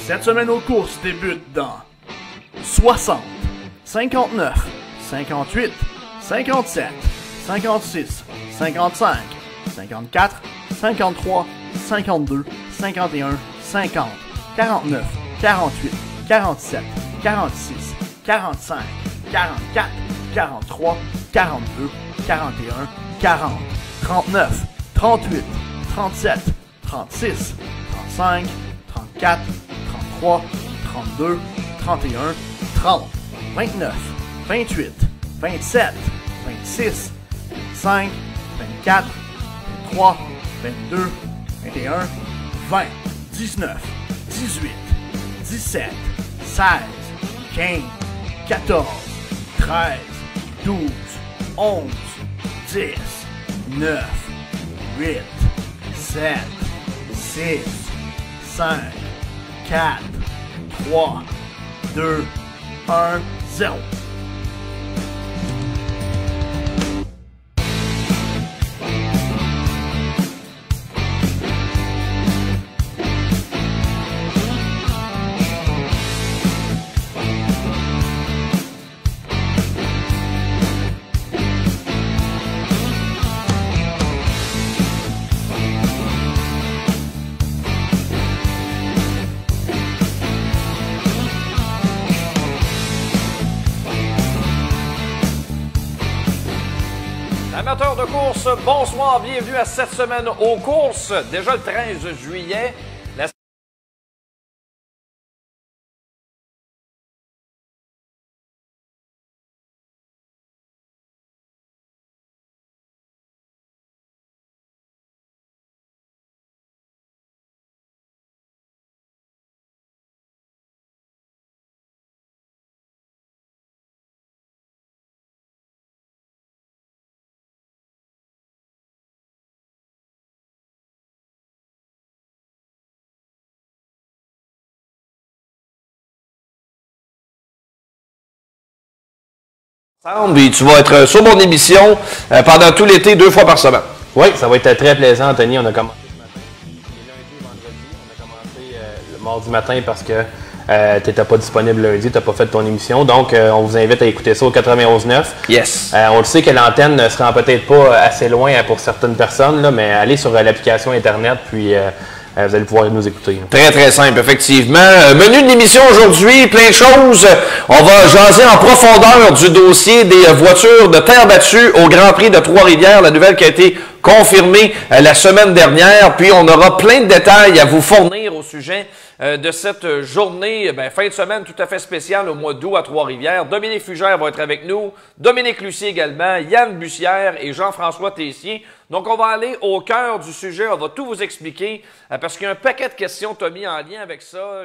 Cette semaine aux courses débute dans 60, 59, 58, 57, 56, 55, 54, 53, 52, 51, 50, 49, 48, 47, 46, 45, 44, 43, 42, 41, 40, 39, 38, 37, 36, 35, 34, 33, 32, 31, 30, 29, 28, 27, 26, 25, 24, 23, 22, 21, 20, 19, 18, 17, 16, 15, 14, 13, 12, 11, 10, 9, 8, 7, 6, 5, 4, 3, 2, 1, 0. Amateurs de course, bonsoir, bienvenue à cette semaine aux courses. Déjà le 13 juillet. Et tu vas être sur mon émission pendant tout l'été, 2 fois par semaine. Oui, ça va être très plaisant, Anthony. On a commencé ce matin, les lundis et vendredis. On a commencé le mardi matin parce que tu n'étais pas disponible lundi, tu n'as pas fait ton émission. Donc, on vous invite à écouter ça au 91.9. Yes. On le sait que l'antenne ne se rend peut-être pas assez loin pour certaines personnes, là, mais allez sur l'application Internet, puis vous allez pouvoir nous écouter. Très, très simple, effectivement. Menu de l'émission aujourd'hui, plein de choses. On va jaser en profondeur du dossier des voitures de terre battue au Grand Prix de Trois-Rivières, la nouvelle qui a été confirmée la semaine dernière. Puis, on aura plein de détails à vous fournir au sujet de cette journée, fin de semaine tout à fait spéciale au mois d'août à Trois-Rivières. Dominique Fugère va être avec nous, Dominique Lucier également, Yann Bussière et Jean-François Tessier. Donc, on va aller au cœur du sujet, on va tout vous expliquer, parce qu'il y a un paquet de questions, Tommy, en lien avec ça.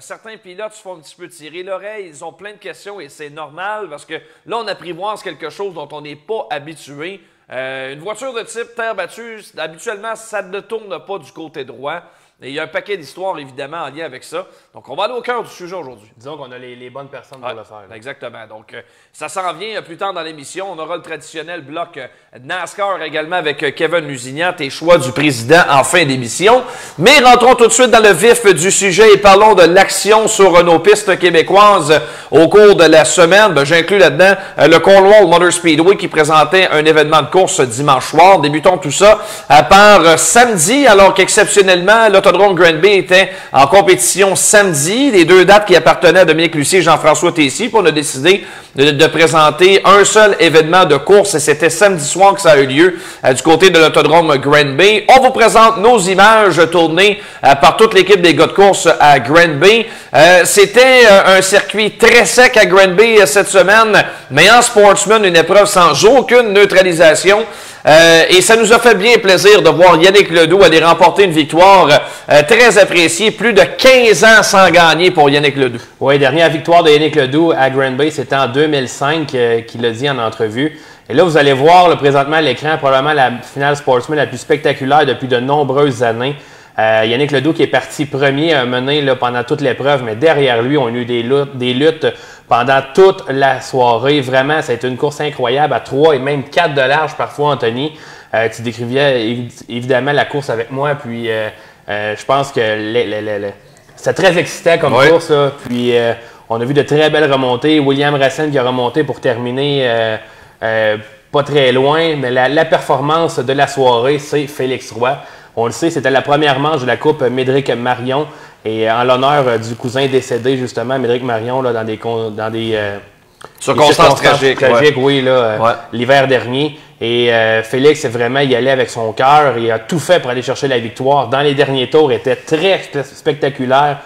Certains pilotes se font un petit peu tirer l'oreille, ils ont plein de questions et c'est normal, parce que là, on apprivoise quelque chose dont on n'est pas habitué. Une voiture de type terre battue, habituellement, ça ne tourne pas du côté droit. Et il y a un paquet d'histoires, évidemment, en lien avec ça. Donc, on va aller au cœur du sujet aujourd'hui. Disons qu'on a les bonnes personnes pour le faire. Là. Exactement. Donc, ça s'en vient plus tard dans l'émission. On aura le traditionnel bloc NASCAR également avec Kevin Lusignan, tes choix du président en fin d'émission. Mais rentrons tout de suite dans le vif du sujet et parlons de l'action sur nos pistes québécoises au cours de la semaine. J'inclus là-dedans le Cornwall Motor Speedway qui présentait un événement de course dimanche soir. Débutons tout ça par samedi, alors qu'exceptionnellement, l'autodrome Granby était en compétition samedi. Les deux dates qui appartenaient à Dominique Lucier et Jean-François Tessier. Puis on a décidé de présenter un seul événement de course et c'était samedi soir que ça a eu lieu du côté de l'autodrome Granby. On vous présente nos images tournées par toute l'équipe des gars de course à Granby. C'était un circuit très sec à Granby cette semaine, mais en sportsman, une épreuve sans aucune neutralisation. Et ça nous a fait bien plaisir de voir Yannick Ledoux aller remporter une victoire très appréciée. Plus de 15 ans sans gagner pour Yannick Ledoux. Oui, dernière victoire de Yannick Ledoux à Granby, c'était en 2005 qu'il l'a dit en entrevue. Et là, vous allez voir là, présentement à l'écran probablement la finale sportsman la plus spectaculaire depuis de nombreuses années. Yannick Ledoux qui est parti premier a mené là, pendant toute l'épreuve, mais derrière lui, on a eu des luttes pendant toute la soirée. Vraiment, ça a été une course incroyable à 3 et même 4 de large parfois, Anthony. Tu décrivais évidemment la course avec moi, puis je pense que c'était très excitant comme course. Là. Puis on a vu de très belles remontées. William Racine qui a remonté pour terminer pas très loin. Mais la performance de la soirée, c'est Félix Roy. On le sait, c'était la première manche de la Coupe Médéric Marion. Et en l'honneur du cousin décédé, justement, Médéric Marion, là, dans des circonstances tragiques, oui, là, l'hiver dernier. Et Félix, vraiment, y allait avec son cœur. Il a tout fait pour aller chercher la victoire. Dans les derniers tours, il était très spectaculaire,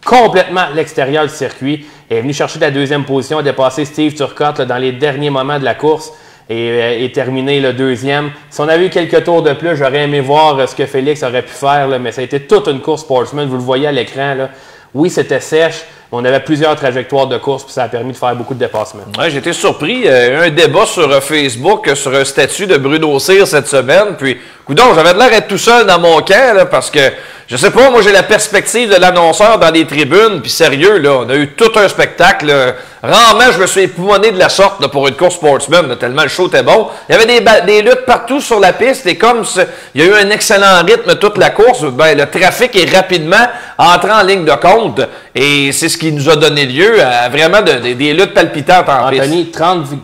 complètement à l'extérieur du circuit. Il est venu chercher la deuxième position, a dépassé Steve Turcotte là, dans les derniers moments de la course et terminé le deuxième. Si on avait eu quelques tours de plus, j'aurais aimé voir ce que Félix aurait pu faire, là, mais ça a été toute une course sportsman. Vous le voyez à l'écran. Là. Oui, c'était sèche. On avait plusieurs trajectoires de course, puis ça a permis de faire beaucoup de dépassements. Ouais, j'étais surpris. Il y a eu un débat sur Facebook, sur un statut de Bruno Cyr cette semaine. Puis, coudonc, j'avais l'air d'être tout seul dans mon camp, là, parce que, je sais pas, moi j'ai la perspective de l'annonceur dans les tribunes. Puis sérieux, là, on a eu tout un spectacle. Là. Rarement, je me suis époumoné de la sorte là, pour une course sportsman, là, tellement le show était bon. Il y avait des luttes partout sur la piste. Et comme il y a eu un excellent rythme toute la course, ben, le trafic est rapidement entré en ligne de compte. Et c'est ce qui nous a donné lieu à vraiment des luttes palpitantes en piste. Anthony,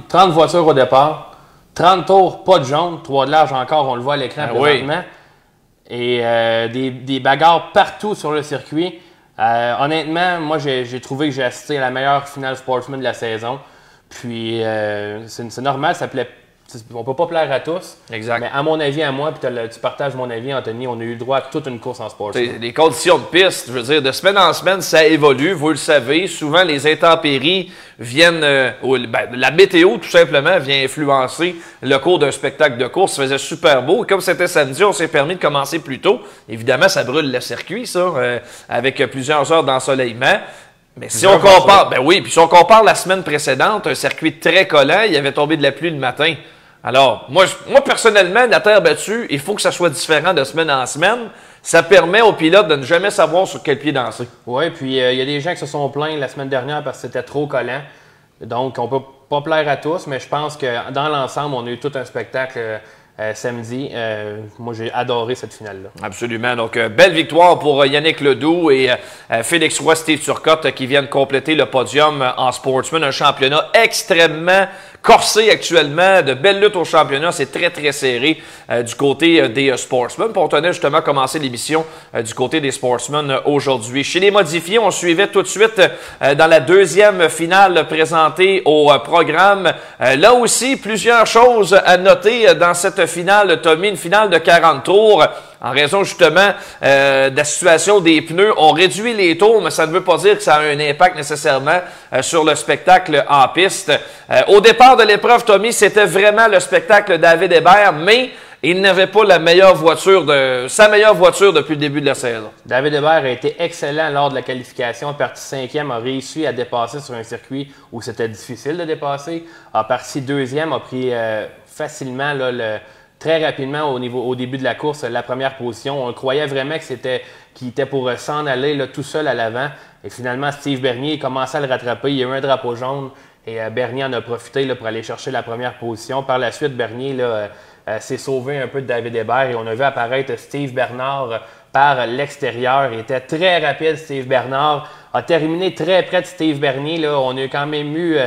30 voitures au départ, 30 tours, pas de jaune, 3 de large encore, on le voit à l'écran présentement. Et des bagarres partout sur le circuit. Honnêtement, moi, j'ai trouvé que j'ai assisté à la meilleure finale sportsman de la saison. Puis, c'est normal, ça plaît. On peut pas plaire à tous. Exact. Mais à mon avis, à moi, puis tu partages mon avis, Anthony, on a eu le droit à toute une course en sportsman. Les conditions de piste, je veux dire, de semaine en semaine, ça évolue, vous le savez. Souvent, les intempéries viennent... la météo, tout simplement, vient influencer le cours d'un spectacle de course. Ça faisait super beau. Et comme c'était samedi, on s'est permis de commencer plus tôt. Évidemment, ça brûle le circuit, ça, avec plusieurs heures d'ensoleillement. Mais si on compare... puis si on compare la semaine précédente, un circuit très collant, il y avait tombé de la pluie le matin. Alors, moi, personnellement, la terre battue, il faut que ça soit différent de semaine en semaine. Ça permet aux pilotes de ne jamais savoir sur quel pied danser. Oui, puis il y a des gens qui se sont plaints la semaine dernière parce que c'était trop collant. Donc, on peut pas plaire à tous, mais je pense que dans l'ensemble, on a eu tout un spectacle samedi. Moi, j'ai adoré cette finale-là. Absolument. Donc, belle victoire pour Yannick Ledoux et Félix Roy, Steve Turcotte qui viennent compléter le podium en sportsman. Un championnat extrêmement corsé actuellement, de belles luttes au championnat, c'est très très serré du côté des sportsmen. Puis on tenait justement à commencer l'émission du côté des sportsmen aujourd'hui. Chez les modifiés, on suivait tout de suite dans la deuxième finale présentée au programme. Là aussi, plusieurs choses à noter dans cette finale, Tommy, une finale de 40 tours. En raison justement de la situation des pneus, on réduit les tours, mais ça ne veut pas dire que ça a un impact nécessairement sur le spectacle en piste. Au départ de l'épreuve, Tommy, c'était vraiment le spectacle David Hébert, mais il n'avait pas sa meilleure voiture depuis le début de la saison. David Hébert a été excellent lors de la qualification. Parti 5e, a réussi à dépasser sur un circuit où c'était difficile de dépasser. A parti 2e, a pris facilement très rapidement au début de la course, la première position. On croyait vraiment qu'il était pour s'en aller tout seul à l'avant. Et finalement, Steve Bernier commençait à le rattraper. Il y a eu un drapeau jaune et Bernier en a profité pour aller chercher la première position. Par la suite, Bernier s'est sauvé un peu de David Hébert et on a vu apparaître Steve Bernard par l'extérieur. Il était très rapide, Steve Bernard. A terminé très près de Steve Bernier. Là. On a quand même eu...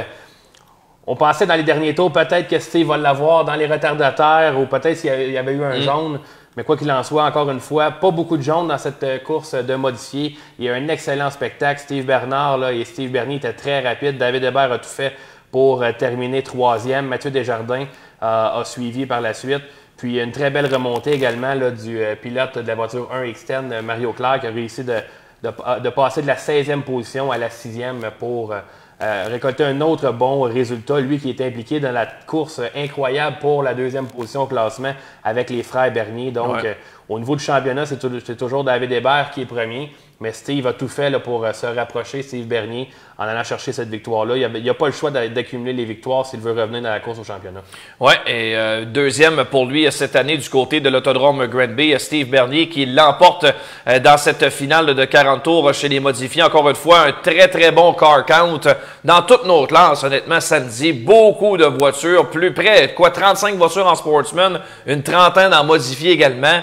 On pensait dans les derniers tours, peut-être que Steve va l'avoir dans les retardataires ou peut-être qu'il y avait eu un jaune. Mais quoi qu'il en soit, encore une fois, pas beaucoup de jaunes dans cette course de modifiés. Il y a un excellent spectacle. Steve Bernard et Steve Bernier étaient très rapides. David Hébert a tout fait pour terminer 3e. Mathieu Desjardins a suivi par la suite. Puis une très belle remontée également du pilote de la voiture 1 externe, Mario Claire, qui a réussi de passer de la 16e position à la 6e pour... récolter un autre bon résultat. Lui qui est impliqué dans la course incroyable pour la 2e position au classement avec les frères Bernier. Donc, au niveau du championnat, c'est toujours David Hébert qui est premier. Mais Steve a tout fait pour se rapprocher, Steve Bernier, en allant chercher cette victoire-là. Il n'y a pas le choix d'accumuler les victoires s'il veut revenir dans la course au championnat. Oui, et deuxième pour lui cette année du côté de l'autodrome Granby, Steve Bernier qui l'emporte dans cette finale de 40 tours chez les modifiés. Encore une fois, un très très bon car count dans toutes nos classes. Honnêtement, samedi, beaucoup de voitures, plus près, 35 voitures en sportsman, une trentaine en modifié également.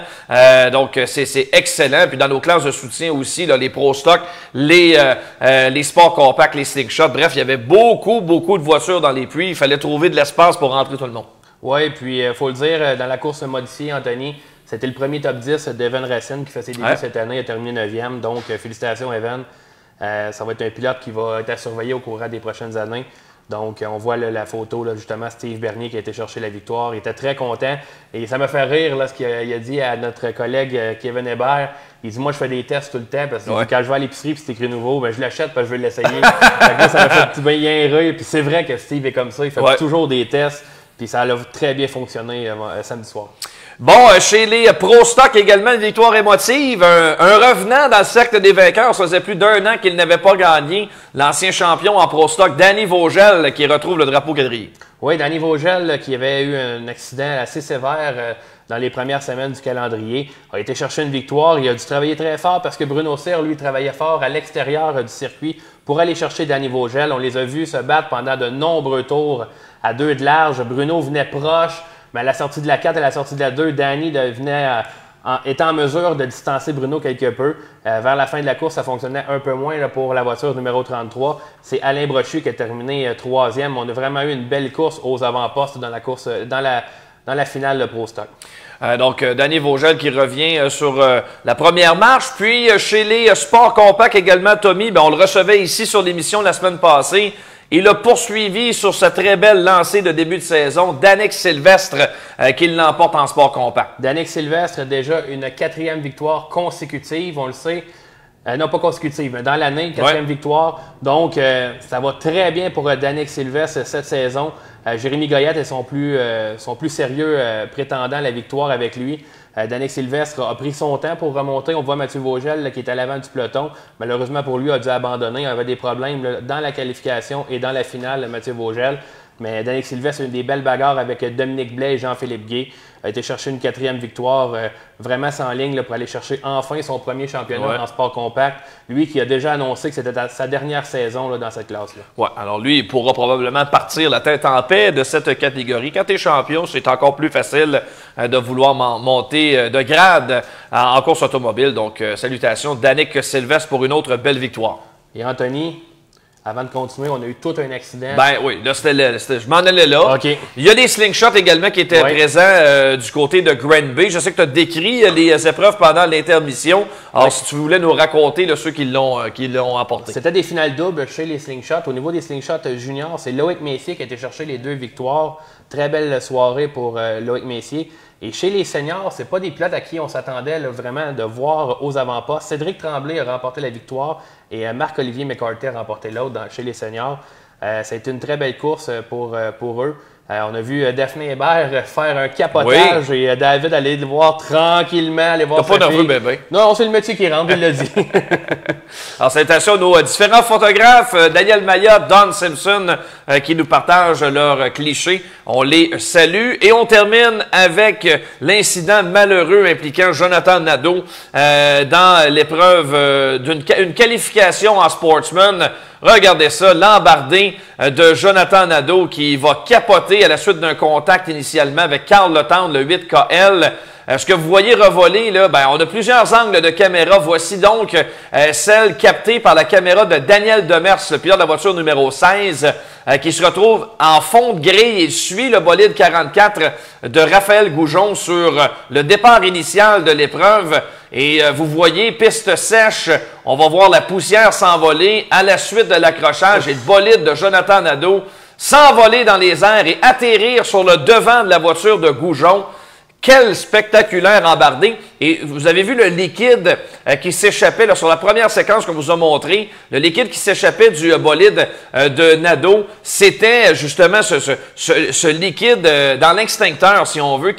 Donc, c'est excellent. Puis dans nos classes de soutien aussi, aussi, là, les Pro Stock, les sports compacts, les slingshots. Bref, il y avait beaucoup de voitures dans les puits. Il fallait trouver de l'espace pour rentrer tout le monde. Oui, puis il faut le dire, dans la course modifiée, Anthony, c'était le premier top 10 d'Evan Racine qui fait ses débuts cette année. Il a terminé 9e. Donc, félicitations, Evan. Ça va être un pilote qui va être à surveiller au courant des prochaines années. Donc, on voit là, la photo, là, justement, Steve Bernier qui a été chercher la victoire. Il était très content. Et ça me fait rire là, ce qu'il a dit à notre collègue Kevin Hébert. Il dit, moi, je fais des tests tout le temps parce que quand je vais à l'épicerie et c'est écrit nouveau, ben, je l'achète parce que je veux l'essayer. Ça m'a fait bien rire. Puis c'est vrai que Steve est comme ça. Il fait toujours des tests. Puis ça a très bien fonctionné samedi soir. Bon, chez les Pro Stock également, une victoire émotive. Un revenant dans le cercle des vainqueurs. Ça faisait plus d'1 an qu'il n'avait pas gagné. L'ancien champion en Pro Stock, Danny Vogel, qui retrouve le drapeau quadrillé. Oui, Danny Vogel, qui avait eu un accident assez sévère dans les premières semaines du calendrier, a été chercher une victoire. Il a dû travailler très fort parce que Bruno Cyr, lui, travaillait fort à l'extérieur du circuit pour aller chercher Danny Vogel. On les a vus se battre pendant de nombreux tours à 2 de large. Bruno venait proche. Mais à la sortie de la 4 et à la sortie de la 2, Danny était en mesure de distancer Bruno quelque peu. Vers la fin de la course, ça fonctionnait un peu moins là, pour la voiture numéro 33. C'est Alain Brochu qui a terminé 3e. On a vraiment eu une belle course aux avant-postes dans la course, dans la finale de Pro Stock. Donc, Danny Vogel qui revient sur la première marche. Puis, chez les sports compacts également, Tommy, on le recevait ici sur l'émission la semaine passée. Il a poursuivi sur sa très belle lancée de début de saison, Danick Sylvestre, qui l'emporte en sport compact. Danick Sylvestre, déjà une 4e victoire consécutive, on le sait. Non, pas consécutive, mais dans l'année, 4e victoire. Donc, ça va très bien pour Danick Sylvestre cette saison. Jérémy Goyette est son plus sérieux prétendant à la victoire avec lui. Danick Sylvestre a pris son temps pour remonter. On voit Mathieu Vogel là, qui est à l'avant du peloton. Malheureusement pour lui, il a dû abandonner. Il avait des problèmes là, dans la qualification et dans la finale, Mathieu Vogel. Mais Danick Sylvestre a eu des belles bagarres avec Dominique Blais et Jean-Philippe Gay. A été chercher une 4e victoire vraiment sans ligne là, pour aller chercher enfin son premier championnat en sport compact. Lui qui a déjà annoncé que c'était sa dernière saison là, dans cette classe-là. Ouais, alors lui, il pourra probablement partir la tête en paix de cette catégorie. Quand tu es champion, c'est encore plus facile de vouloir monter de grade en course automobile. Donc, salutations Danick Sylvestre pour une autre belle victoire. Et Anthony, avant de continuer, on a eu tout un accident. Ben oui, là, je m'en allais là. Okay. Il y a des slingshots également qui étaient présents du côté de Granby. Je sais que tu as décrit les épreuves pendant l'intermission. Alors, si tu voulais nous raconter là, ceux qui l'ont apporté. C'était des finales doubles chez les slingshots. Au niveau des slingshots juniors, c'est Loïc Messier qui a été chercher les 2 victoires. Très belle soirée pour Loïc Messier. Et chez les seniors, c'est pas des pilotes à qui on s'attendait vraiment de voir aux avant-postes. Cédric Tremblay a remporté la victoire et Marc-Olivier McCarthy a remporté l'autre chez les seniors. Ça a été une très belle course pour eux. On a vu Daphné Hébert faire un capotage et David aller le voir tranquillement, aller voir sa fille. T'as pas nerveux, bébé? Non, c'est le métier qui rentre, il l'a dit. Alors, salutations à nos différents photographes, Daniel Mayotte, Don Simpson, qui nous partagent leurs clichés. On les salue. Et on termine avec l'incident malheureux impliquant Jonathan Nadeau dans l'épreuve d'une qualification en sportsman. Regardez ça, l'embardé de Jonathan Nadeau qui va capoter à la suite d'un contact initialement avec Carl Letendre, le 8KL. Ce que vous voyez revoler, là, on a plusieurs angles de caméra. Voici donc celle captée par la caméra de Daniel Demers, le pilote de la voiture numéro 16, qui se retrouve en fond de grille et suit le bolide 44 de Raphaël Goujon sur le départ initial de l'épreuve. Et vous voyez, piste sèche, on va voir la poussière s'envoler à la suite de l'accrochage et le bolide de Jonathan Nadeau s'envoler dans les airs et atterrir sur le devant de la voiture de Goujon. Quel spectaculaire embardé! Et vous avez vu le liquide qui s'échappait sur la première séquence qu'on vous a montré. Le liquide qui s'échappait du bolide de Nadeau, c'était justement ce liquide dans l'extincteur, si on veut,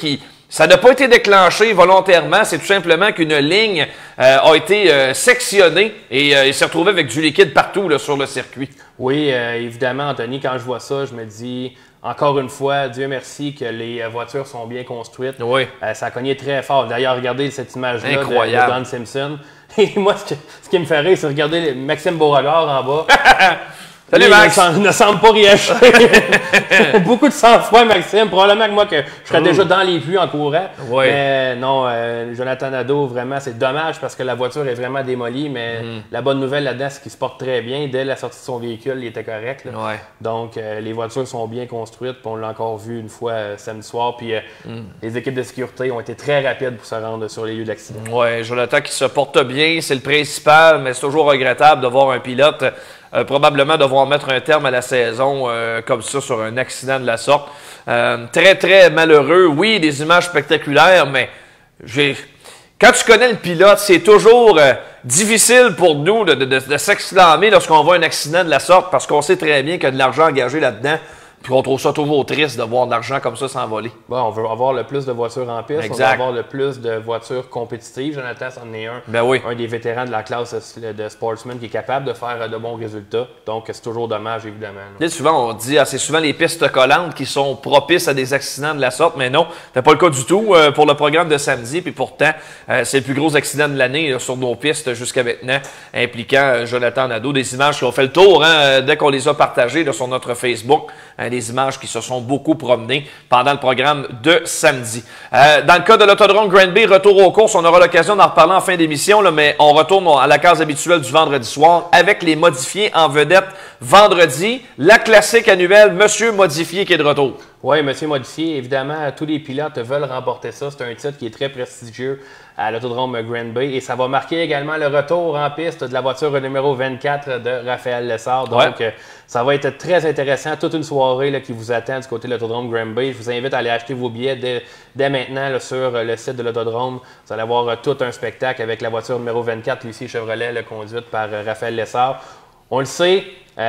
ça n'a pas été déclenché volontairement, c'est tout simplement qu'une ligne a été sectionnée et il s'est retrouvé avec du liquide partout là, sur le circuit. Oui, évidemment, Anthony, quand je vois ça, je me dis, encore une fois, Dieu merci que les voitures sont bien construites. Oui. Ça a cogné très fort. D'ailleurs, regardez cette image-là de Don Simpson. Et moi, ce qui me fait rire, c'est regarder Maxime Beauregard en bas. Salut, Max! Ne semble pas réagir. Beaucoup de sang-froid, Maxime. Probablement que moi, je serais déjà dans les pluies en courant. Ouais. Mais non, Jonathan Nadeau, vraiment, c'est dommage parce que la voiture est vraiment démolie. Mais la bonne nouvelle là-dedans, c'est qu'il se porte très bien. Dès la sortie de son véhicule, il était correct. Là. Ouais. Donc, les voitures sont bien construites. Puis on l'a encore vu une fois samedi soir. Puis les équipes de sécurité ont été très rapides pour se rendre sur les lieux d'accident. Oui, Jonathan qui se porte bien, c'est le principal, mais c'est toujours regrettable de voir un pilote probablement devoir mettre un terme à la saison comme ça sur un accident de la sorte. Très, très malheureux. Oui, des images spectaculaires, mais quand tu connais le pilote, c'est toujours difficile pour nous de s'exclamer lorsqu'on voit un accident de la sorte parce qu'on sait très bien qu'il y a de l'argent engagé là-dedans. Puis on trouve ça toujours triste de voir de l'argent comme ça s'envoler. Bon, on veut avoir le plus de voitures en piste, exact. On veut avoir le plus de voitures compétitives. Jonathan, c'en est un. Ben oui. Un des vétérans de la classe de sportsman qui est capable de faire de bons résultats. Donc, c'est toujours dommage, évidemment. Là, souvent, on dit c'est souvent les pistes collantes qui sont propices à des accidents de la sorte, mais non, c'est pas le cas du tout pour le programme de samedi. Puis pourtant, c'est le plus gros accident de l'année sur nos pistes jusqu'à maintenant, impliquant Jonathan Nadeau. Des images qui ont fait le tour dès qu'on les a partagées là, sur notre Facebook. Des images qui se sont beaucoup promenées pendant le programme de samedi. Dans le cas de l'autodrome Granby, retour aux courses, on aura l'occasion d'en reparler en fin d'émission, mais on retourne à la case habituelle du vendredi soir avec les modifiés en vedette vendredi. La classique annuelle, Monsieur Modifié qui est de retour. Oui, Monsieur Modifié, évidemment, tous les pilotes veulent remporter ça. C'est un titre qui est très prestigieux à l'autodrome Granby et ça va marquer également le retour en piste de la voiture numéro 24 de Raphaël Lessard. Donc, ça va être très intéressant. Toute une soirée là, qui vous attend du côté de l'autodrome Granby. Je vous invite à aller acheter vos billets dès maintenant là, sur le site de l'autodrome. Vous allez avoir tout un spectacle avec la voiture numéro 24, Lucie Chevrolet, là, conduite par Raphaël Lessard. On le sait, il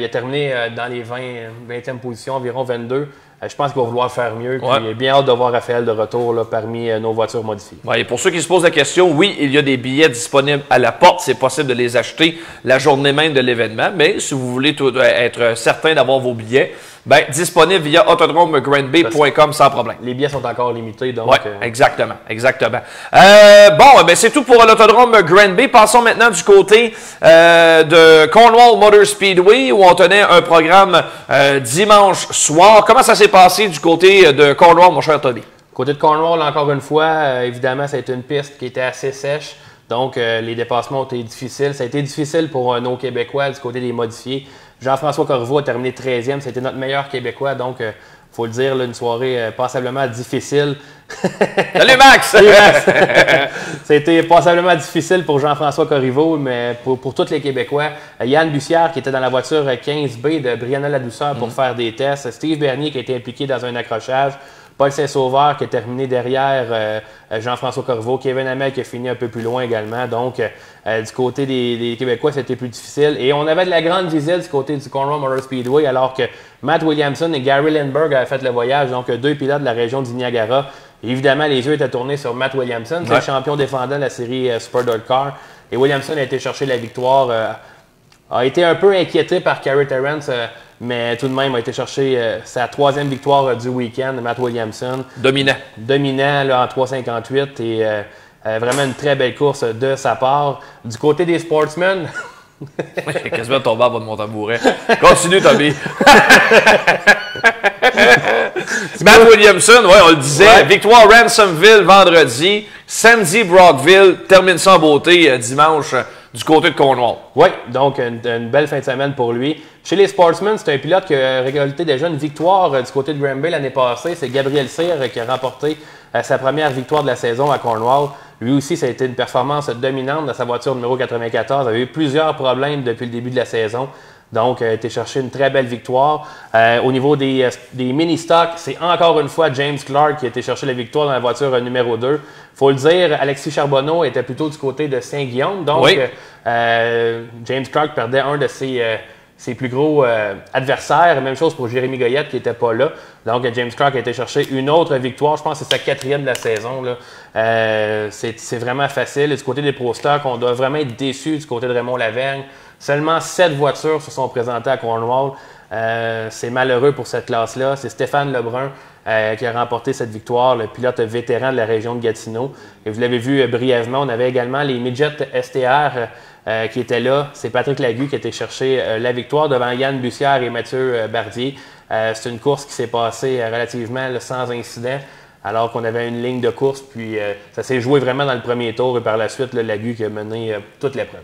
a terminé dans les 20e positions, environ 22. Je pense qu'il va vouloir faire mieux. Puis il est bien hâte de voir Raphaël de retour là, parmi nos voitures modifiées. Ouais, et pour ceux qui se posent la question, oui, il y a des billets disponibles à la porte. C'est possible de les acheter la journée même de l'événement. Mais si vous voulez être certain d'avoir vos billets, disponible via autodromegranby.com sans problème. Les billets sont encore limités. Donc, exactement. C'est tout pour l'autodrome Granby. Passons maintenant du côté de Cornwall Motor Speedway où on tenait un programme dimanche soir. Comment ça s'est passé du côté de Cornwall, mon cher Toby? Côté de Cornwall, encore une fois, évidemment, ça a été une piste qui était assez sèche. Donc, les dépassements ont été difficiles. Ça a été difficile pour nos Québécois du côté des modifiés. Jean-François Corriveau a terminé 13e. C'était notre meilleur Québécois. Donc, il faut le dire, là, une soirée passablement difficile. Salut Max! Salut Max! Ça a été passablement difficile pour Jean-François Corriveau, mais pour tous les Québécois. Yann Bussière qui était dans la voiture 15B de Brianna Ladouceur pour faire des tests. Steve Bernier qui a été impliqué dans un accrochage. Paul Saint-Sauveur qui a terminé derrière Jean-François Corriveau. Kevin Hamel qui a fini un peu plus loin également. Donc, du côté des Québécois, c'était plus difficile. Et on avait de la grande visite du côté du Cornwall Motor Speedway alors que Matt Williamson et Gary Lindbergh avaient fait le voyage. Donc, deux pilotes de la région du Niagara. Et évidemment, les yeux étaient tournés sur Matt Williamson. C'est le champion défendant de la série Super Dog Car. Et Williamson a été chercher la victoire. A été un peu inquiété par Carey Terrence. Mais tout de même, a été chercher sa troisième victoire du week-end, Matt Williamson. Dominant là, en 3,58 et vraiment une très belle course de sa part. Du côté des sportsmen... Quasiment tombé à bas de mon tabouret. Continue, Tommy. Matt Williamson, on le disait. Victoire Ransomville vendredi. Samedi, Brockville. Termine ça en beauté dimanche du côté de Cornwall. Oui, donc une belle fin de semaine pour lui. Chez les Sportsmen, c'est un pilote qui a récolté déjà une victoire du côté de Granby l'année passée. C'est Gabriel Cyr qui a remporté sa première victoire de la saison à Cornwall. Lui aussi, ça a été une performance dominante dans sa voiture numéro 94. Il avait eu plusieurs problèmes depuis le début de la saison. Donc, il a été chercher une très belle victoire. Au niveau des mini-stocks, c'est encore une fois James Clark qui a été chercher la victoire dans la voiture numéro 2. Il faut le dire, Alexis Charbonneau était plutôt du côté de Saint-Guillaume. Donc, James Clark perdait un de ses plus gros adversaires. Même chose pour Jérémy Goyette qui n'était pas là. Donc, James Clark a été chercher une autre victoire. Je pense que c'est sa 4e de la saison. C'est vraiment facile. Et du côté des Pro Stocks, on doit vraiment être déçu du côté de Raymond Lavergne. Seulement 7 voitures se sont présentées à Cornwall. C'est malheureux pour cette classe-là. C'est Stéphane Lebrun qui a remporté cette victoire, le pilote vétéran de la région de Gatineau. Et vous l'avez vu brièvement, on avait également les Midget STR qui était là. C'est Patrick Lagu qui a été chercher la victoire devant Yann Bussière et Mathieu Bardier. C'est une course qui s'est passée relativement sans incident, alors qu'on avait une ligne de course. Puis ça s'est joué vraiment dans le premier tour et par la suite, Lagu qui a mené toute l'épreuve.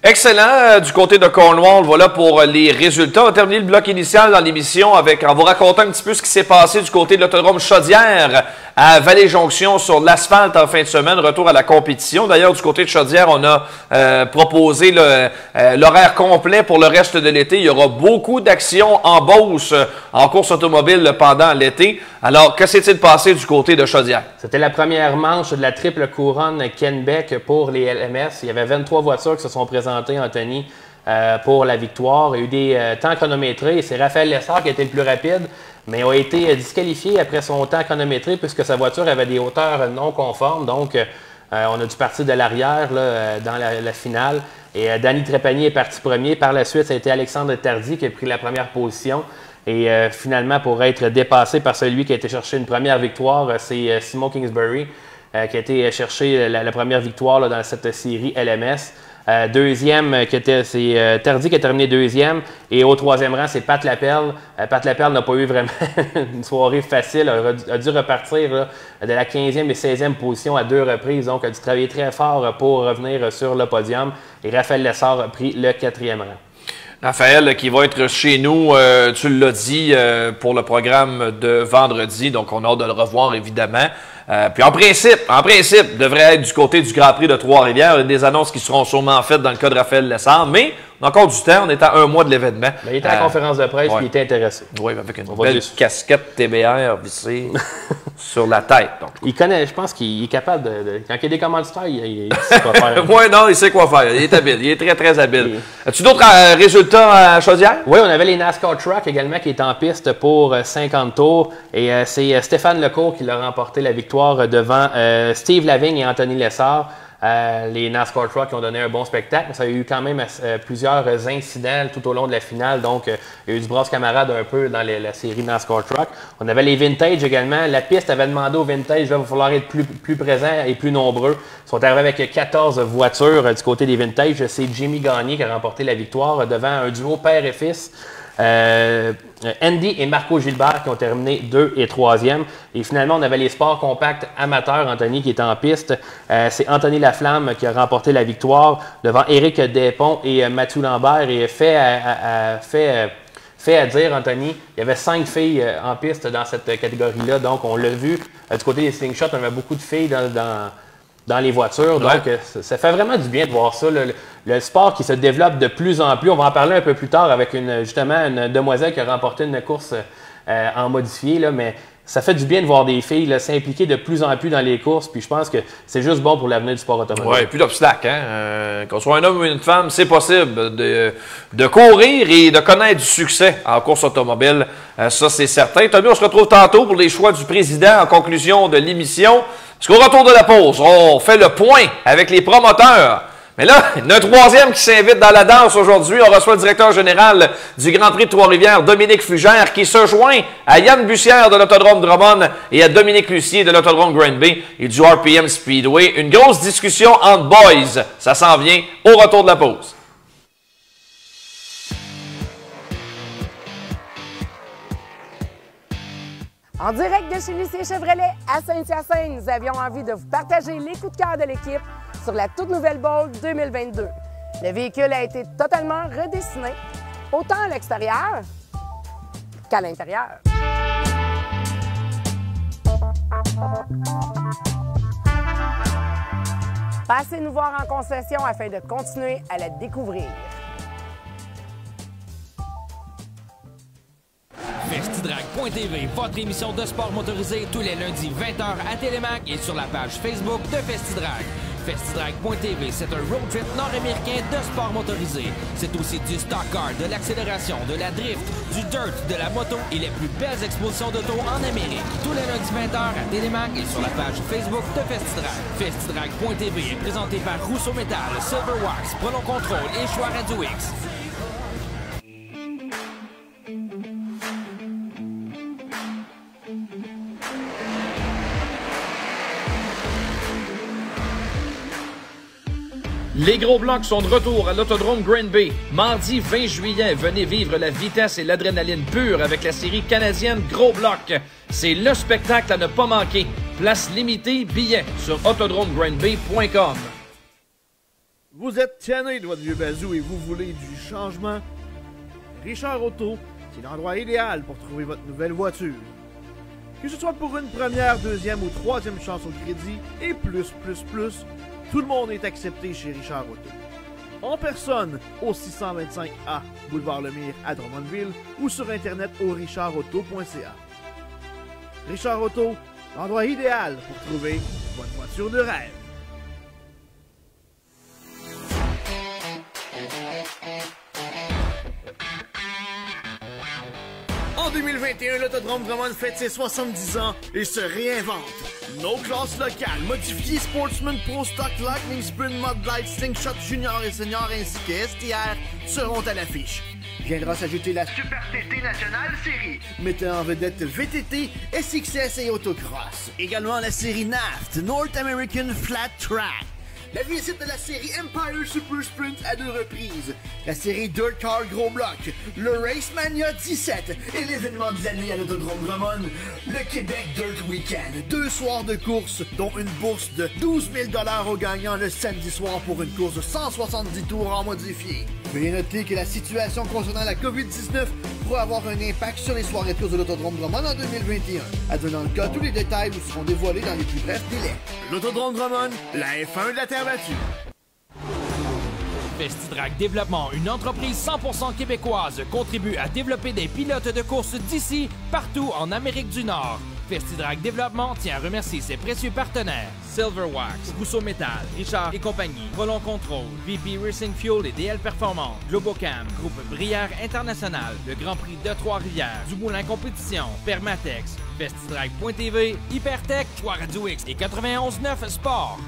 Excellent du côté de Cornwall. Voilà pour les résultats. On a terminé le bloc initial dans l'émission en vous racontant un petit peu ce qui s'est passé du côté de l'autodrome Chaudière à Vallée-Jonction sur l'asphalte en fin de semaine. Retour à la compétition. D'ailleurs, du côté de Chaudière, on a proposé l'horaire complet pour le reste de l'été. Il y aura beaucoup d'actions en Beauce en course automobile pendant l'été. Alors, que s'est-il passé du côté de Chaudière? C'était la première manche de la triple couronne Ken Beck pour les LMS. Il y avait 23 voitures qui se sont présentées, Anthony, pour la victoire. Il y a eu des temps chronométrés. C'est Raphaël Lessard qui a été le plus rapide, mais a été disqualifié après son temps chronométré puisque sa voiture avait des hauteurs non conformes. Donc, on a dû partir de l'arrière dans la finale. Et Danny Trépanier est parti premier. Par la suite, ça a été Alexandre Tardy qui a pris la première position. Et finalement, pour être dépassé par celui qui a été chercher une première victoire, c'est Simon Kingsbury qui a été chercher la première victoire dans cette série LMS. Deuxième, c'est Tardy qui a terminé deuxième. Et au troisième rang, c'est Pat Lapelle. Pat Lapelle n'a pas eu vraiment une soirée facile. A dû repartir de la 15e et 16e position à 2 reprises. Donc, a dû travailler très fort pour revenir sur le podium. Et Raphaël Lessard a pris le 4e rang. Raphaël, qui va être chez nous, tu l'as dit, pour le programme de vendredi. Donc, on a hâte de le revoir, évidemment. Puis en principe, devrait être du côté du Grand Prix de Trois-Rivières. Il y a des annonces qui seront sûrement faites dans le cas de Raphaël Lessard, mais on a encore du temps. On est à 1 mois de l'événement. Il était à la conférence de presse, puis il était intéressé. Oui, avec une belle casquette TBR vissée sur la tête. Donc. Il connaît, je pense qu'il est capable de quand il y a des commanditaires, il sait quoi faire. Oui, non, il sait quoi faire. Il est habile. Il est très, très habile. As-tu d'autres résultats à Chaudière? Oui, on avait les NASCAR Truck également qui est en piste pour 50 tours. Et c'est Stéphane Lecourt qui l'a remporté la victoire devant Steve Lavigne et Anthony Lessard. Les NASCAR Truck qui ont donné un bon spectacle, mais ça a eu quand même plusieurs incidents tout au long de la finale. Donc, il y a eu du brasse camarade un peu dans la série NASCAR Truck. On avait les Vintage également. La piste avait demandé aux Vintage, il va falloir être plus présents et plus nombreux. Ils sont arrivés avec 14 voitures du côté des Vintage. C'est Jimmy Gagné qui a remporté la victoire devant un duo père et fils. Andy et Marco Gilbert qui ont terminé 2 et 3e. Et finalement, on avait les sports compacts amateurs, Anthony, qui est en piste. C'est Anthony Laflamme qui a remporté la victoire devant Éric Despont et Mathieu Lambert. Et fait à dire, Anthony, il y avait 5 filles en piste dans cette catégorie-là. Donc, on l'a vu du côté des slingshots, on avait beaucoup de filles dans les voitures. Donc, ça fait vraiment du bien de voir ça. Le sport qui se développe de plus en plus. On va en parler un peu plus tard avec justement une demoiselle qui a remporté une course en modifié. Là, mais ça fait du bien de voir des filles s'impliquer de plus en plus dans les courses. Puis je pense que c'est juste bon pour l'avenir du sport automobile. Oui, plus d'obstacles. Qu'on soit un homme ou une femme, c'est possible de courir et de connaître du succès en course automobile. Ça, c'est certain. Tommy, on se retrouve tantôt pour les choix du président en conclusion de l'émission. Parce qu'au retour de la pause, on fait le point avec les promoteurs. Mais là, il y en a un troisième qui s'invite dans la danse aujourd'hui. On reçoit le directeur général du Grand Prix de Trois-Rivières, Dominique Fugère, qui se joint à Yann Bussière de l'Autodrome Drummond et à Dominique Lucier de l'Autodrome Granby et du RPM Speedway. Une grosse discussion entre boys. Ça s'en vient au retour de la pause. En direct de chez Lucier Chevrolet à Saint-Hyacinthe, nous avions envie de vous partager les coups de cœur de l'équipe sur la toute nouvelle Bolt 2022. Le véhicule a été totalement redessiné, autant à l'extérieur qu'à l'intérieur. Passez nous voir en concession afin de continuer à la découvrir. Festidrag.tv, votre émission de sport motorisé tous les lundis 20h à Télémac et sur la page Facebook de Festidrag. Festidrag.tv, c'est un road trip nord-américain de sport motorisé. C'est aussi du stock car, de l'accélération, de la drift, du dirt, de la moto et les plus belles expositions d'auto en Amérique. Tous les lundis 20h à Télémac et sur la page Facebook de Festidrag. Festidrag.tv est présenté par Rousseau Metal, Silverwax, Prono Control et Choix Radio X. Les gros blocs sont de retour à l'Autodrome Green Bay. Mardi 20 juillet, venez vivre la vitesse et l'adrénaline pure avec la série canadienne Gros Bloc. C'est le spectacle à ne pas manquer. Place limitée, billets sur autodromegreenbay.com. Vous êtes tanné de votre vieux bazou et vous voulez du changement? Richard Auto, c'est l'endroit idéal pour trouver votre nouvelle voiture. Que ce soit pour une première, deuxième ou troisième chance au crédit et plus, tout le monde est accepté chez Richard Auto. En personne au 625A Boulevard Lemire à Drummondville ou sur internet au richardauto.ca. Richard Auto, l'endroit idéal pour trouver votre voiture de rêve. En 2021, l'Autodrome Drummond fête ses 70 ans et se réinvente. Nos classes locales, modifiées Sportsman Pro Stock, Lightning Sprint, Mud Light, Slingshot Junior et Senior ainsi que STR seront à l'affiche. Viendra s'ajouter la Super TT Nationale Série, mettant en vedette VTT, SXS et Autocross. Également la série NAFT, North American Flat Track. La visite de la série Empire Super Sprint à 2 reprises, la série Dirt Car Gros Bloc, le Race Mania 17 et l'événement de l'année à l'Autodrome Drummond, le Québec Dirt Weekend. 2 soirs de course, dont une bourse de 12 000 $ aux gagnants le samedi soir pour une course de 170 tours en modifié. Veuillez noter que la situation concernant la COVID-19 pourra avoir un impact sur les soirées de course de l'Autodrome Drummond en 2021. Advenant le cas, tous les détails vous seront dévoilés dans les plus brefs délais. L'Autodrome Drummond, la F1 de la Terre battue. Festidrag Développement, une entreprise 100% québécoise, contribue à développer des pilotes de course d'ici, partout en Amérique du Nord. Festidrag Développement tient à remercier ses précieux partenaires Silverwax, Rousseau Métal, Richard et compagnie, Volon Control, VP Racing Fuel et DL Performance, Globocam, Groupe Brière International, le Grand Prix de Trois-Rivières, Dumoulin Compétition, Permatex, Festidrag.tv, Hypertech, Choix Radio X et 91.9 Sport.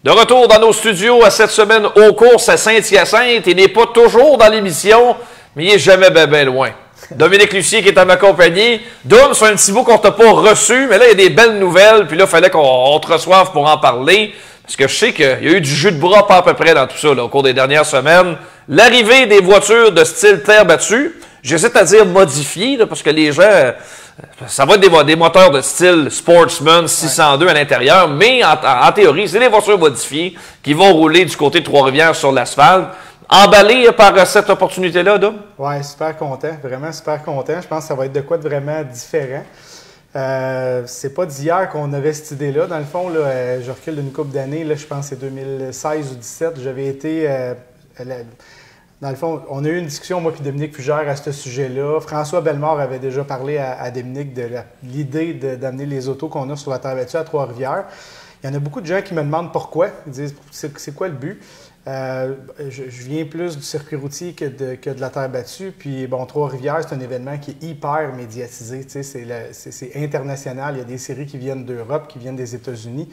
De retour dans nos studios à cette semaine aux courses à Saint-Hyacinthe. Il n'est pas toujours dans l'émission, mais il est jamais ben loin. Dominique Lucier qui est à ma compagnie. Dom, c'est un petit bout qu'on t'a pas reçu, mais là, il y a des belles nouvelles. Puis là, il fallait qu'on te reçoive pour en parler. Parce que je sais qu'il y a eu du jus de bras pas à peu près dans tout ça là, au cours des dernières semaines. L'arrivée des voitures de style terre battue. J'hésite à dire modifiées, là, parce que les gens... Ça va être des moteurs de style Sportsman 602 à l'intérieur, mais en théorie, c'est des voitures modifiées qui vont rouler du côté de Trois-Rivières sur l'asphalte. Emballé par cette opportunité-là, Dom? Oui, super content, vraiment super content. Je pense que ça va être de quoi de vraiment différent. C'est pas d'hier qu'on avait cette idée-là. Dans le fond, là, je recule d'une couple d'années, là, je pense que c'est 2016 ou 2017, j'avais été... Dans le fond, on a eu une discussion, moi et Dominique Fugère, à ce sujet-là. François Bellemare avait déjà parlé à Dominique de l'idée d'amener les autos qu'on a sur la terre battue à Trois-Rivières. Il y en a beaucoup de gens qui me demandent pourquoi. Ils disent, c'est quoi le but? Je viens plus du circuit routier que de la terre battue. Puis, bon, Trois-Rivières, c'est un événement qui est hyper médiatisé. C'est international. Il y a des séries qui viennent d'Europe, qui viennent des États-Unis.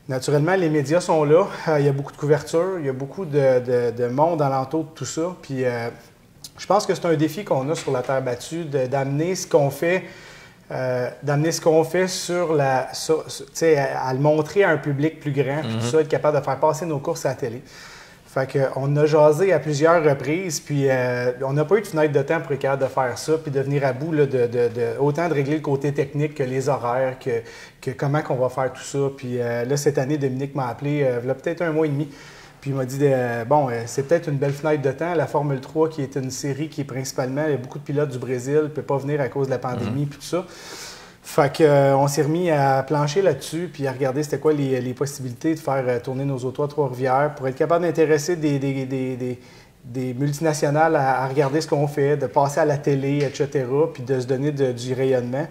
Naturellement, les médias sont là. Il y a beaucoup de couverture. Il y a beaucoup de monde alentour de tout ça. Puis, je pense que c'est un défi qu'on a sur la terre battue, d'amener ce qu'on fait, sur la... à le montrer à un public plus grand, puis tout ça, être capable de faire passer nos courses à la télé. Fait qu'on a jasé à plusieurs reprises, puis on n'a pas eu de fenêtre de temps pour être capable de faire ça, puis de venir à bout là, autant de régler le côté technique que les horaires, que comment qu'on va faire tout ça. Puis là, cette année, Dominique m'a appelé, il y a peut-être 1 mois et demi, puis il m'a dit, c'est peut-être une belle fenêtre de temps. La Formule 3, qui est une série qui est principalement, il y a beaucoup de pilotes du Brésil, ne peut pas venir à cause de la pandémie, puis tout ça. Fait qu'on s'est remis à plancher là-dessus, puis à regarder c'était quoi les possibilités de faire tourner nos autos à Trois-Rivières pour être capable d'intéresser des multinationales à regarder ce qu'on fait, de passer à la télé, etc., puis de se donner du rayonnement.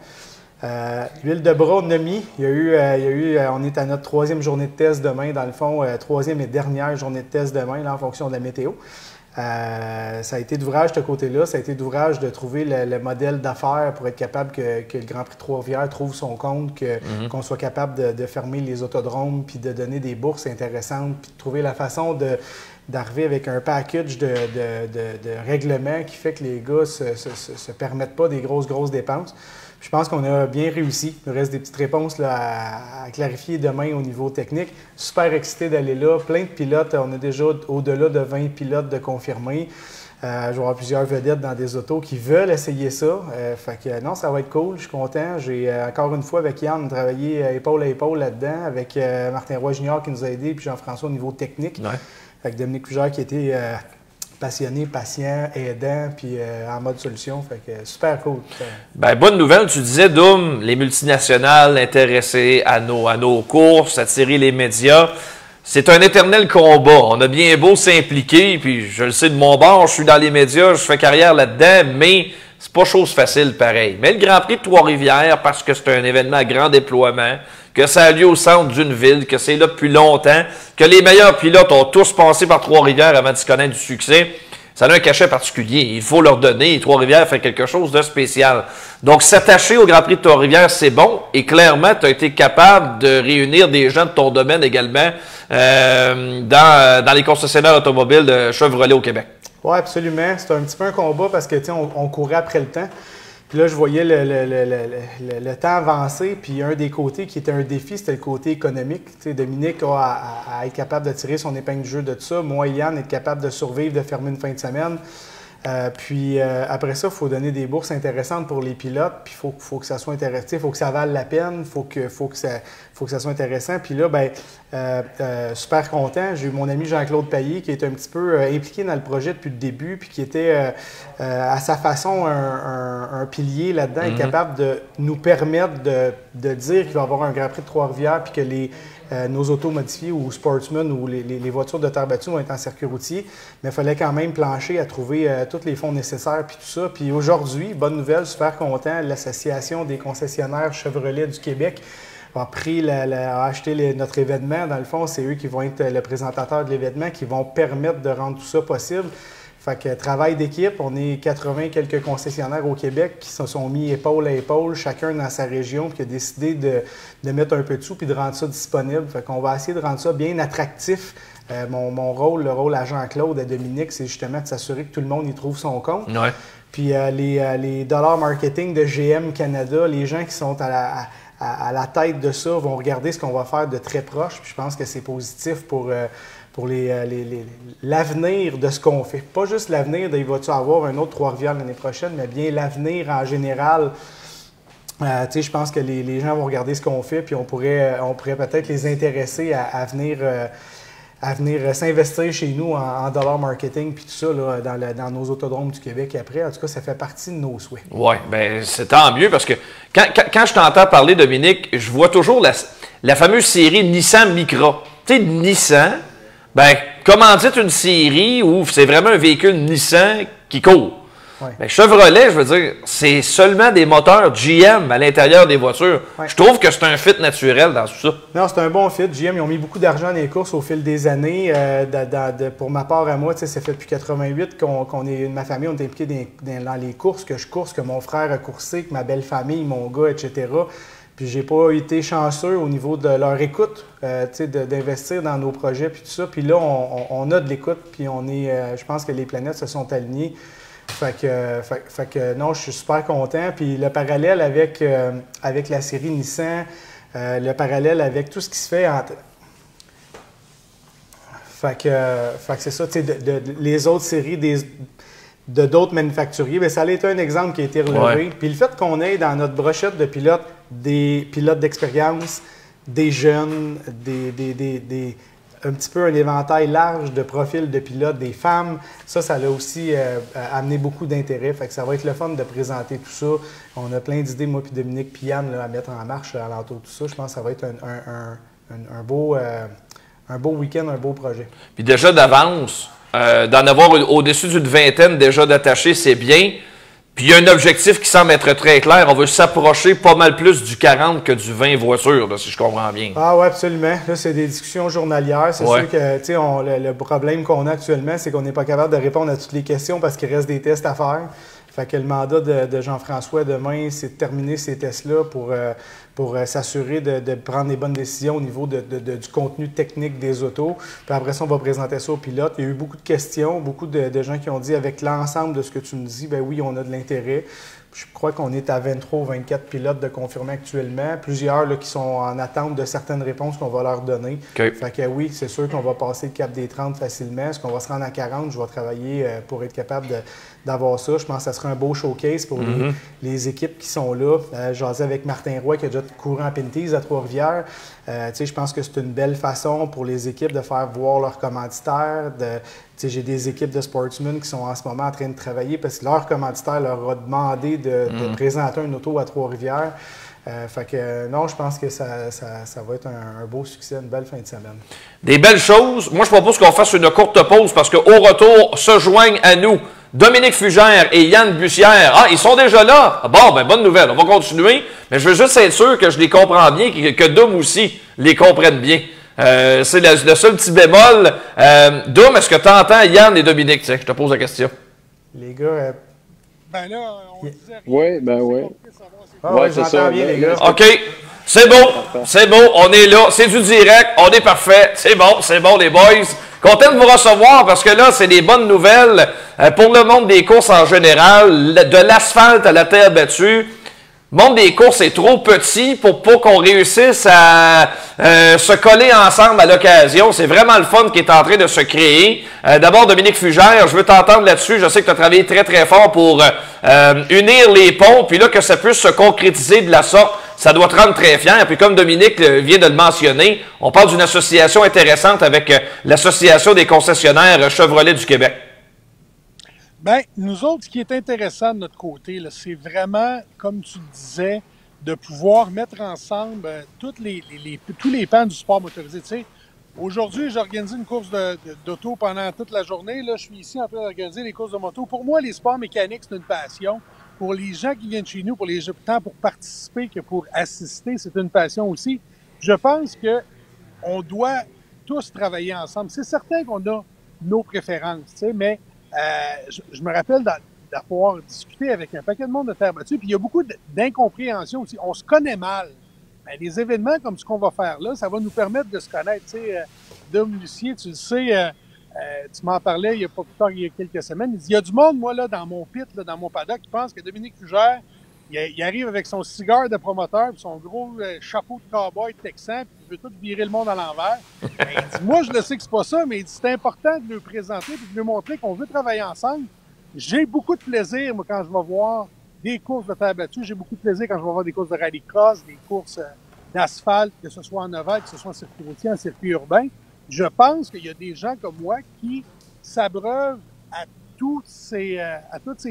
L'huile de bras, on a mis. On est à notre 3e journée de test demain, dans le fond, 3e et dernière journée de test demain, là, en fonction de la météo. Ça a été d'ouvrage de ce côté-là, ça a été d'ouvrage de trouver le modèle d'affaires pour être capable que le Grand Prix de Trois-Rivières trouve son compte, qu'on soit capable de fermer les autodromes, puis de donner des bourses intéressantes, puis de trouver la façon d'arriver avec un package de règlements qui fait que les gars se permettent pas des grosses dépenses. Je pense qu'on a bien réussi. Il nous reste des petites réponses là, à clarifier demain au niveau technique. Super excité d'aller là. Plein de pilotes. On a déjà au-delà de 20 pilotes de confirmés. Je vais avoir plusieurs vedettes dans des autos qui veulent essayer ça. Fait que non, ça va être cool. Je suis content. J'ai encore une fois avec Yann travaillé épaule à épaule là-dedans, avec Martin Roy Junior qui nous a aidés, puis Jean-François au niveau technique. Ouais. Avec Dominique Pugère qui était passionné, patient, aidant, puis en mode solution. Fait que super cool. Ben, bonne nouvelle, tu disais, Doom, les multinationales intéressées à nos courses, attirer les médias. C'est un éternel combat. On a bien beau s'impliquer, puis je le sais de mon bord, je suis dans les médias, je fais carrière là-dedans, mais c'est pas chose facile pareil. Mais le Grand Prix de Trois-Rivières, parce que c'est un événement à grand déploiement, que ça a lieu au centre d'une ville, que c'est là depuis longtemps, que les meilleurs pilotes ont tous passé par Trois-Rivières avant de se connaître du succès, ça a un cachet particulier. Il faut leur donner. Et Trois-Rivières fait quelque chose de spécial. Donc, s'attacher au Grand Prix de Trois-Rivières, c'est bon. Et clairement, tu as été capable de réunir des gens de ton domaine également dans les concessionnaires automobiles de Chevrolet au Québec. Oui, absolument. C'était un petit peu un combat parce que on courait après le temps. Puis là, je voyais le temps avancer, puis un des côtés qui était un défi, c'était le côté économique. Tu sais, Dominique a être capable de tirer son épingle du jeu de tout ça. Moi, Yann, être capable de survivre, de fermer une fin de semaine. Puis après ça, il faut donner des bourses intéressantes pour les pilotes, puis il faut que ça soit intéressant, il faut que ça vale la peine, il faut que ça soit intéressant. Puis là, super content, j'ai eu mon ami Jean-Claude Payet qui est un petit peu impliqué dans le projet depuis le début, puis qui était à sa façon un pilier là-dedans, est capable de nous permettre de dire qu'il va y avoir un Grand Prix de Trois-Rivières, puis que nos autos modifiées ou Sportsman ou les voitures de terre battue vont être en circuit routier, mais il fallait quand même plancher à trouver tous les fonds nécessaires puis tout ça. Puis aujourd'hui, bonne nouvelle, super content, l'Association des concessionnaires Chevrolet du Québec a acheté notre événement. Dans le fond, c'est eux qui vont être le présentateur de l'événement, qui vont permettre de rendre tout ça possible. Fait que travail d'équipe, on est 80 quelques concessionnaires au Québec qui se sont mis épaule à épaule, chacun dans sa région, puis qui a décidé de mettre un peu de sous puis de rendre ça disponible. Fait qu'on va essayer de rendre ça bien attractif. Mon rôle, le rôle à Jean-Claude, à Dominique, c'est justement de s'assurer que tout le monde y trouve son compte. Ouais. Puis les dollars marketing de GM Canada, les gens qui sont à la tête de ça vont regarder ce qu'on va faire de très proche. Puis je pense que c'est positif pour l'avenir de ce qu'on fait. Pas juste l'avenir de « il va-tu avoir un autre Trois-Rivières l'année prochaine », mais bien l'avenir en général. Je pense que les gens vont regarder ce qu'on fait, puis on pourrait peut-être les intéresser à venir s'investir chez nous en dollars marketing, puis tout ça là, dans nos autodromes du Québec après. En tout cas, ça fait partie de nos souhaits. Oui, bien, c'est tant mieux, parce que quand je t'entends parler, Dominique, je vois toujours la fameuse série Nissan Micra. Tu sais, Nissan... Ben, comment dire une série où c'est vraiment un véhicule Nissan qui court? Ouais. Ben, Chevrolet, je veux dire, c'est seulement des moteurs GM à l'intérieur des voitures. Ouais. Je trouve que c'est un fit naturel dans tout ça. Non, c'est un bon fit. GM, ils ont mis beaucoup d'argent dans les courses au fil des années. Pour ma part à moi, ça fait depuis 88 qu'on est, ma famille, on est impliqué dans les courses, que je course, que mon frère a coursé, que ma belle famille, mon gars, etc. Puis j'ai pas été chanceux au niveau de leur écoute, d'investir dans nos projets puis tout ça. Puis là, on a de l'écoute, puis je pense que les planètes se sont alignées. Fait que non, je suis super content. Puis le parallèle avec la série Nissan, le parallèle avec tout ce qui se fait entre... Fait que c'est ça, les autres séries de d'autres manufacturiers, bien, ça a été un exemple qui a été relevé. Ouais. Puis le fait qu'on ait dans notre brochette de pilotes des pilotes d'expérience, des jeunes, un petit peu un éventail large de profils de pilotes, des femmes, ça l'a aussi amené beaucoup d'intérêt. Fait que ça va être le fun de présenter tout ça. On a plein d'idées, moi puis Dominique puis Yann, à mettre en marche alentour de tout ça. Je pense que ça va être un beau week-end, un beau projet. Puis déjà d'avance, d'en avoir au-dessus d'une vingtaine déjà d'attachés, c'est bien. Puis il y a un objectif qui semble être très clair. On veut s'approcher pas mal plus du 40 que du 20 voitures, là, si je comprends bien. Ah oui, absolument. Là, c'est des discussions journalières. C'est sûr que le problème qu'on a actuellement, c'est qu'on n'est pas capable de répondre à toutes les questions parce qu'il reste des tests à faire. Fait que le mandat de Jean-François demain, c'est de terminer ces tests-là pour s'assurer de prendre les bonnes décisions au niveau du contenu technique des autos. Puis après ça, on va présenter ça aux pilotes. Il y a eu beaucoup de questions, beaucoup de gens qui ont dit, avec l'ensemble de ce que tu me dis, ben oui, on a de l'intérêt. Je crois qu'on est à 23 ou 24 pilotes de confirmer actuellement. Plusieurs là, qui sont en attente de certaines réponses qu'on va leur donner. Okay. Fait que oui, c'est sûr qu'on va passer le cap des 30 facilement. Est-ce qu'on va se rendre à 40? Je vais travailler pour être capable d'avoir ça. Je pense que ça sera un beau showcase pour les équipes qui sont là. J'asais avec Martin Roy qui a déjà couru en Pinties à Trois-Rivières. Je pense que c'est une belle façon pour les équipes de faire voir leurs commanditaires. J'ai des équipes de sportsmen qui sont en ce moment en train de travailler parce que leur commanditaire leur a demandé de présenter une auto à Trois-Rivières. Fait que non, je pense que ça va être un beau succès, une belle fin de semaine. Des belles choses. Moi, je propose qu'on fasse une courte pause parce qu'au retour, se joignent à nous Dominique Fugère et Yann Bussière. Ah, ils sont déjà là? Bon, ben bonne nouvelle. On va continuer. Mais je veux juste être sûr que je les comprends bien, que Dom aussi les comprenne bien. C'est le seul petit bémol. Dom, est-ce que tu entends Yann et Dominique? Tiens, je te pose la question. Les gars... Ben là, on disait rien. Oui, ben oui. Ouais, c'est ça. Bien, les gars. OK. C'est beau, on est là, c'est du direct, on est parfait, c'est bon les boys. Content de vous recevoir parce que là, c'est des bonnes nouvelles pour le monde des courses en général, de l'asphalte à la terre battue. Le monde des courses est trop petit pour pas qu'on réussisse à se coller ensemble à l'occasion. C'est vraiment le fun qui est en train de se créer. D'abord, Dominique Fugère, je veux t'entendre là-dessus. Je sais que tu as travaillé très, très fort pour unir les ponts, puis là, que ça puisse se concrétiser de la sorte, ça doit te rendre très fier. Puis comme Dominique vient de le mentionner, on parle d'une association intéressante avec l'Association des concessionnaires Chevrolet du Québec. Bien, nous autres, ce qui est intéressant de notre côté, c'est vraiment, comme tu le disais, de pouvoir mettre ensemble tous les pans du sport motorisé. Tu sais, aujourd'hui, j'organise une course d'auto pendant toute la journée. Là, je suis ici en train d'organiser les courses de moto. Pour moi, les sports mécaniques, c'est une passion. Pour les gens qui viennent chez nous, tant pour participer que pour assister, c'est une passion aussi. Je pense que on doit tous travailler ensemble. C'est certain qu'on a nos préférences, tu sais, mais je me rappelle d'avoir discuté avec un paquet de monde de terre battue, puis il y a beaucoup d'incompréhension aussi. On se connaît mal. Ben, des événements comme ce qu'on va faire là, ça va nous permettre de se connaître. Tu sais, Dom Lucier, tu le sais, tu m'en parlais il y a pas plus tard, il y a quelques semaines. Il dit, il y a du monde, moi, là, dans mon pit, là, dans mon paddock, qui pense que Dominique Fugère, il arrive avec son cigare de promoteur, puis son gros chapeau de cowboy texan, puis il veut tout virer le monde à l'envers. Ben, il dit, moi, je le sais que c'est pas ça, mais il dit, c'est important de le présenter puis de lui montrer qu'on veut travailler ensemble. J'ai beaucoup de plaisir, moi, quand je vais voir des courses de terre battue. J'ai beaucoup de plaisir quand je vais voir des courses de rallycross, des courses d'asphalte, que ce soit en ovale, que ce soit en circuit routier, en circuit urbain. Je pense qu'il y a des gens comme moi qui s'abreuvent à toutes ces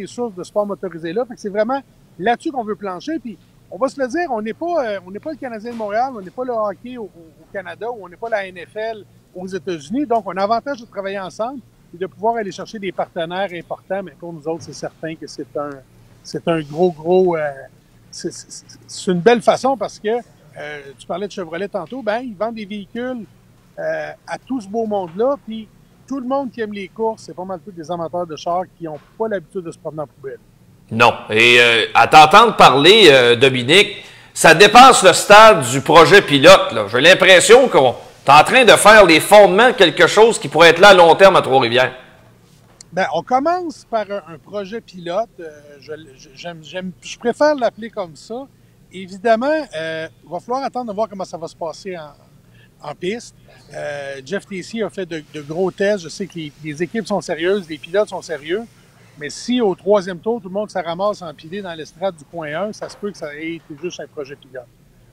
sources de sport motorisé-là. Fait que c'est vraiment là-dessus qu'on veut plancher. Puis, on va se le dire, on n'est pas le Canadien de Montréal, on n'est pas le hockey au Canada, ou on n'est pas la NFL aux États-Unis. Donc, on a l'avantage de travailler ensemble et de pouvoir aller chercher des partenaires importants. Mais pour nous autres, c'est certain que c'est un gros... c'est une belle façon parce que tu parlais de Chevrolet tantôt. Ben, ils vendent des véhicules à tout ce beau monde-là. Puis, tout le monde qui aime les courses, c'est pas mal tous des amateurs de chars qui n'ont pas l'habitude de se promener en poubelle. Non. Et à t'entendre parler, Dominique, ça dépasse le stade du projet pilote. J'ai l'impression qu'on est en train de faire les fondements de quelque chose qui pourrait être là à long terme à Trois-Rivières. Ben, on commence par un projet pilote. Je préfère l'appeler comme ça. Évidemment, il va falloir attendre de voir comment ça va se passer en piste. Jeff Tacey a fait de gros tests. Je sais que les équipes sont sérieuses, les pilotes sont sérieux. Mais si au troisième tour, tout le monde se ramasse empilé dans l'estrade du point 1, ça se peut que ça ait été juste un projet pilote.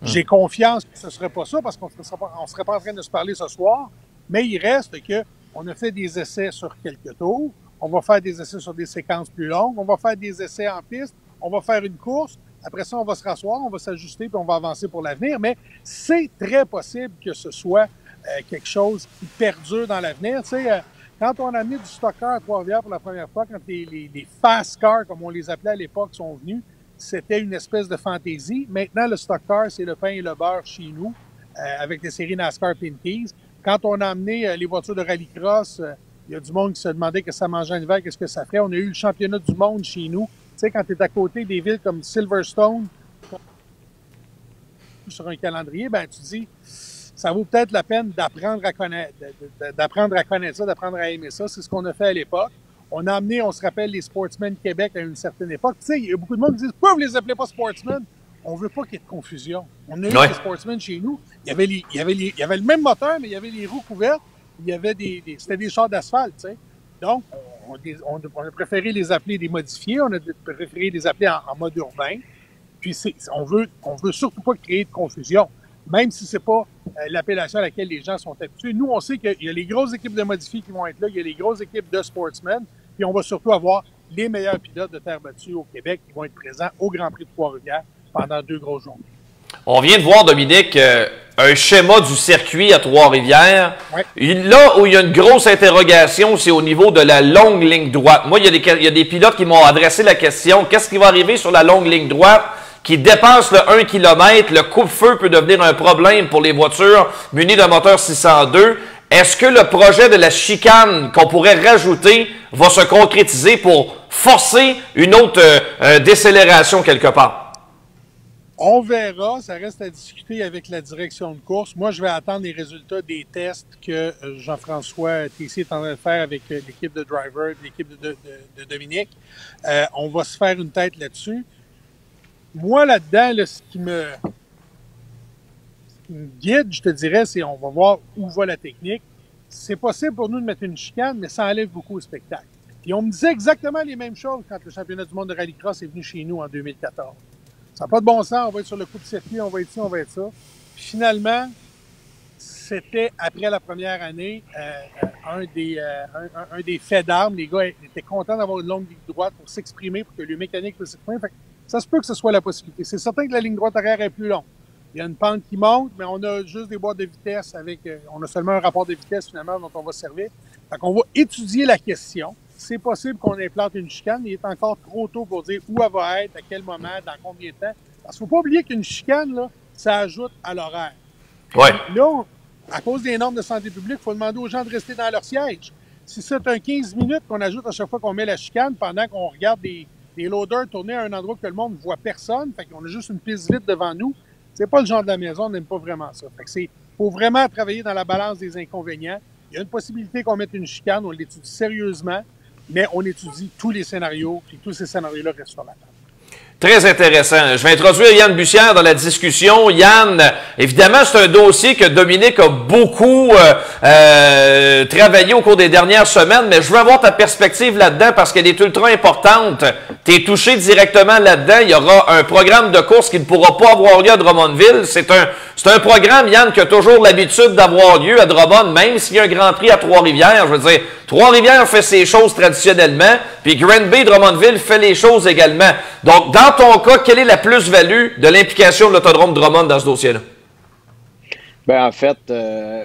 J'ai confiance que ce ne serait pas ça parce qu'on ne serait pas en train de se parler ce soir. Mais il reste qu'on a fait des essais sur quelques tours. On va faire des essais sur des séquences plus longues. On va faire des essais en piste. On va faire une course. Après ça, on va se rasseoir, on va s'ajuster puis on va avancer pour l'avenir. Mais c'est très possible que ce soit quelque chose qui perdure dans l'avenir. Tu sais, Quand on a amené du stock car à Trois-Rivières pour la première fois, quand les fast cars, comme on les appelait à l'époque, sont venus, c'était une espèce de fantaisie. Maintenant, le stock car, c'est le pain et le beurre chez nous, avec les séries NASCAR Pinties. Quand on a amené les voitures de rallycross, il y a du monde qui se demandait que ça mangeait en hiver, qu'est-ce que ça ferait. On a eu le championnat du monde chez nous. Tu sais, quand tu es à côté des villes comme Silverstone, sur un calendrier, ben tu dis, ça vaut peut-être la peine d'apprendre à connaître, d'apprendre à connaître ça, d'apprendre à aimer ça. C'est ce qu'on a fait à l'époque. On a amené, on se rappelle, les Sportsmen Québec à une certaine époque. Tu sais, il y a beaucoup de monde qui disent, pourquoi vous les appelez pas Sportsmen? On veut pas qu'il y ait de confusion. On a eu les Sportsmen chez nous. Il y avait le même moteur, mais il y avait les roues couvertes. Il y avait c'était des chars d'asphalte, tu sais. Donc, on a préféré les appeler des modifiés. On a préféré les appeler en mode urbain. Puis, on veut surtout pas créer de confusion, même si c'est pas l'appellation à laquelle les gens sont habitués. Nous, on sait qu'il y a les grosses équipes de modifiés qui vont être là, il y a les grosses équipes de sportsmen, puis on va surtout avoir les meilleurs pilotes de terre battue au Québec qui vont être présents au Grand Prix de Trois-Rivières pendant 2 grosses journées. On vient de voir, Dominique, un schéma du circuit à Trois-Rivières. Ouais. Là où il y a une grosse interrogation, c'est au niveau de la longue ligne droite. Moi, il y a des pilotes qui m'ont adressé la question, qu'est-ce qui va arriver sur la longue ligne droite qui dépasse le 1 km? Le coupe-feu peut devenir un problème pour les voitures munies d'un moteur 602. Est-ce que le projet de la chicane qu'on pourrait rajouter va se concrétiser pour forcer une autre décélération quelque part? On verra, ça reste à discuter avec la direction de course. Moi, je vais attendre les résultats des tests que Jean-François Tessier est en train de faire avec l'équipe de driver, l'équipe de Dominique. On va se faire une tête là-dessus. Moi, là-dedans, là, ce qui me guide, je te dirais, c'est on va voir où va la technique. C'est possible pour nous de mettre une chicane, mais ça enlève beaucoup au spectacle. Et on me disait exactement les mêmes choses quand le championnat du monde de rallycross est venu chez nous en 2014. Ça n'a pas de bon sens, on va être sur le coup de circuit, on va être ci, on va être ça. Puis finalement, c'était, après la première année, un des faits d'armes. Les gars étaient contents d'avoir une longue ligne droite pour s'exprimer, pour que le mécanique puisse s'exprimer. Fait que ça se peut que ce soit la possibilité. C'est certain que la ligne droite arrière est plus longue. Il y a une pente qui monte, mais on a juste des boîtes de vitesse avec... on a seulement un rapport de vitesse, finalement, dont on va servir. Fait qu'on va étudier la question. C'est possible qu'on implante une chicane. Il est encore trop tôt pour dire où elle va être, à quel moment, dans combien de temps. Parce qu'il ne faut pas oublier qu'une chicane, là, ça ajoute à l'horaire. Ouais. Là, à cause des normes de santé publique, il faut demander aux gens de rester dans leur siège. Si c'est un 15 minutes qu'on ajoute à chaque fois qu'on met la chicane, pendant qu'on regarde des loaders tourner à un endroit que le monde ne voit personne, fait qu'on a juste une piste vide devant nous, c'est pas le genre de la maison, on n'aime pas vraiment ça. Fait que faut vraiment travailler dans la balance des inconvénients. Il y a une possibilité qu'on mette une chicane, on l'étudie sérieusement, mais on étudie tous les scénarios, puis tous ces scénarios-là restent sur la table. Très intéressant. Je vais introduire Yann Bussière dans la discussion. Yann, évidemment, c'est un dossier que Dominique a beaucoup travaillé au cours des dernières semaines, mais je veux avoir ta perspective là-dedans parce qu'elle est ultra importante. Tu es touché directement là-dedans. Il y aura un programme de course qui ne pourra pas avoir lieu à Drummondville. C'est un programme, Yann, qui a toujours l'habitude d'avoir lieu à Drummond, même s'il y a un Grand Prix à Trois-Rivières. Je veux dire, Trois-Rivières fait ses choses traditionnellement, puis Granby, Drummondville fait les choses également. Donc, dans ton cas, quelle est la plus-value de l'implication de l'Autodrome Drummond dans ce dossier-là? Ben en fait,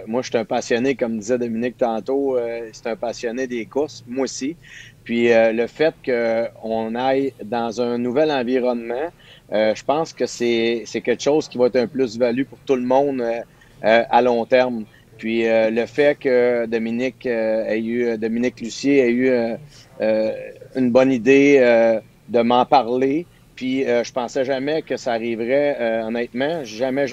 moi, je suis un passionné, comme disait Dominique tantôt, c'est un passionné des courses, moi aussi. Puis le fait qu'on aille dans un nouvel environnement, je pense que c'est quelque chose qui va être un plus-value pour tout le monde à long terme. Puis le fait que Dominique Lucier ait eu une bonne idée de m'en parler, puis je pensais jamais que ça arriverait, honnêtement, jamais.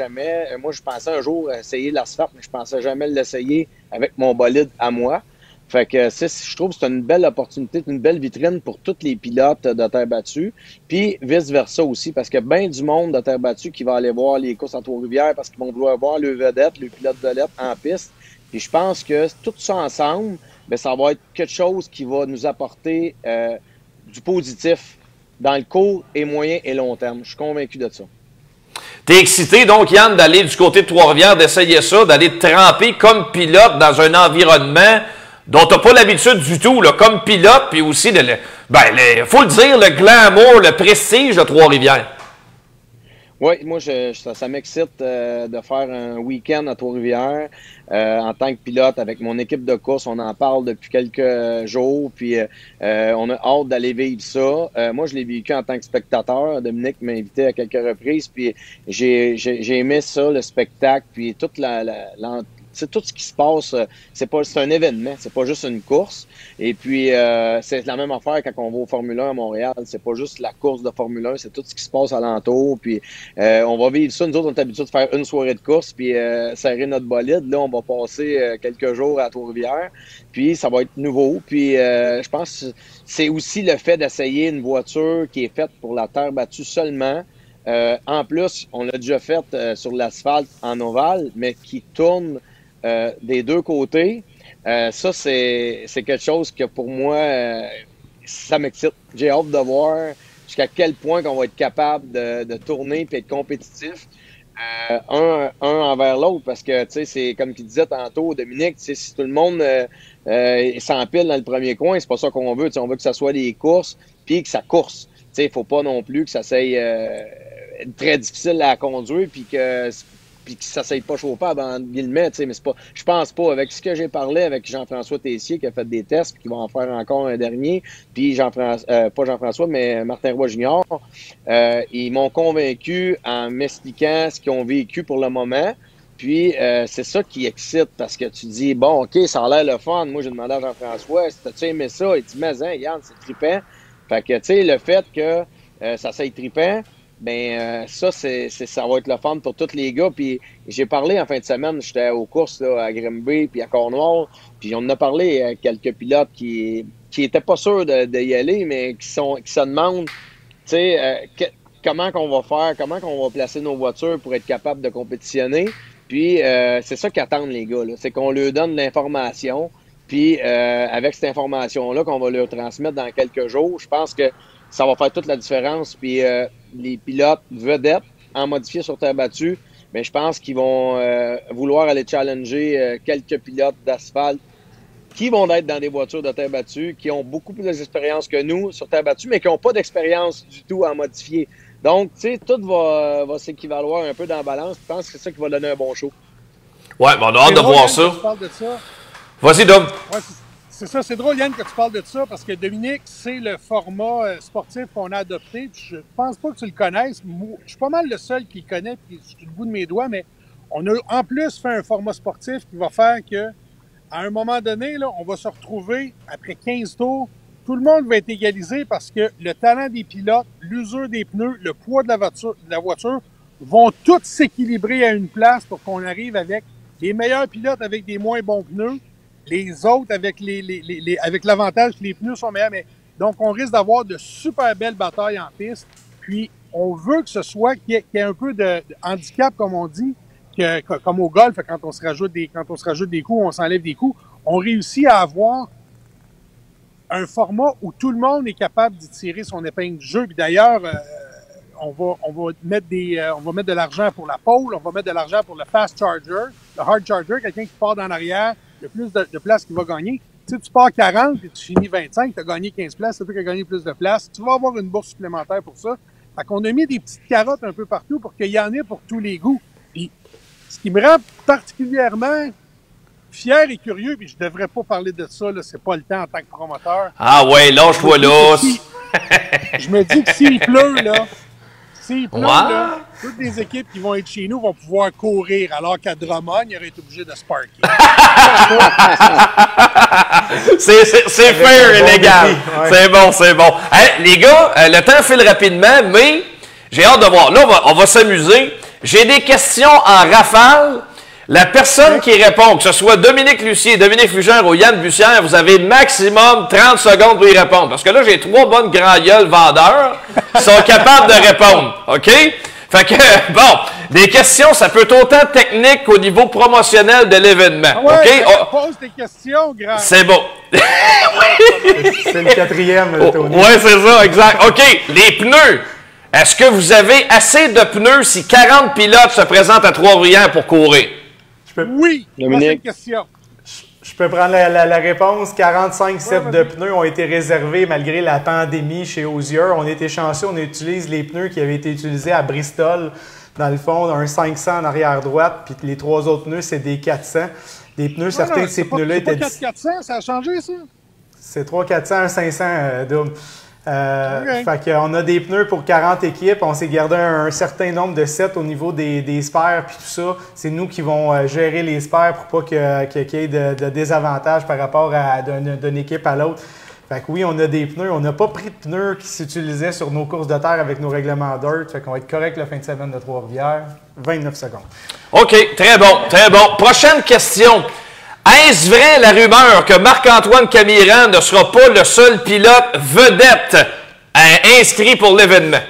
Moi, je pensais un jour essayer l'asphalte, mais je pensais jamais l'essayer avec mon bolide à moi. Fait que je trouve que c'est une belle opportunité, une belle vitrine pour tous les pilotes de terre battue, puis vice-versa aussi, parce qu'il y a bien du monde de terre battue qui va aller voir les courses à Trois-Rivières parce qu'ils vont vouloir voir le vedette, le pilote vedette en piste. Puis je pense que tout ça ensemble, bien, ça va être quelque chose qui va nous apporter du positif dans le court et moyen et long terme. Je suis convaincu de ça. T'es excité, donc, Yann, d'aller du côté de Trois-Rivières, d'essayer ça, d'aller te tremper comme pilote dans un environnement dont tu n'as pas l'habitude du tout, là, comme pilote, puis aussi, faut le dire, le glamour, le prestige de Trois-Rivières. Oui, moi, ça m'excite de faire un week-end à Trois-Rivières en tant que pilote avec mon équipe de course. On en parle depuis quelques jours, puis on a hâte d'aller vivre ça. Moi, je l'ai vécu en tant que spectateur. Dominique m'a invité à quelques reprises, puis j'ai aimé ça, le spectacle, puis toute c'est tout ce qui se passe, c'est un événement, c'est pas juste une course. Et puis, c'est la même affaire quand on va au Formule 1 à Montréal. C'est pas juste la course de Formule 1, c'est tout ce qui se passe alentour. Puis, on va vivre ça. Nous autres, on est habitués de faire une soirée de course, puis serrer notre bolide. Là, on va passer quelques jours à Trois-Rivières. Puis, ça va être nouveau. Puis, je pense que c'est aussi le fait d'essayer une voiture qui est faite pour la terre battue seulement. En plus, on l'a déjà fait sur l'asphalte en ovale, mais qui tourne des deux côtés. Ça, c'est quelque chose que pour moi, ça m'excite. J'ai hâte de voir jusqu'à quel point qu'on va être capable de tourner et être compétitif un envers l'autre. Parce que, tu sais, c'est comme tu disais tantôt, Dominique, si tout le monde s'empile dans le premier coin, c'est pas ça qu'on veut. On veut que ça soit des courses puis que ça course. Il ne faut pas non plus que ça soit très difficile à conduire puis que ça ne s'aille pas chauffer avant guillemets, mais c'est pas. Je pense pas. Avec ce que j'ai parlé avec Jean-François Tessier qui a fait des tests puis qui va en faire encore un dernier, puis pas Jean-François, mais Martin Roy Junior, ils m'ont convaincu en m'expliquant ce qu'ils ont vécu pour le moment. Puis c'est ça qui excite parce que tu dis bon, OK, ça a l'air le fun. Moi, j'ai demandé à Jean-François, t'as-tu aimé ça? Il dit mais Yann, c'est trippant. Fait que tu sais, le fait que ça soit trippant, ben ça va être le fun pour tous les gars. Puis j'ai parlé en fin de semaine, j'étais aux courses là, à Grimby puis à Cornwall, puis on en a parlé à quelques pilotes qui étaient pas sûrs d'y aller, mais qui se demandent, tu sais, comment qu'on va faire, comment qu'on va placer nos voitures pour être capable de compétitionner. Puis c'est ça qu'attendent les gars, là, c'est qu'on leur donne l'information. Puis avec cette information-là qu'on va leur transmettre dans quelques jours, je pense que ça va faire toute la différence. Puis les pilotes vedettes en modifié sur terre battue, mais je pense qu'ils vont vouloir aller challenger quelques pilotes d'asphalte qui vont être dans des voitures de terre battue, qui ont beaucoup plus d'expérience que nous sur terre battue, mais qui n'ont pas d'expérience du tout en modifié. Donc, tu sais, tout va s'équivaloir un peu dans la balance. Je pense que c'est ça qui va donner un bon show. Ouais, ben on a hâte de voir ça. Vas-y, Dom. Ouais, c'est ça, c'est drôle, Yann, que tu parles de ça, parce que Dominique, c'est le format sportif qu'on a adopté. Puis je pense pas que tu le connaisses. Je suis pas mal le seul qui le connaît, puis je suis le bout de mes doigts, mais on a en plus fait un format sportif qui va faire que, à un moment donné, là, on va se retrouver, après 15 tours, tout le monde va être égalisé parce que le talent des pilotes, l'usure des pneus, le poids de la voiture vont tous s'équilibrer à une place pour qu'on arrive avec les meilleurs pilotes avec des moins bons pneus, les autres avec avec l'avantage que les pneus sont meilleurs. Mais, donc, on risque d'avoir de super belles batailles en piste. Puis, on veut que ce soit qu'il y ait un peu de handicap, comme on dit, comme au golf, quand on se rajoute des coups, on s'enlève des coups. On réussit à avoir un format où tout le monde est capable d'y tirer son épingle du jeu. Puis d'ailleurs, on va mettre de l'argent pour la pole, on va mettre de l'argent pour le fast charger, le hard charger, quelqu'un qui part dans l'arrière, le plus de places qu'il va gagner. Tu sais, tu pars 40 et tu finis 25, tu as gagné 15 places, c'est toi qui as gagné plus de places. Tu vas avoir une bourse supplémentaire pour ça. Fait qu'on a mis des petites carottes un peu partout pour qu'il y en ait pour tous les goûts. Puis, ce qui me rend particulièrement fier et curieux, puis je devrais pas parler de ça, là, c'est pas le temps en tant que promoteur. Ah ouais, lâche-toi là. Je me dis que s'il pleut, là, là, toutes les équipes qui vont être chez nous vont pouvoir courir, alors qu'à Drummond, ils auraient été obligés de se parker. c'est fair et légal. Ouais. C'est bon. Hey, les gars, le temps file rapidement, mais j'ai hâte de voir. Là, on va s'amuser. J'ai des questions en rafale. La personne qui répond, que ce soit Dominique Lucier, Dominique Fugère ou Yann Bussière, vous avez maximum 30 secondes pour y répondre. Parce que là, j'ai 3 bonnes grands gueules vendeurs qui sont capables de répondre. OK? Fait que, bon, des questions, ça peut être autant technique qu'au niveau promotionnel de l'événement. Ouais, OK? Pose des questions, grand. C'est bon. C'est le 4e, Tony. Oui, c'est ça, exact. OK, les pneus. Est-ce que vous avez assez de pneus si 40 pilotes se présentent à Trois-Rivières pour courir? Oui, Dominique. question. Je peux prendre la réponse. 45 sets de pneus ont été réservés malgré la pandémie chez Osier. On était chanceux, on utilise les pneus qui avaient été utilisés à Bristol. Dans le fond, un 500 en arrière droite, puis les 3 autres pneus, c'est des 400. Des pneus, certains de ces pneus-là étaient... C'est pas 400, ça a changé, ça? C'est 3 400, un 500, Dom. Fait qu'on a des pneus pour 40 équipes. On s'est gardé un certain nombre de sets au niveau des spares puis tout ça. C'est nous qui vont gérer les spares pour pas qu'il y ait de désavantages par rapport d'une équipe à l'autre. Fait que oui, on a des pneus. On n'a pas pris de pneus qui s'utilisaient sur nos courses de terre avec nos règlements dirt. Fait qu'on va être correct la fin de semaine de Trois-Rivières. 29 secondes. OK, très bon, très bon. Prochaine question. Est-ce vrai la rumeur que Marc-Antoine Camiran ne sera pas le seul pilote vedette inscrit pour l'événement?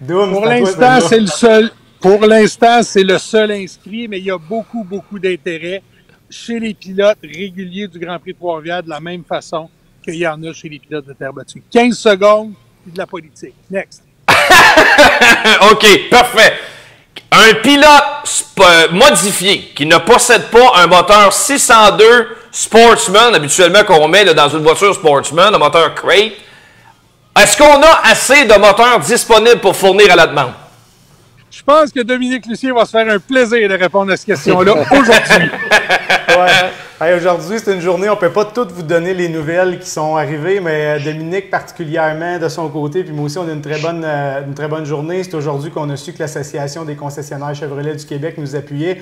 Pour l'instant, c'est le seul. Pour l'instant, c'est le seul inscrit, mais il y a beaucoup d'intérêt chez les pilotes réguliers du Grand Prix de Trois-Rivières de la même façon qu'il y en a chez les pilotes de terre battue. 15 secondes, puis de la politique. Next. OK, parfait. Un pilote modifié qui ne possède pas un moteur 602 Sportsman, habituellement qu'on met là, dans une voiture Sportsman, un moteur Crate, est-ce qu'on a assez de moteurs disponibles pour fournir à la demande? Je pense que Dominique Lucier va se faire un plaisir de répondre à cette question-là aujourd'hui. Ouais. Aujourd'hui, c'est une journée, on ne peut pas toutes vous donner les nouvelles qui sont arrivées, mais Dominique particulièrement de son côté, puis moi aussi, on a une très bonne journée. C'est aujourd'hui qu'on a su que l'Association des concessionnaires Chevrolet du Québec nous appuyait.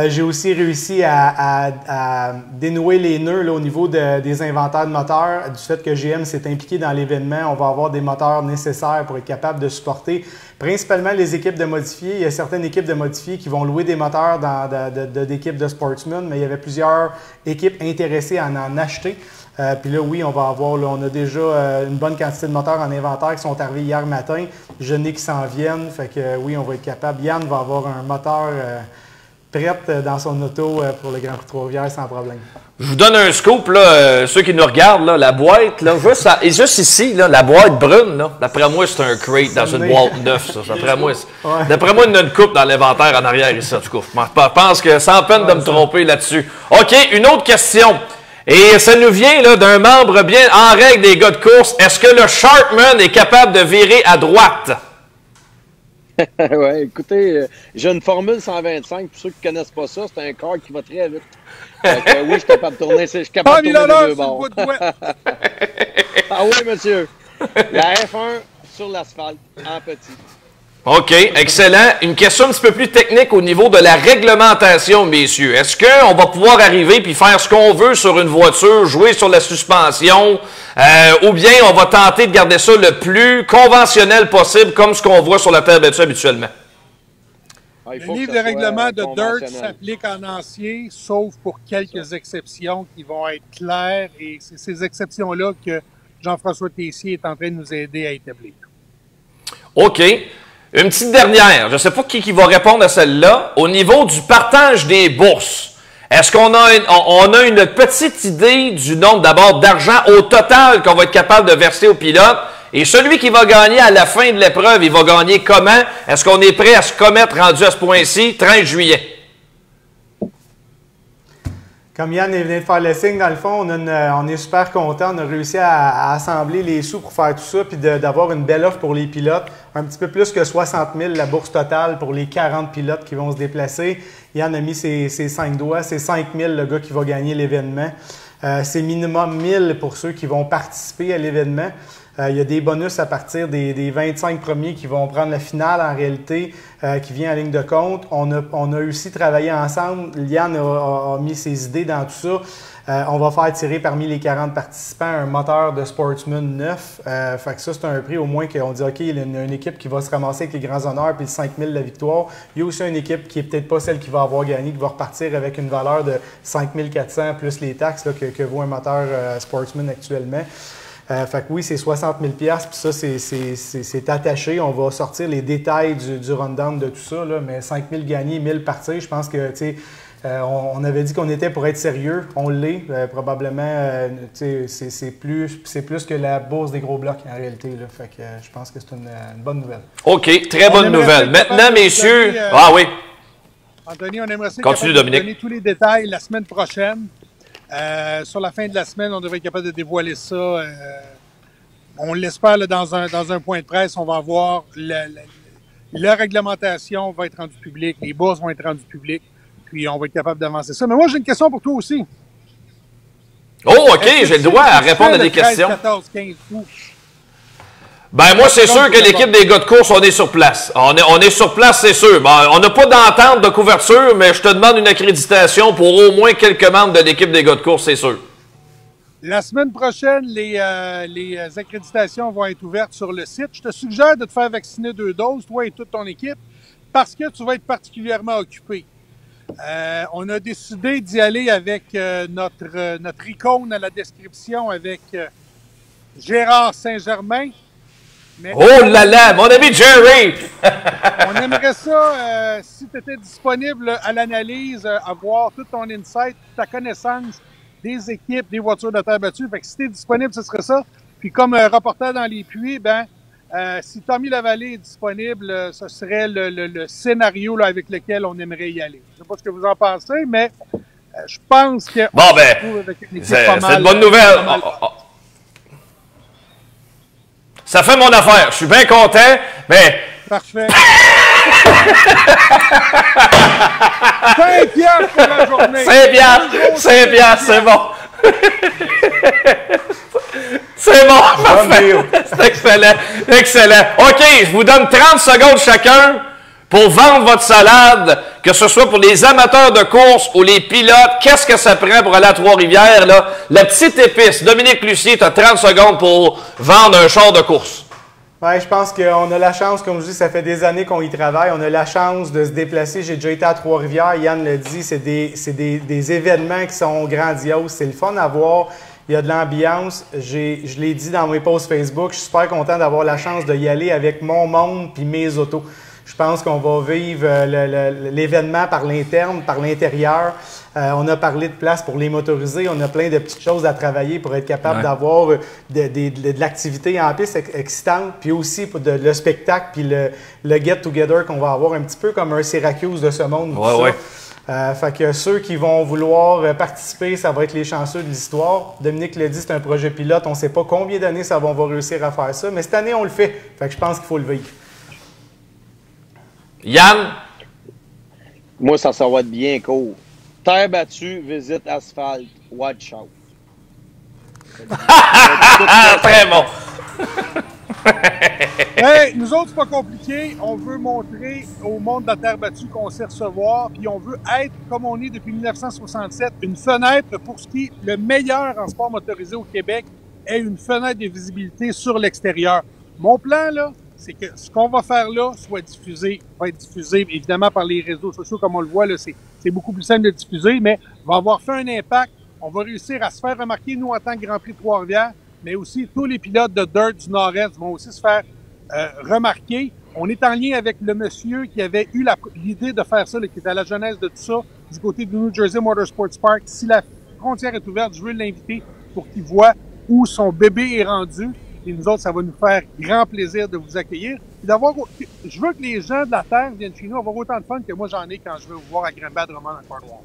J'ai aussi réussi à dénouer les nœuds là, au niveau des inventaires de moteurs. Du fait que GM s'est impliqué dans l'événement, on va avoir des moteurs nécessaires pour être capable de supporter principalement les équipes de modifiés. Il y a certaines équipes de modifiés qui vont louer des moteurs d'équipes de Sportsman, mais il y avait plusieurs équipes intéressées à en acheter. Puis là, oui, on va avoir, là, on a déjà une bonne quantité de moteurs en inventaire qui sont arrivés hier matin. Je n'ai qui s'en viennent, fait que oui, on va être capable. Yann va avoir un moteur prête dans son auto pour le Grand Prix Trois-Rivières sans problème. Je vous donne un scoop, là, ceux qui nous regardent, là, la boîte, là, juste ici, là, la boîte brune, là, d'après moi, c'est un crate dans une boîte neuve, ça. D'après moi, il y a une coupe dans l'inventaire en arrière ici, en tout cas. Je pense que sans peine de me tromper là-dessus. OK, une autre question. Et ça nous vient là d'un membre bien en règle des gars de course. Est-ce que le Sharkman est capable de virer à droite? Oui, écoutez, j'ai une formule 125. Pour ceux qui ne connaissent pas ça, c'est un car qui va très vite. Oui, je suis capable de tourner, je suis capable de tourner les deux bords. Ah oui, monsieur. La F1 sur l'asphalte, en petit. OK, excellent. Une question un petit peu plus technique au niveau de la réglementation, messieurs. Est-ce qu'on va pouvoir arriver puis faire ce qu'on veut sur une voiture, jouer sur la suspension, ou bien on va tenter de garder ça le plus conventionnel possible, comme ce qu'on voit sur la terre battue habituellement? Le livre de règlement de Dirt s'applique en entier, sauf pour quelques exceptions qui vont être claires, et c'est ces exceptions-là que Jean-François Tessier est en train de nous aider à établir. OK. Une petite dernière, je ne sais pas qui va répondre à celle-là. Au niveau du partage des bourses, est-ce qu'on a une petite idée du nombre d'abord d'argent au total qu'on va être capable de verser aux pilotes? Et celui qui va gagner à la fin de l'épreuve, il va gagner comment? Est-ce qu'on est prêt à se commettre rendu à ce point-ci, 13 juillet? Comme Yann vient de faire le signe, dans le fond, on est super content. On a réussi à assembler les sous pour faire tout ça, puis d'avoir une belle offre pour les pilotes. Un petit peu plus que 60 000 la bourse totale pour les 40 pilotes qui vont se déplacer. Yann a mis ses 5 doigts. C'est 5 000 le gars qui va gagner l'événement. C'est minimum 1 000 pour ceux qui vont participer à l'événement. Il y a des bonus à partir des 25 premiers qui vont prendre la finale en réalité, qui vient en ligne de compte. On a aussi travaillé ensemble. Yann a mis ses idées dans tout ça. On va faire tirer parmi les 40 participants un moteur de Sportsman 9. Fait que ça, c'est un prix au moins qu'on dit, OK, il y a une équipe qui va se ramasser avec les grands honneurs puis le 5 000 la victoire. Il y a aussi une équipe qui n'est peut-être pas celle qui va avoir gagné, qui va repartir avec une valeur de 5 400 plus les taxes là, que vaut un moteur Sportsman actuellement. Fait que oui, c'est 60 000 $, puis ça, c'est attaché. On va sortir les détails du rundown de tout ça, là, mais 5 000 gagnés, 1 000 partis, je pense que, tu sais, on avait dit qu'on était pour être sérieux. On l'est, probablement, c'est plus que la bourse des gros blocs, en réalité, là. Fait que je pense que c'est une bonne nouvelle. OK, très bonne nouvelle. Maintenant, messieurs... Ah oui. Anthony, on aimerait ça Continue, de Dominique. donner tous les détails la semaine prochaine. Sur la fin de la semaine, on devrait être capable de dévoiler ça. On l'espère dans un point de presse. On va avoir la réglementation va être rendue publique, les bourses vont être rendues publiques, puis on va être capable d'avancer ça. Mais moi, j'ai une question pour toi aussi. Oh, OK, j'ai le droit à répondre à des questions. 14, 15 août. Ben moi, c'est sûr que l'équipe des gars de course, on est sur place. On est sur place, c'est sûr. Ben, on n'a pas d'entente de couverture, mais je te demande une accréditation pour au moins quelques membres de l'équipe des gars de course, c'est sûr. La semaine prochaine, les accréditations vont être ouvertes sur le site. Je te suggère de te faire vacciner 2 doses, toi et toute ton équipe, parce que tu vas être particulièrement occupé. On a décidé d'y aller avec notre icône à la description, avec Gérard Saint-Germain. Mais oh là là, mon ami Jerry! On aimerait ça, si tu étais disponible à l'analyse, avoir tout ton insight, ta connaissance des équipes, des voitures de terre battue. Fait que si tu es disponible, ce serait ça. Puis comme reporter dans les puits, si Tommy Lavallée est disponible, ce serait le scénario là, avec lequel on aimerait y aller. Je sais pas ce que vous en pensez, mais je pense que... Bon, c'est une bonne nouvelle. Ça fait mon affaire. Je suis bien content, mais... Parfait. 5 piastres pour la journée. 5 piastres, c'est bon. C'est bon, parfait. C'est excellent, excellent. OK, je vous donne 30 secondes chacun pour vendre votre salade, que ce soit pour les amateurs de course ou les pilotes. Qu'est-ce que ça prend pour aller à Trois-Rivières, là? La petite épice. Dominique Lucier, tu as 30 secondes pour vendre un char de course. Ouais, je pense qu'on a la chance, comme je dis, ça fait des années qu'on y travaille. On a la chance de se déplacer. J'ai déjà été à Trois-Rivières, Yann l'a dit, c'est des événements qui sont grandioses. C'est le fun à voir. Il y a de l'ambiance. Je l'ai dit dans mes posts Facebook, je suis super content d'avoir la chance de y aller avec mon monde puis mes autos. Je pense qu'on va vivre l'événement par l'interne, par l'intérieur. On a parlé de place pour les motorisés. On a plein de petites choses à travailler pour être capable d'avoir de l'activité en piste excitante, puis aussi pour le spectacle, puis le get-together qu'on va avoir un petit peu comme un Syracuse de ce monde. Fait que ceux qui vont vouloir participer, ça va être les chanceux de l'histoire. Dominique l'a dit, c'est un projet pilote. On ne sait pas combien d'années on va réussir à faire ça, mais cette année, on le fait. Fait que je pense qu'il faut le vivre. Yann? Moi, ça va être bien court. Terre battue, visite asphalte, watch out. Très bon. Hey, nous autres, c'est pas compliqué. On veut montrer au monde de la terre battue qu'on sait recevoir, puis on veut être, comme on est depuis 1967, une fenêtre pour ce qui est le meilleur en sport motorisé au Québec, est une fenêtre de visibilité sur l'extérieur. Mon plan, là, c'est que ce qu'on va faire là va être diffusé évidemment par les réseaux sociaux, comme on le voit, là, c'est beaucoup plus simple de diffuser, mais va avoir fait un impact. On va réussir à se faire remarquer, nous, en tant que Grand Prix de Trois-Rivières, mais aussi tous les pilotes de Dirt du Nord-Est vont aussi se faire remarquer. On est en lien avec le monsieur qui avait eu l'idée de faire ça, là, qui était à la genèse de tout ça, du côté du New Jersey Motorsports Park. Si la frontière est ouverte, je veux l'inviter pour qu'il voit où son bébé est rendu. Et nous autres, ça va nous faire grand plaisir de vous accueillir. Et je veux que les gens de la Terre viennent chez nous avoir autant de fun que moi j'en ai quand je vais vous voir à Granby Drummond en Cornwall.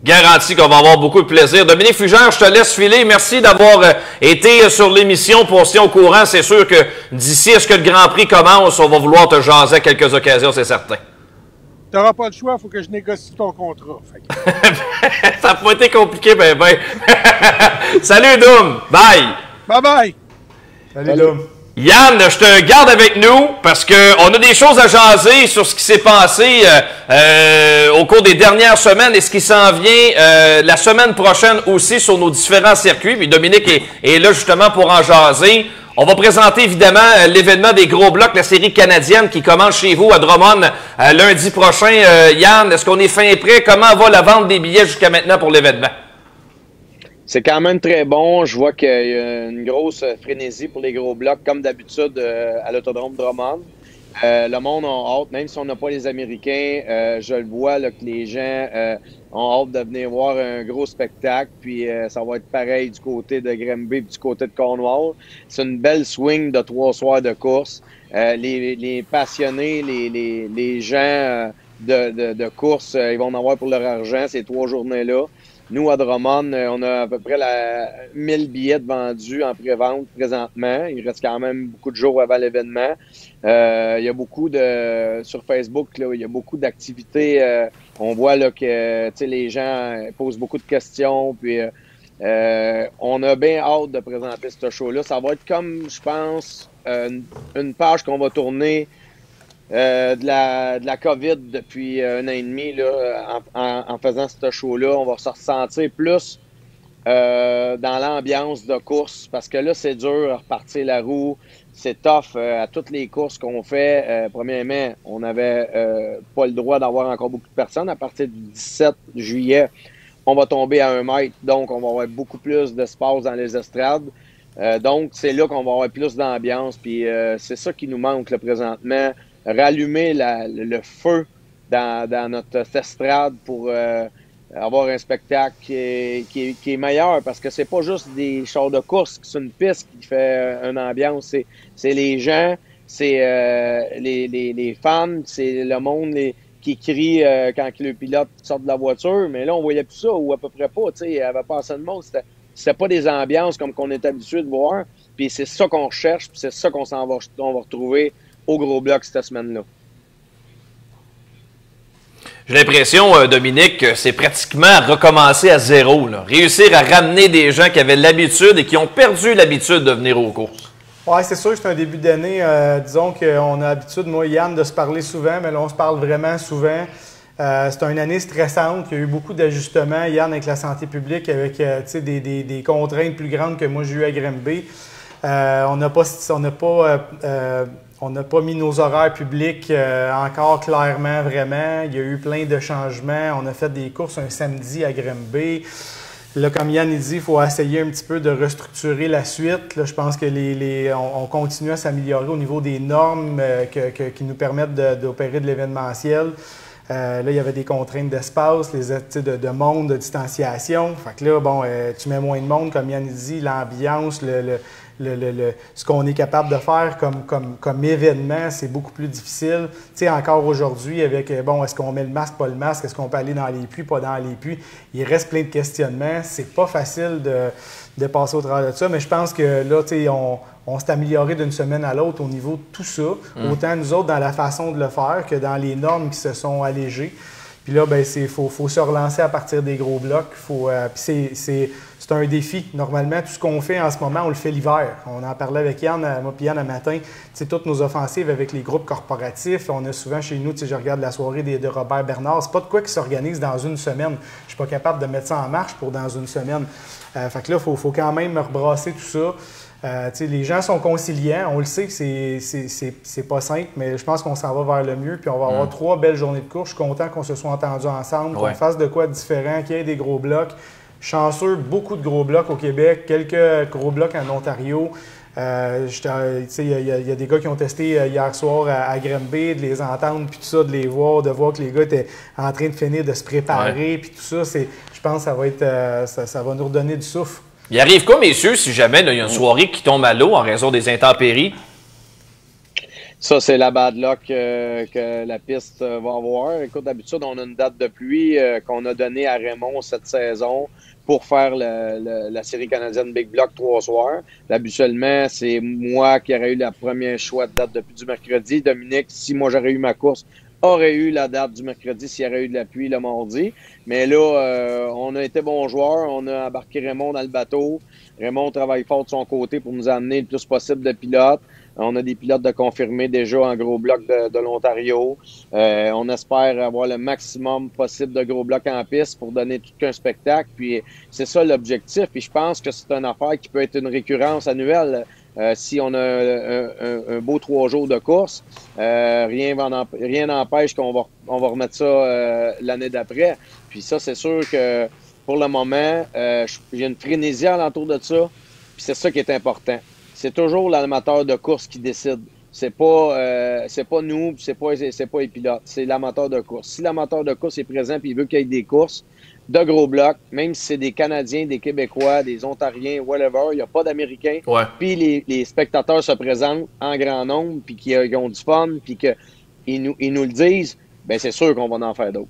Garanti qu'on va avoir beaucoup de plaisir. Dominique Fugère, je te laisse filer. Merci d'avoir été sur l'émission pour se tenir au courant. C'est sûr que d'ici à ce que le Grand Prix commence, on va vouloir te jaser à quelques occasions, c'est certain. Tu n'auras pas le choix, il faut que je négocie ton contrat. Ça n'a pas été compliqué, ben. Salut, Doom. Bye. Bye-bye. Salut, Doom. Yann, je te garde avec nous parce qu'on a des choses à jaser sur ce qui s'est passé au cours des dernières semaines et ce qui s'en vient la semaine prochaine aussi sur nos différents circuits. Puis Dominique est là justement pour en jaser. On va présenter évidemment l'événement des gros blocs, la série canadienne qui commence chez vous à Drummond lundi prochain. Yann, est-ce qu'on est fin et prêt? Comment va la vente des billets jusqu'à maintenant pour l'événement? C'est quand même très bon. Je vois qu'il y a une grosse frénésie pour les gros blocs, comme d'habitude à l'Autodrome Drummond. Le monde a hâte, même si on n'a pas les Américains, je le vois là, que les gens ont hâte de venir voir un gros spectacle. Puis ça va être pareil du côté de Granby et du côté de Cornwall. C'est une belle swing de 3 soirs de course. Les passionnés, les gens de courses. Ils vont en avoir pour leur argent ces 3 journées-là. Nous, à Drummond, on a à peu près 1000 billets vendus en pré-vente présentement. Il reste quand même beaucoup de jours avant l'événement. Il y a beaucoup sur Facebook, là, il y a beaucoup d'activités. On voit là, que les gens posent beaucoup de questions. Puis on a bien hâte de présenter ce show-là. Ça va être comme, je pense, une page qu'on va tourner de la COVID depuis 1 an et demi là, en faisant ce show-là. On va se ressentir plus dans l'ambiance de course parce que là, c'est dur à repartir la roue. C'est tough à toutes les courses qu'on fait. Premièrement, on n'avait pas le droit d'avoir encore beaucoup de personnes. À partir du 17 juillet, on va tomber à 1 mètre. Donc, on va avoir beaucoup plus d'espace dans les estrades. Donc, c'est là qu'on va avoir plus d'ambiance. Puis, c'est ça qui nous manque là, présentement. Rallumer le feu dans notre estrade pour avoir un spectacle qui est meilleur parce que c'est pas juste des chars de course, c'est une piste qui fait une ambiance, c'est les gens, c'est les fans, c'est le monde qui crie quand le pilote sort de la voiture, mais là on voyait plus ça ou à peu près pas, tu sais, il y avait pas assez de monde, c'était pas des ambiances comme qu'on est habitué de voir, puis c'est ça qu'on recherche, puis c'est ça qu'on va retrouver au gros bloc cette semaine-là. J'ai l'impression, Dominique, que c'est pratiquement recommencer à zéro. Là. Réussir à ramener des gens qui avaient l'habitude et qui ont perdu l'habitude de venir aux courses. Oui, c'est sûr que c'est un début d'année. Disons qu'on a l'habitude, moi et Yann, de se parler souvent, mais là, on se parle vraiment souvent. C'est une année stressante. Il y a eu beaucoup d'ajustements, Yann, avec la santé publique, avec des contraintes plus grandes que moi j'ai eu à Granby. On n'a pas mis nos horaires publics encore clairement, vraiment. Il y a eu plein de changements. On a fait des courses un samedi à Granby. Là, comme Yann dit, il faut essayer un petit peu de restructurer la suite. Là, je pense que on continue à s'améliorer au niveau des normes qui nous permettent d'opérer de l'événementiel. Là, il y avait des contraintes d'espace, de monde, de distanciation. Fait que là, bon, tu mets moins de monde, comme Yann dit, l'ambiance, ce qu'on est capable de faire comme événement, c'est beaucoup plus difficile. Tu sais, encore aujourd'hui, avec, bon, est-ce qu'on met le masque, pas le masque, est-ce qu'on peut aller dans les puits, pas dans les puits, il reste plein de questionnements. C'est pas facile de passer au travers de ça, mais je pense que là, tu sais, on s'est amélioré d'une semaine à l'autre au niveau de tout ça, autant nous autres dans la façon de le faire que dans les normes qui se sont allégées. Puis là, ben, faut se relancer à partir des gros blocs. C'est un défi. Normalement, tout ce qu'on fait en ce moment, on le fait l'hiver. On en parlait avec Yann, moi et Yann, un matin. Toutes nos offensives avec les groupes corporatifs. On a souvent chez nous, je regarde la soirée de Robert Bernard. C'est pas de quoi qui s'organise dans une semaine. Je suis pas capable de mettre ça en marche pour dans une semaine. Fait que là, il faut quand même rebrasser tout ça. Les gens sont conciliants. On le sait que c'est pas simple, mais je pense qu'on s'en va vers le mieux. Puis on va avoir 3 belles journées de course. Je suis content qu'on se soit entendus ensemble, qu'on fasse de quoi de différent, qu'il y ait des gros blocs. Chanceux, beaucoup de gros blocs au Québec, quelques gros blocs en Ontario. Il y a des gars qui ont testé hier soir à Granby, de les entendre, puis tout ça, de les voir, de voir que les gars étaient en train de finir de se préparer, puis tout ça, je pense que ça va être, ça va nous redonner du souffle. Il arrive quoi, messieurs, si jamais il y a une soirée qui tombe à l'eau en raison des intempéries? Ça, c'est la bad luck que la piste va avoir. Écoute, d'habitude, on a une date de pluie qu'on a donnée à Raymond cette saison pour faire la série canadienne Big Block 3 soirs. Habituellement, c'est moi qui aurais eu la première choix de date depuis du mercredi. Dominique, si moi j'aurais eu ma course, aurait eu la date du mercredi s'il y aurait eu de la pluie le mardi. Mais là, on a été bons joueurs. On a embarqué Raymond dans le bateau. Raymond travaille fort de son côté pour nous amener le plus possible de pilotes. On a des pilotes de confirmés déjà en gros bloc de l'Ontario. On espère avoir le maximum possible de gros blocs en piste pour donner tout qu'un spectacle. Puis c'est ça l'objectif. Puis je pense que c'est une affaire qui peut être une récurrence annuelle. Si on a un beau 3 jours de course, rien n'empêche qu'on va remettre ça l'année d'après. Puis ça, c'est sûr que pour le moment, j'ai une frénésie alentour de ça. Puis c'est ça qui est important. C'est toujours l'amateur de course qui décide. C'est pas nous, c'est pas les pilotes, c'est l'amateur de course. Si l'amateur de course est présent et il veut qu'il y ait des courses de gros blocs, même si c'est des Canadiens, des Québécois, des Ontariens, whatever, il n'y a pas d'Américains. Ouais. Puis les spectateurs se présentent en grand nombre, puis qu'ils ont du fun, puis qu'ils nous le disent. bien, c'est sûr qu'on va en faire d'autres.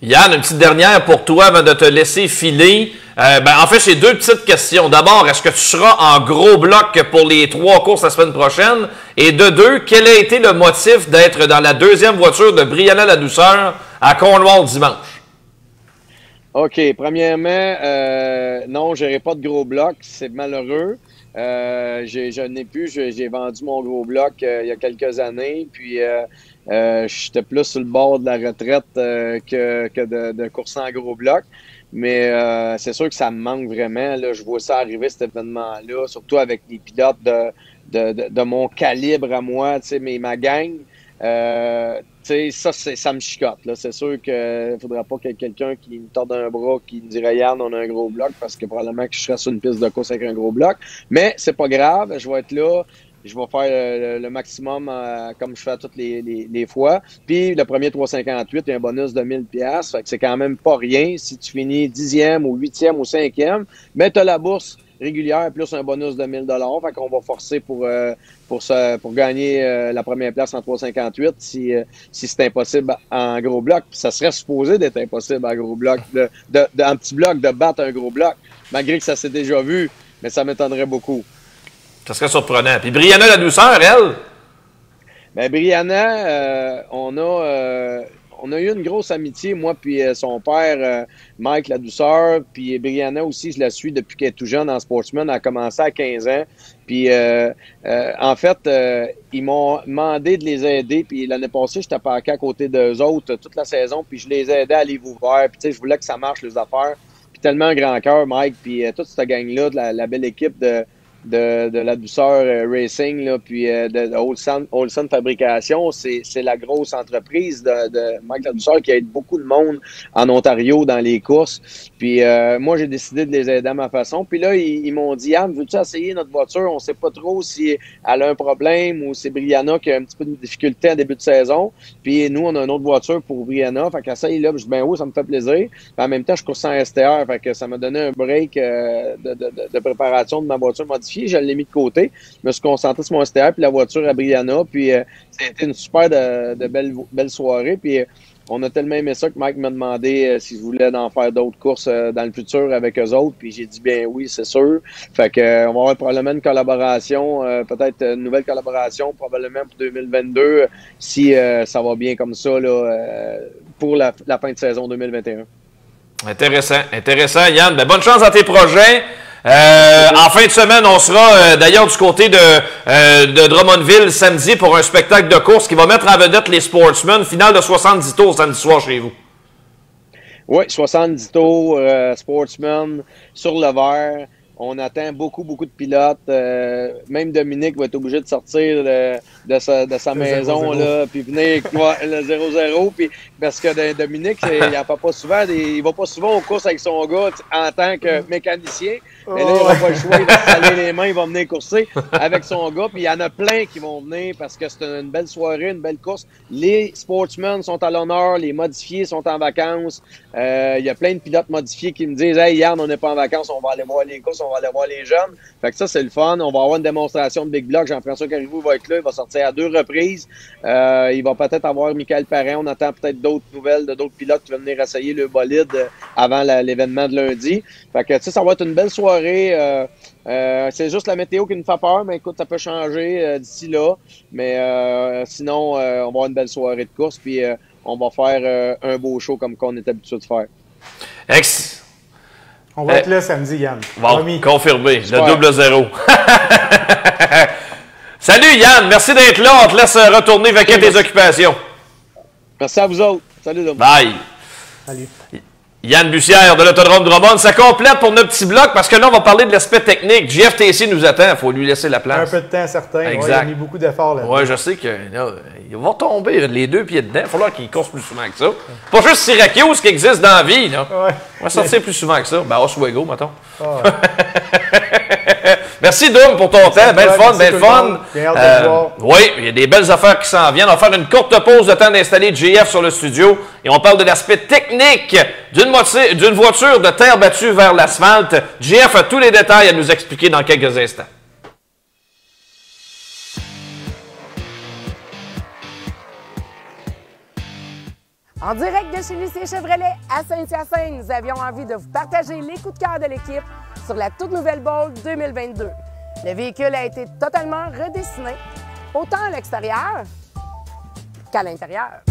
Yann, une petite dernière pour toi avant de te laisser filer. En fait, j'ai 2 petites questions. D'abord, est-ce que tu seras en gros bloc pour les 3 courses la semaine prochaine? Et de 2, quel a été le motif d'être dans la 2e voiture de Brianna Ladouceur à Cornwall dimanche? OK. Premièrement, non, je n'aurai pas de gros bloc. C'est malheureux. Je n'ai plus. J'ai vendu mon gros bloc il y a quelques années. Puis, j'étais plus sur le bord de la retraite que de courser en gros bloc. Mais c'est sûr que ça me manque vraiment. Là, je vois ça arriver, cet événement-là, surtout avec les pilotes de mon calibre à moi, ma gang. Ça me chicote. Là. C'est sûr qu'il ne faudra pas qu'il y ait quelqu'un qui me torde un bras qui me dirait « Yann, on a un gros bloc » parce que probablement que je serais sur une piste de course avec un gros bloc. Mais c'est pas grave, je vais être là. Je vais faire le maximum comme je fais toutes les fois. Puis le premier 358, il y a un bonus de 1000$. Fait que c'est quand même pas rien. Si tu finis 10e ou 8e ou 5e, ben tu as la bourse régulière plus un bonus de 1000$. Fait qu'on va forcer pour gagner la première place en 358 si c'est impossible en gros bloc. Puis ça serait supposé d'être impossible en gros bloc, en petit bloc, de battre un gros bloc. Malgré que ça s'est déjà vu, mais ça m'étonnerait beaucoup. Ça serait surprenant. Puis Brianna Ladouceur, elle? Ben Brianna, on a eu une grosse amitié, moi puis son père, Mike Ladouceur. Puis Brianna aussi, je la suis depuis qu'elle est tout jeune en Sportsman. Elle a commencé à 15 ans. Puis en fait, ils m'ont demandé de les aider. Puis l'année passée, j'étais parqué à côté d'eux autres toute la saison. Puis je les aidais à aller ouvert. Puis tu sais, je voulais que ça marche, les affaires. Puis tellement un grand cœur, Mike. Puis toute cette gang-là, de la belle équipe de Ladouceur Racing, là, puis de Olsen Fabrication, c'est la grosse entreprise de Mike Ladouceur qui aide beaucoup de monde en Ontario dans les courses. Puis moi, j'ai décidé de les aider à ma façon. Puis là, ils m'ont dit « Yann, veux-tu essayer notre voiture? On sait pas trop si elle a un problème ou c'est Brianna qui a un petit peu de difficulté en début de saison. Puis nous, on a une autre voiture pour Brianna. Fait qu'essaye là. » Je dis « Ben oui, ça me fait plaisir. » Puis en même temps, je cours sans STR. Fait que ça m'a donné un break de préparation de ma voiture modifiée. Je l'ai mis de côté. Je me suis concentré sur mon STR puis la voiture à Brianna. Puis ça a été une super de belle soirée. Puis on a tellement aimé ça que Mike m'a demandé si je voulais en faire d'autres courses dans le futur avec eux autres. Puis j'ai dit bien oui, c'est sûr. Fait que on va avoir probablement une collaboration, peut-être une nouvelle collaboration, probablement pour 2022, si ça va bien comme ça là, pour la fin de saison 2021. Intéressant, Yann. Ben, bonne chance dans tes projets. En fin de semaine, on sera d'ailleurs du côté de Drummondville samedi pour un spectacle de course qui va mettre en vedette les Sportsmen. Finale de 70 tours samedi soir chez vous. Oui, 70 tours, Sportsmen sur le verre. On attend beaucoup de pilotes. Même Dominique va être obligé de sortir de sa maison 0-0. Là, puis venir le 0-0. Puis parce que Dominique, il va pas souvent aux courses avec son gars en tant que mécanicien. Mais là, il n'aura pas le choix, il va se saler les mains, il va venir courser avec son gars. Puis il y en a plein qui vont venir parce que c'est une belle soirée, une belle course. Les Sportsmen sont à l'honneur, les modifiés sont en vacances. Il y a plein de pilotes modifiés qui me disent « Hey, Yann, on n'est pas en vacances, on va aller voir les courses, on va aller voir les jeunes. » Fait que ça, c'est le fun. On va avoir une démonstration de Big Block. Jean-François Caribou va être là, il va sortir à 2 reprises. Il va peut-être avoir Michael Parent. On attend peut-être d'autres nouvelles de d'autres pilotes qui vont venir essayer le bolide avant l'événement de lundi. Fait que ça va être une belle soirée. C'est juste la météo qui nous fait peur, mais écoute, ça peut changer d'ici là. Mais sinon, on va avoir une belle soirée de course, puis on va faire un beau show comme qu'on est habitué de faire. On va être là samedi, Yann. Bon, confirmé. Le double 0. Salut, Yann. Merci d'être là. On te laisse retourner vaquer tes occupations. Merci à vous autres. Salut, Dom. Bye. Salut. Yann Bussière de l'Autodrome Drummond. Ça complète pour notre petit bloc parce que là, on va parler de l'aspect technique. JFTC nous attend. Il faut lui laisser la place. Un peu de temps, certain. Exact. Ouais, il a mis beaucoup d'efforts là. Oui, je sais qu'il va tomber les 2 pieds dedans. Il va falloir qu'il course plus souvent que ça. Pas juste Syracuse qui existe dans la vie. Là. Ouais. On va sortir plus souvent que ça. Ben, Oswego, mettons. Oh, ouais. Merci, Doom, pour ton temps. Belle fun, belle fun. Oui, il y a des belles affaires qui s'en viennent. On va faire une courte pause de temps d'installer JF sur le studio et on parle de l'aspect technique d'une voiture de terre battue vers l'asphalte. JF a tous les détails à nous expliquer dans quelques instants. En direct de chez Lucier Chevrolet à Saint-Hyacinthe, nous avions envie de vous partager les coups de cœur de l'équipe sur la toute nouvelle Bolt 2022. Le véhicule a été totalement redessiné, autant à l'extérieur qu'à l'intérieur.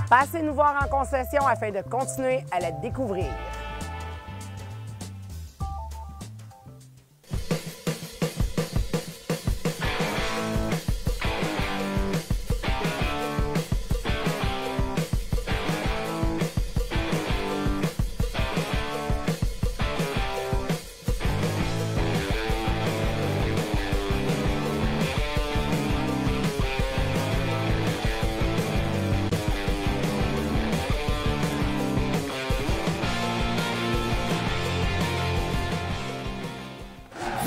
Passez nous voir en concession afin de continuer à la découvrir.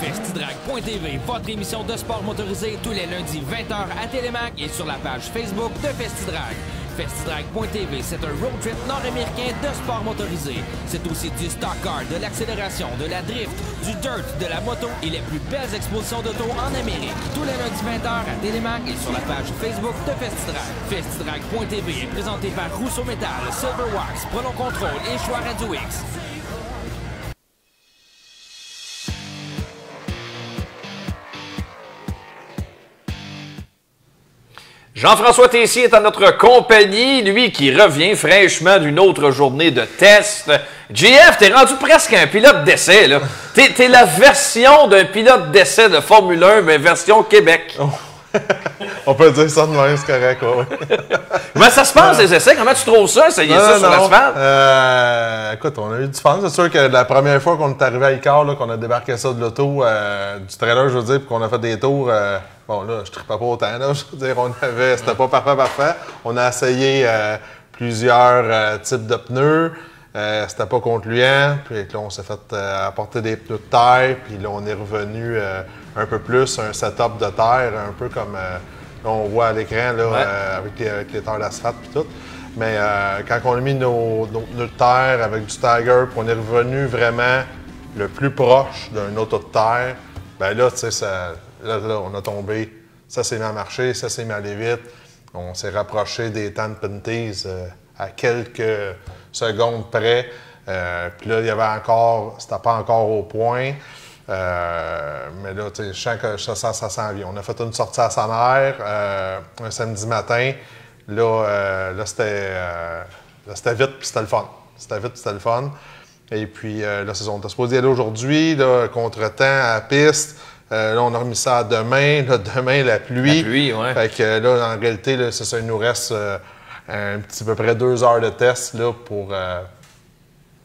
FestiDrag.tv, votre émission de sport motorisé tous les lundis 20h à Télémac et sur la page Facebook de FestiDrag. FestiDrag.tv, c'est un road trip nord-américain de sport motorisé. C'est aussi du stock car, de l'accélération, de la drift, du dirt, de la moto et les plus belles expositions d'auto en Amérique. Tous les lundis 20h à Télémac et sur la page Facebook de FestiDrag. FestiDrag.tv est présenté par Rousseau Metal, Silverwax, Prono Control et Choix Radio X. Jean-François Tessier est à notre compagnie, lui qui revient fraîchement d'une autre journée de test. JF, t'es rendu presque un pilote d'essai, là. T'es la version d'un pilote d'essai de Formule 1, mais version Québec. Oh. On peut dire ça de même, c'est correct, ouais. Comment ça se passe, les essais? Comment tu trouves ça, essayer ça sur l'asphalte? Écoute, on a eu du fun. C'est sûr que la première fois qu'on est arrivé à Icar, qu'on a débarqué ça de l'auto, du trailer, je veux dire, puis qu'on a fait des tours, bon, là, je trippais pas autant, là. Je veux dire, c'était pas parfait. On a essayé plusieurs types de pneus. C'était pas concluant. Puis là, on s'est fait apporter des pneus de terre. Puis là, on est revenu un peu plus un setup de terre, un peu comme là, on voit à l'écran là, avec les terres d'asphalte et tout. Mais quand on a mis nos pneus de terre avec du Tiger, puis on est revenu vraiment le plus proche d'un auto de terre, bien là, tu sais, là, on a tombé. Ça s'est mis à marcher, ça s'est mis à aller vite. On s'est rapproché des temps de penalties à quelques secondes près. Puis là, il y avait encore, c'était pas encore au point. Mais là, tu sais, je sens que ça s'en vient. On a fait une sortie à Saner un samedi matin. Là, c'était vite, puis c'était le fun. C'était vite, puis c'était le fun. Et puis, là, c'est ça. On était supposé y aller aujourd'hui, contre-temps, à la piste. Là, on a remis ça à demain. Là, demain, la pluie. La pluie, oui. Fait que là, en réalité, là, c'est ça, il nous reste un petit peu près 2 heures de test là, pour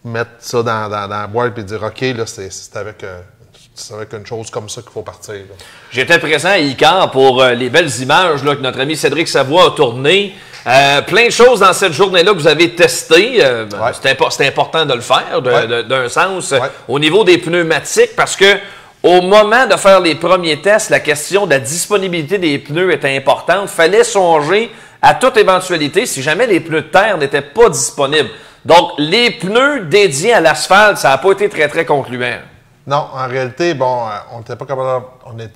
mettre ça dans la boîte et dire OK, là, c'est avec une chose comme ça qu'il faut partir. Là. J'étais présent à Icar pour les belles images là, que notre ami Cédric Savoie a tournées. Plein de choses dans cette journée-là que vous avez testées. C'était important de le faire, d'un sens, au niveau des pneumatiques, parce que au moment de faire les premiers tests, la question de la disponibilité des pneus était importante. Il fallait songer à toute éventualité si jamais les pneus de terre n'étaient pas disponibles. Donc, les pneus dédiés à l'asphalte, ça n'a pas été très, très concluant. Non, en réalité, bon, on n'était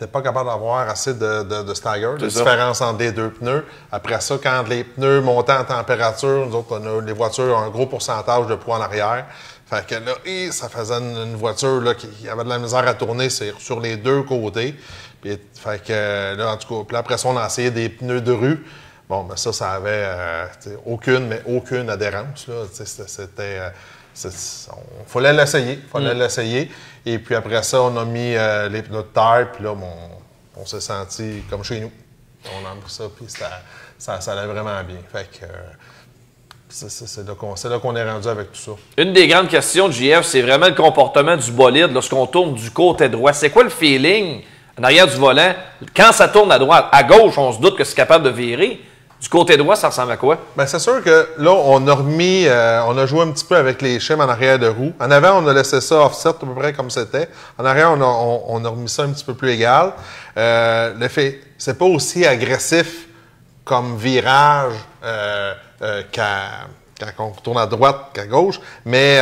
pas capable d'avoir assez de stagger, de différence entre les deux pneus. Après ça, quand les pneus montaient en température, nous autres, les voitures ont un gros pourcentage de poids en arrière. Fait que là, ça faisait une voiture là, qui avait de la misère à tourner sur les deux côtés. Puis, fait que là, en tout cas, puis après ça, on a essayé des pneus de rue. Bon, ben ça avait aucune adhérence. Il fallait l'essayer. Et puis après ça, on a mis les pneus de terre. Puis là, on s'est senti comme chez nous. On a pris ça, puis ça allait vraiment bien. Fait que c'est là qu'on est rendu avec tout ça. Une des grandes questions de JF, c'est vraiment le comportement du bolide lorsqu'on tourne du côté droit. C'est quoi le feeling en arrière du volant? Quand ça tourne à droite, à gauche, on se doute que c'est capable de virer. Du côté droit, ça ressemble à quoi? Bien, c'est sûr que là, on a joué un petit peu avec les shims en arrière de roue. En avant, on a laissé ça offset à peu près comme c'était. En arrière, on a remis ça un petit peu plus égal. C'est pas aussi agressif comme virage quand on tourne à droite qu'à gauche. Mais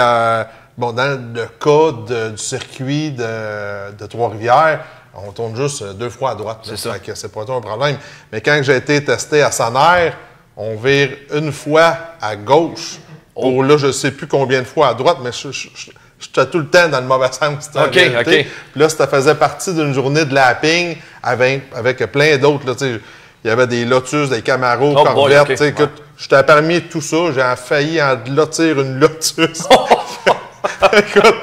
bon, dans le cas du circuit de Trois-Rivières, On tourne juste 2 fois à droite. C'est ça. C'est pas un problème. Mais quand j'ai été testé à Sanaire, on vire 1 fois à gauche. Pour là, je ne sais plus combien de fois à droite, mais j'étais tout le temps dans le mauvais sens. OK. Puis là, ça faisait partie d'une journée de lapping avec plein d'autres. Il y avait des Lotus, des Camaro, Corvette. Écoute, j'étais parmi tout ça. J'ai failli en lotir une Lotus. Écoute,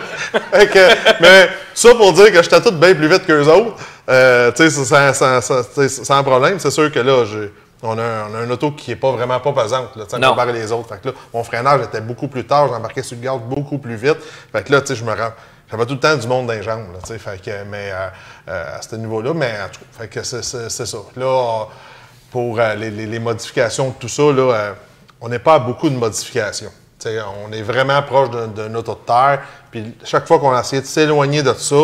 mais ça pour dire que j'étais tout bien plus vite qu'eux autres, sans problème. C'est sûr que là, on a un auto qui n'est vraiment pas pesante, comparé les autres. Fait que là, mon freinage était beaucoup plus tard, j'embarquais sur le gaz beaucoup plus vite. Fait que là, j'avais tout le temps du monde dans les jambes. Mais à ce niveau-là, fait que c'est ça. Là, pour les modifications de tout ça, là, on n'est pas à beaucoup de modifications. On est vraiment proche d'un auto de terre. Puis chaque fois qu'on a essayé de s'éloigner de ça,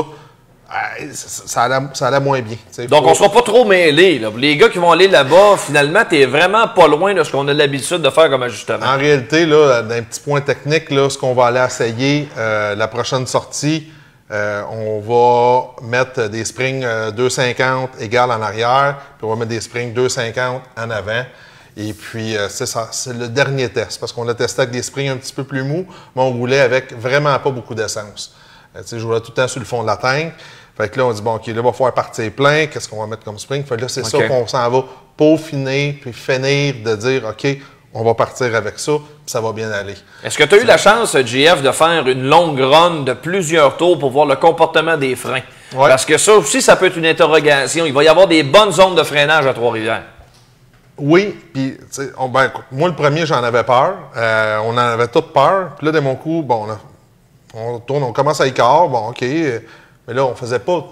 ça allait moins bien. Donc, on ne sera pas trop mêlés. Là. Les gars qui vont aller là-bas, finalement, tu n'es vraiment pas loin de ce qu'on a l'habitude de faire comme ajustement. En réalité, là, d'un petit point technique, là, ce qu'on va aller essayer, la prochaine sortie, on va mettre des springs 250 égales en arrière, puis on va mettre des springs 250 en avant. Et puis, c'est ça, c'est le dernier test, parce qu'on a testé avec des springs un petit peu plus mous, mais on roulait avec vraiment pas beaucoup d'essence. Je roulais tout le temps sur le fond de la tank. Fait que là, on dit, bon, OK, là, il va falloir partir plein. Qu'est-ce qu'on va mettre comme spring? Fait que là, c'est ça qu'on s'en va peaufiner, puis finir de dire, OK, on va partir avec ça, puis ça va bien aller. Est-ce que tu as eu la chance, JF, de faire une longue run de plusieurs tours pour voir le comportement des freins? Ouais. Parce que ça aussi, ça peut être une interrogation. Il va y avoir des bonnes zones de freinage à Trois-Rivières. Oui, puis, moi, le premier, j'en avais peur. On en avait tous peur. Puis là, de mon coup, bon, on tourne, on commence à Icare, bon, OK. Mais là, on faisait pas.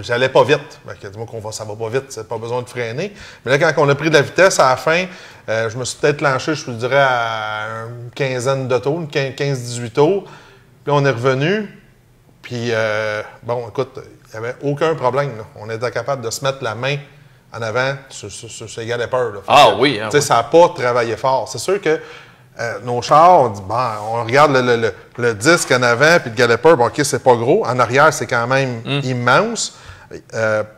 J'allais pas vite. Dis-moi ça va pas vite, c'est pas besoin de freiner. Mais là, quand on a pris de la vitesse, à la fin, je me suis peut-être lancé, je vous dirais, à une quinzaine de tours, 15-18 tours. Puis là, on est revenu. Puis, bon, écoute, il n'y avait aucun problème. Là. On était capable de se mettre la main en avant sur ces galopeurs. Oui. Hein, ça n'a pas travaillé fort. C'est sûr que nos chars, on dit, on regarde le disque en avant, puis le galopeur, bon, OK, c'est pas gros. En arrière, c'est quand même immense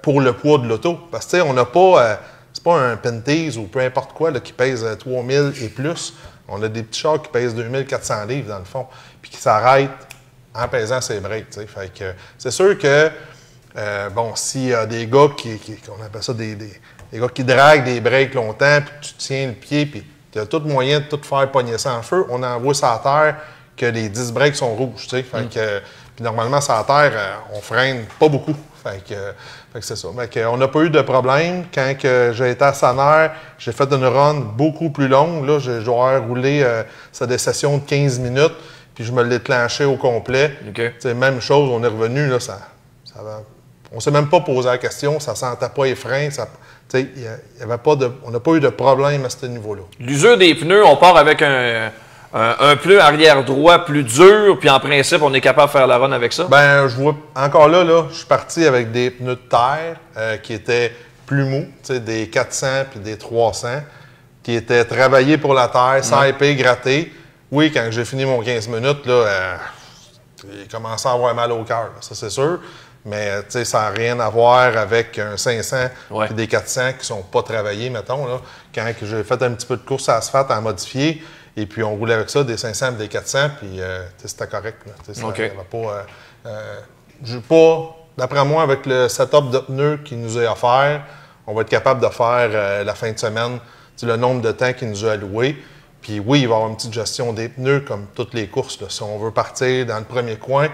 pour le poids de l'auto. Parce que, on n'a pas, c'est pas un Pentiz ou peu importe quoi là, qui pèse 3000 et plus. On a des petits chars qui pèsent 2400 livres, dans le fond, puis qui s'arrêtent en pesant ses breaks. Fait que c'est sûr que, s'il y a des gars on appelle ça des gars qui draguent des breaks longtemps, puis tu tiens le pied, puis tu as tout moyen de tout faire pogner ça en feu. On envoie ça à terre que les 10 breaks sont rouges. Fait que, puis normalement, ça à terre, on freine pas beaucoup. Fait que c'est ça. On n'a pas eu de problème. Quand j'ai été à Sanaire, j'ai fait une run beaucoup plus longue. Là, j'ai roulé des sessions de 15 minutes, puis je me l'ai clenché au complet. Okay. Même chose, on est revenu, là, on ne s'est même pas posé la question, ça ne sentait pas les freins. On n'a pas eu de problème à ce niveau-là. L'usure des pneus, on part avec un pneu arrière droit plus dur, puis en principe, on est capable de faire la run avec ça? Je vois, encore là, je suis parti avec des pneus de terre qui étaient plus mous, des 400 puis des 300, qui étaient travaillés pour la terre, sans épée, grattés. Oui, quand j'ai fini mon 15 minutes, là, il commençait à avoir mal au cœur, ça c'est sûr. Mais ça n'a rien à voir avec un 500 et des 400 qui ne sont pas travaillés, mettons. Là. Quand j'ai fait un petit peu de course à asphalte à modifier, et puis on roulait avec ça, des 500 et des 400, puis c'était correct. D'après moi, avec le setup de pneus qui nous est offert, on va être capable de faire la fin de semaine le nombre de temps qu'il nous a alloué. Puis oui, il va y avoir une petite gestion des pneus, comme toutes les courses. Là. Si on veut partir dans le premier coin,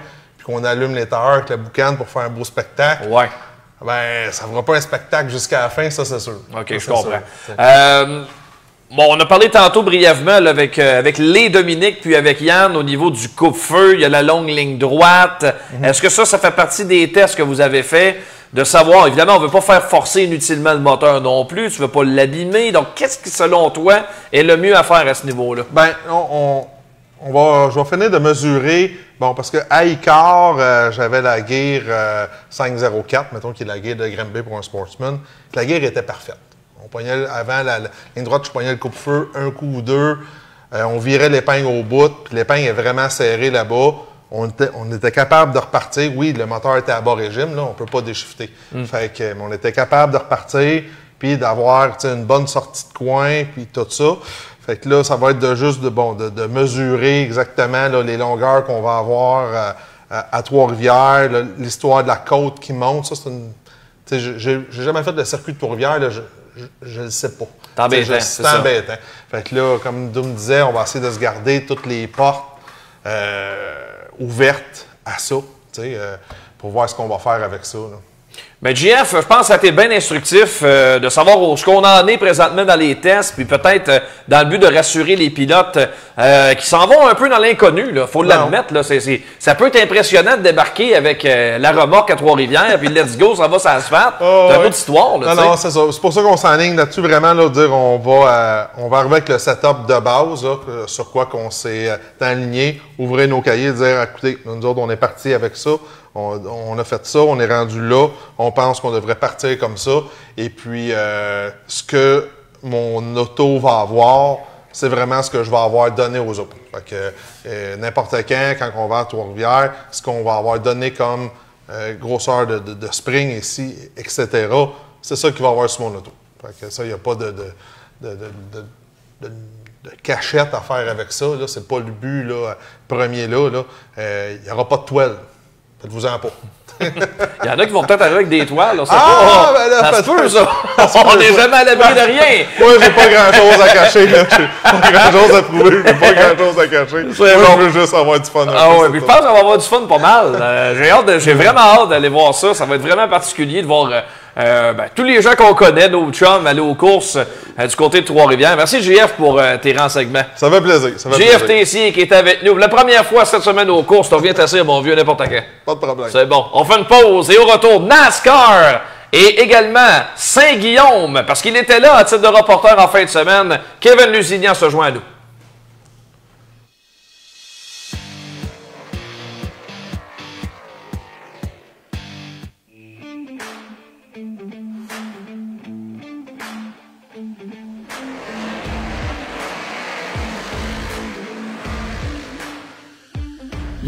qu'on allume les tailleurs avec la boucane pour faire un beau spectacle, ça ne fera pas un spectacle jusqu'à la fin, ça, c'est sûr. OK, je comprends. On a parlé tantôt brièvement là, avec les Dominique puis avec Yann au niveau du coupe-feu. Il y a la longue ligne droite. Est-ce que ça fait partie des tests que vous avez faits de savoir, évidemment, on ne veut pas faire forcer inutilement le moteur non plus, tu ne veux pas l'abîmer. Donc, qu'est-ce qui, selon toi, est le mieux à faire à ce niveau-là? Je vais finir de mesurer, parce qu'à Icare, j'avais la gear 504, mettons, qui est la gear de Granby pour un sportsman. La gear était parfaite. On poignait avant la ligne droite, je poignais le coupe-feu un coup ou deux. On virait l'épingle au bout, puis l'épingle est vraiment serrée là-bas. on était capable de repartir. Oui, le moteur était à bas régime, là, on ne peut pas déshifter. Fait que, on était capable de repartir, puis d'avoir une bonne sortie de coin, puis tout ça. Fait que là, ça va être de mesurer exactement là, les longueurs qu'on va avoir à Trois-Rivières, l'histoire de la côte qui monte. Ça, c'est une... J'ai jamais fait de circuit de Trois-Rivières, je le sais pas. C'est embêtant. Fait que là, comme Doom disait, on va essayer de se garder toutes les portes ouvertes à ça, pour voir ce qu'on va faire avec ça. Là. Mais JF, je pense que ça a été bien instructif de savoir où ce qu'on en est présentement dans les tests, puis peut-être dans le but de rassurer les pilotes qui s'en vont un peu dans l'inconnu. Il faut l'admettre. Ça peut être impressionnant de débarquer avec la remorque à Trois-Rivières, puis let's go, ça va sur l'asphalte. C'est une autre histoire. Là, non, c'est ça. C'est pour ça qu'on s'enligne là-dessus, vraiment, là, dire on va arriver avec le setup de base, là, sur quoi qu'on s'est aligné, ouvrir nos cahiers, dire écoutez, nous autres, on est partis avec ça. On a fait ça, on est rendu là, on pense qu'on devrait partir comme ça. Et puis, ce que mon auto va avoir, c'est vraiment ce que je vais avoir donné aux autres. Fait que n'importe quand on va à Trois-Rivières, ce qu'on va avoir donné comme grosseur de spring ici, etc., c'est ça qu'il va avoir sur mon auto. Fait que ça, il n'y a pas de cachette à faire avec ça. Là. C'est pas le but là, premier là. Il n'y aura pas de toile. Faites-vous-en pas. Il y en a qui vont peut-être arriver avec des toiles. Ben là, ça se peut, ça. On n'est jamais à l'abri de rien. Moi, j'ai pas grand-chose à cacher. Là. J'ai pas grand-chose à prouver. J'ai pas grand-chose à cacher. Moi, je veux juste avoir du fun. Je pense qu'on va avoir du fun pas mal. J'ai vraiment hâte d'aller voir ça. Ça va être vraiment particulier de voir tous les gens qu'on connaît, nos chums, aller aux courses du côté de Trois-Rivières. Merci, JF, pour tes renseignements. Ça fait plaisir. JF Tessier qui est avec nous. La première fois cette semaine aux courses, tu reviens t'asseoir, mon vieux, n'importe quand. Pas de problème. C'est bon. On fait une pause et au retour, NASCAR et également Saint-Guillaume, parce qu'il était là à titre de reporter en fin de semaine. Kevin Lusignan se joint à nous.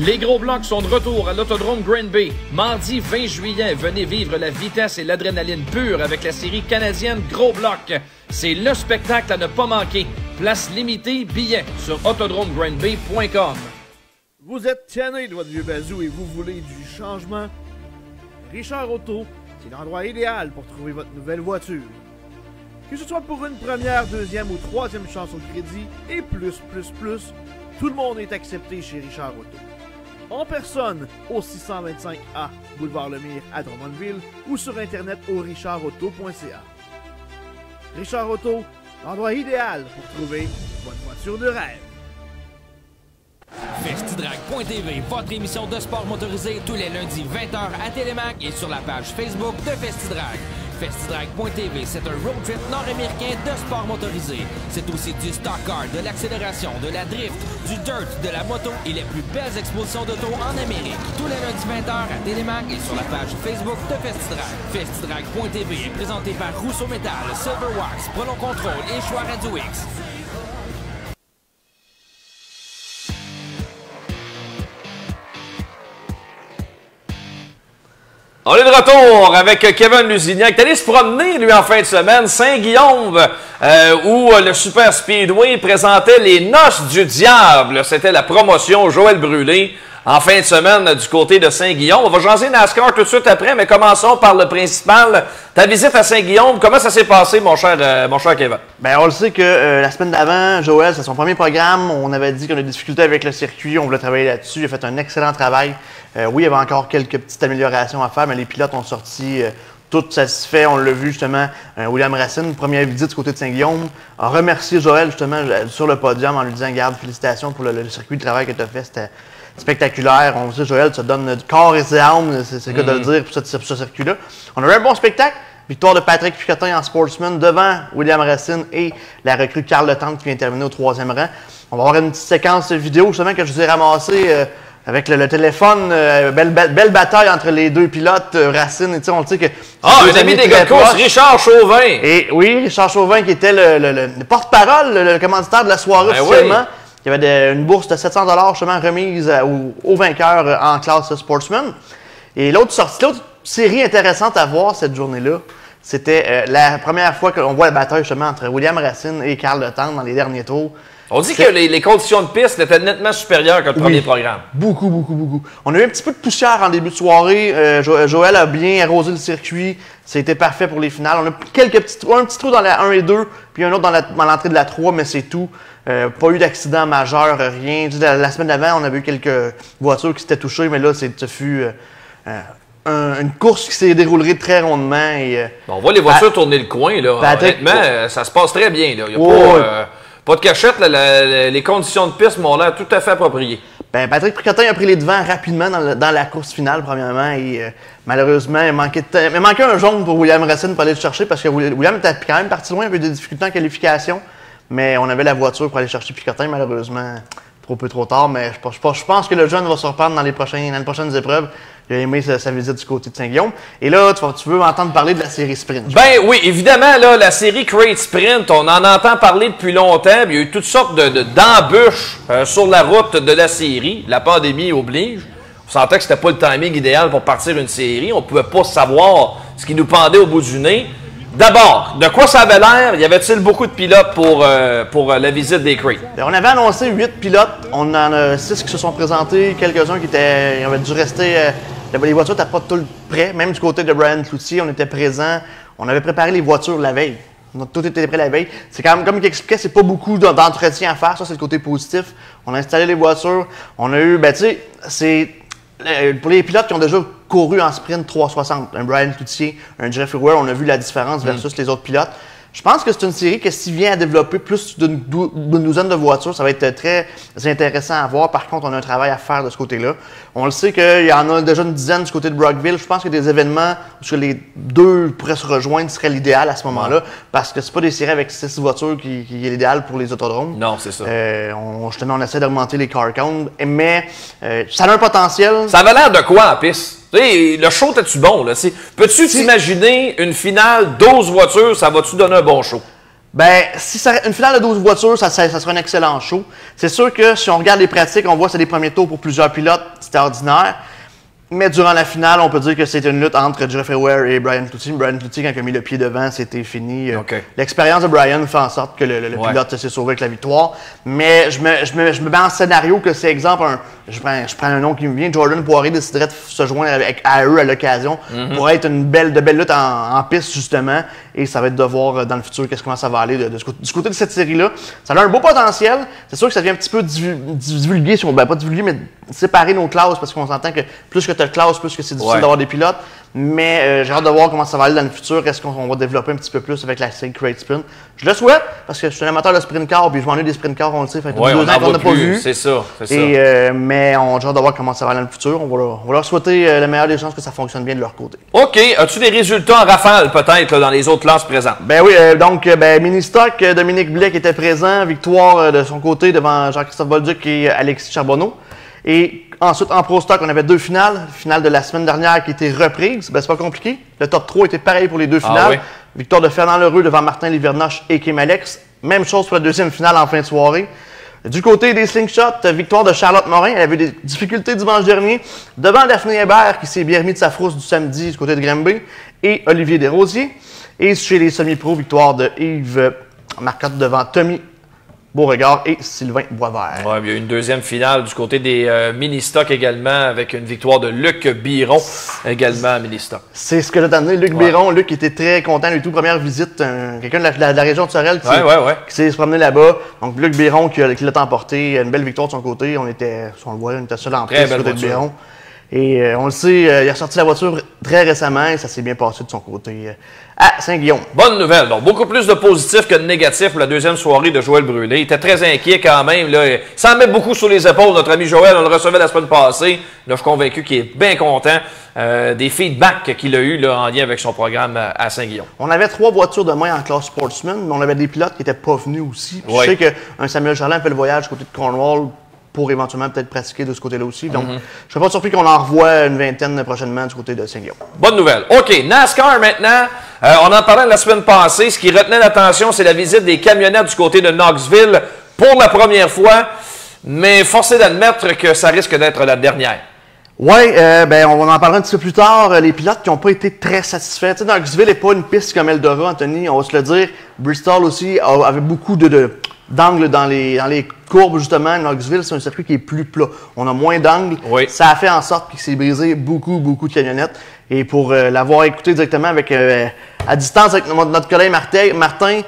Les gros blocs sont de retour à l'Autodrome Granby. Mardi 20 juillet, venez vivre la vitesse et l'adrénaline pure avec la série canadienne Gros Bloc. C'est le spectacle à ne pas manquer. Place limitée, billets sur autodromegranby.com. Vous êtes tanné de votre vieux bazou et vous voulez du changement? Richard Auto, c'est l'endroit idéal pour trouver votre nouvelle voiture. Que ce soit pour une première, deuxième ou troisième chance au crédit et plus, tout le monde est accepté chez Richard Auto. En personne au 625A Boulevard Lemire à Drummondville ou sur internet au richardauto.ca. Richard Auto, l'endroit idéal pour trouver votre voiture de rêve. Festidrag.tv, votre émission de sport motorisé tous les lundis 20h à Télémac et sur la page Facebook de Festidrag. Festidrag.tv, c'est un road trip nord-américain de sport motorisé. C'est aussi du stock car, de l'accélération, de la drift, du dirt, de la moto et les plus belles expositions d'auto en Amérique. Tous les lundis 20h à Télémac et sur la page Facebook de Festidrag. Festidrag.tv est présenté par Rousseau Metal, Silverwax, Prolon Control et Choix Radio X. On est de retour avec Kevin Lusignan qui est allé se promener, lui, en fin de semaine, Saint-Guillaume, où le Super Speedway présentait les Noces du Diable. C'était la promotion Joël Brûlé en fin de semaine du côté de Saint-Guillaume. On va jaser NASCAR tout de suite après, mais commençons par le principal. Ta visite à Saint-Guillaume, comment ça s'est passé, mon cher Kevin? Bien, on le sait que la semaine d'avant, Joël, c'est son premier programme. On avait dit qu'on a des difficultés avec le circuit. On voulait travailler là-dessus. Il a fait un excellent travail. Oui, il y avait encore quelques petites améliorations à faire, mais les pilotes ont sorti tout satisfait. On l'a vu justement, William Racine, première visite du côté de Saint-Guillaume, a remercié Joël justement sur le podium en lui disant « Garde, félicitations pour le circuit de travail que tu as fait. C'était spectaculaire. On sait, Joël, ça donne du corps et des âmes, c'est le cas de le dire, pour ce circuit-là. On a eu un bon spectacle. Victoire de Patrick Picotin en Sportsman devant William Racine et la recrue Carl Letendre qui vient terminer au 3e rang. On va avoir une petite séquence vidéo justement que je vous ai ramassée avec le téléphone. Belle bataille entre les deux pilotes, Racine et on le sait que... un ami des gars de course, Richard Chauvin. Et oui, Richard Chauvin qui était le porte-parole, le commanditaire de la soirée officiellement. Il y avait une bourse de 700 $ justement remise aux vainqueurs en classe Sportsman. Et l'autre série intéressante à voir cette journée-là, c'était la première fois qu'on voit la bataille justement entre William Racine et Carl Letendre dans les derniers tours. On dit que les conditions de piste étaient nettement supérieures que le premier programme. Beaucoup. On a eu un petit peu de poussière en début de soirée. Joël a bien arrosé le circuit. C'était parfait pour les finales. On a quelques petits trous. Un petit trou dans la 1 et 2, puis un autre dans l'entrée de la 3, mais c'est tout. Pas eu d'accident majeur, rien. La semaine d'avant, on avait eu quelques voitures qui s'étaient touchées, mais là, ce fut une course qui s'est déroulée très rondement. On voit les voitures tourner le coin. Là. Honnêtement, ça se passe très bien. Il n'y a pas de cachette. Les conditions de piste m'ont l'air tout à fait appropriées. Patrick Picotin a pris les devants rapidement dans la course finale, premièrement. Et malheureusement, il manquait un jaune pour William Racine pour aller le chercher parce que William était quand même parti loin, il avait des difficultés en qualification. Mais on avait la voiture pour aller chercher Picotin, malheureusement, trop tard. Mais je pense que le jeune va se reprendre dans les prochaines épreuves. Il a aimé sa visite du côté de Saint-Guillaume. Et là, tu veux m'entendre parler de la série Sprint. Ben oui, évidemment, là, la série Crate Sprint, on en entend parler depuis longtemps. Il y a eu toutes sortes d'embûches sur la route de la série. La pandémie oblige. On sentait que c'était pas le timing idéal pour partir une série. On pouvait pas savoir ce qui nous pendait au bout du nez. D'abord, de quoi ça avait l'air? Y avait-il beaucoup de pilotes pour la visite des Crates? On avait annoncé 8 pilotes. On en a 6 qui se sont présentés. Quelques-uns qui avaient dû rester... les voitures n'étaient pas tout prêtes. Même du côté de Brian Cloutier, on était présents. On avait préparé les voitures la veille. Tout était prêt la veille. C'est quand même, comme il expliquait, c'est pas beaucoup d'entretien à faire. Ça, c'est le côté positif. On a installé les voitures. On a eu... pour les pilotes qui ont déjà couru en sprint 360, un Brian Cloutier, un Jeffrey Ware, on a vu la différence versus les autres pilotes. Je pense que c'est une série que s'il vient à développer plus d'une douzaine de voitures, ça va être très intéressant à voir. Par contre, on a un travail à faire de ce côté-là. On le sait qu'il y en a déjà une dizaine du côté de Brockville. Je pense que des événements où les deux pourraient se rejoindre serait l'idéal à ce moment-là, parce que c'est pas des séries avec 6 voitures qui est l'idéal pour les autodromes. Non, c'est ça. Justement, on essaie d'augmenter les car counts, mais ça a un potentiel. Ça avait l'air de quoi en piste? Tu sais, le show, t'es-tu bon, là? Peux-tu t'imaginer une finale, 12 voitures, ça va-tu donner un bon show? Ben, si ça, une finale de 12 voitures, ça serait un excellent show. C'est sûr que si on regarde les pratiques, on voit que c'est les premiers tours pour plusieurs pilotes, c'était ordinaire. Mais durant la finale, on peut dire que c'était une lutte entre Jeffrey Ware et Brian Cloutier. Brian Cloutier, quand il a mis le pied devant, c'était fini. Okay. L'expérience de Brian fait en sorte que le pilote s'est sauvé avec la victoire. Mais je me mets en scénario que c'est exemple, je prends un nom qui me vient, Jordan Poirier déciderait de se joindre à eux à l'occasion pour être une belle lutte en piste justement. Et ça va être de voir dans le futur comment ça va aller du côté de cette série-là. Ça a un beau potentiel. C'est sûr que ça devient un petit peu divulgué, pas divulgué, mais séparer nos classes parce qu'on s'entend que plus que tu as de classes, plus que c'est difficile d'avoir des pilotes. Mais j'ai hâte de voir comment ça va aller dans le futur. Est-ce qu'on va développer un petit peu plus avec la série Crate Sprint? Je le souhaite parce que je suis un amateur de sprint car puis je m'ennuie des sprint cars, on le sait. Ça fait 2 ans qu'on n'a pas vu. C'est ça. Mais j'ai hâte de voir comment ça va aller dans le futur. On va leur souhaiter la meilleure des chances que ça fonctionne bien de leur côté. OK. As-tu des résultats en rafale peut-être dans les autres classes présentes? Ben oui. Mini-stock, Dominique Blais qui était présent. Victoire de son côté devant Jean-Christophe Bolduc et Alexis Charbonneau. Et ensuite, en Pro Stock, on avait 2 finales. Finale de la semaine dernière qui était reprise. Ben, c'est pas compliqué. Le top 3 était pareil pour les 2 finales. Oui. Victoire de Fernand Lheureux devant Martin Livernoche et Kim Alex. Même chose pour la deuxième finale en fin de soirée. Du côté des slingshots, victoire de Charlotte Morin. Elle avait des difficultés dimanche dernier devant Daphné Hébert qui s'est bien remis de sa frousse du samedi du côté de Granby. Et Olivier Desrosiers. Et chez les semi-pros, victoire de Yves Marcotte devant Tommy Beauregard et Sylvain Boisvert. Ouais, il y a eu une deuxième finale du côté des mini-stocks également, avec une victoire de Luc Biron, également à mini-stock. C'est ce que j'ai amené, Luc Biron. Luc était très content du tout. Première visite, quelqu'un de la région de Sorel qui s'est promené là-bas. Donc Luc Biron qui l'a emporté, une belle victoire de son côté. On était seul en piste du côté de Biron. Et on le sait, il a sorti la voiture très récemment et ça s'est bien passé de son côté à Saint-Guillaume. Bonne nouvelle. Donc, beaucoup plus de positifs que de négatifs pour la deuxième soirée de Joël Brûlé. Il était très inquiet quand même. Là. Il s'en met beaucoup sur les épaules. Notre ami Joël, on le recevait la semaine passée. Là, je suis convaincu qu'il est bien content des feedbacks qu'il a eu en lien avec son programme à Saint-Guillaume. On avait 3 voitures de moins en classe Sportsman, mais on avait des pilotes qui n'étaient pas venus aussi. Je sais qu'un Samuel Charlin fait le voyage du côté de Cornwall pour éventuellement peut-être pratiquer de ce côté-là aussi. Donc, je ne serais pas surpris qu'on en revoie une vingtaine prochainement du côté de Saint-Guillaume. Bonne nouvelle. OK, NASCAR maintenant. On en parlait la semaine passée. Ce qui retenait l'attention, c'est la visite des camionnettes du côté de Knoxville. pour la première fois, mais force est d'admettre que ça risque d'être la dernière. Oui, on en parlera un petit peu plus tard. Les pilotes qui n'ont pas été très satisfaits. Tu sais, Knoxville n'est pas une piste comme Eldora, Anthony, on va se le dire. Bristol aussi avait beaucoup d'angles dans les courbes, justement. Knoxville, c'est un circuit qui est plus plat. On a moins d'angles. Oui. Ça a fait en sorte qu'il s'est brisé beaucoup de camionnettes. Et pour l'avoir écouté directement à distance avec notre collègue Martin,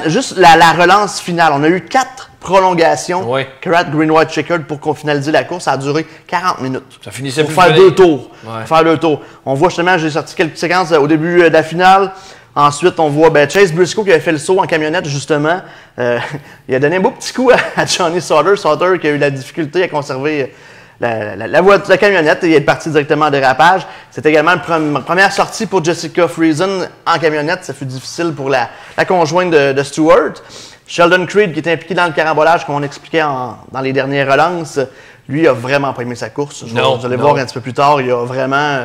juste la relance finale, on a eu 4 prolongations. Oui. Carat Green White Checkered pour qu'on finalise la course. Ça a duré 40 minutes. Ça finissait pour plus faire 2 tours. Ouais. Faire 2 tours. On voit justement, j'ai sorti quelques séquences au début de la finale. Ensuite, on voit Chase Briscoe qui avait fait le saut en camionnette, justement. Il a donné un beau petit coup à Johnny Sauter. Sauter qui a eu la difficulté à conserver la camionnette et il est parti directement en dérapage. C'était également la première sortie pour Jessica Friesen en camionnette. Ça fut difficile pour la conjointe de Stewart. Sheldon Creed, qui était impliqué dans le carambolage, comme on expliquait dans les dernières relances, lui a vraiment pas aimé sa course. Vous allez voir un petit peu plus tard, il a vraiment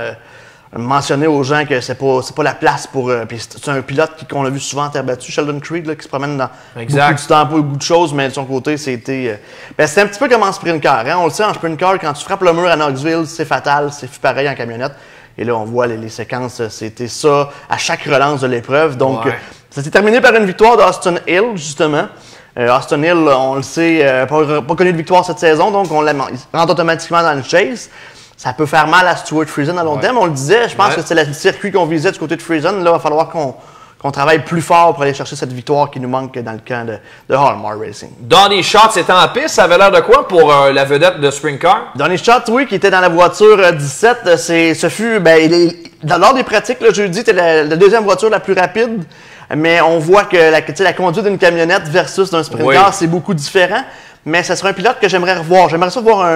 mentionné aux gens que c'est pas la place pour... puis c'est un pilote qu'on a vu souvent en terre battue, Sheldon Creed, là, qui se promène dans beaucoup de temps, beaucoup de choses, mais de son côté, c'était un petit peu comme en sprint car. Hein? On le sait, en sprint car, quand tu frappes le mur à Knoxville, c'est fatal, c'est pareil en camionnette. Et là, on voit les séquences, c'était ça à chaque relance de l'épreuve. Donc, ça s'est terminé par une victoire d'Austin Hill, justement. Austin Hill, on le sait, pas connu de victoire cette saison, donc il rentre automatiquement dans le chase. Ça peut faire mal à Stewart Friesen à long terme. On le disait, je pense que c'est le circuit qu'on visait du côté de Friesen. Là, il va falloir qu'on travaille plus fort pour aller chercher cette victoire qui nous manque dans le camp de Hallmark Racing. Donny Schatz était en piste, ça avait l'air de quoi pour la vedette de Sprint Car? Donny Schatz, oui, qui était dans la voiture 17. Ce fut, lors des pratiques, le jeudi, c'était la deuxième voiture la plus rapide. Mais on voit que la conduite d'une camionnette versus d'un sprint car, c'est beaucoup différent. Mais ce serait un pilote que j'aimerais revoir. J'aimerais ça voir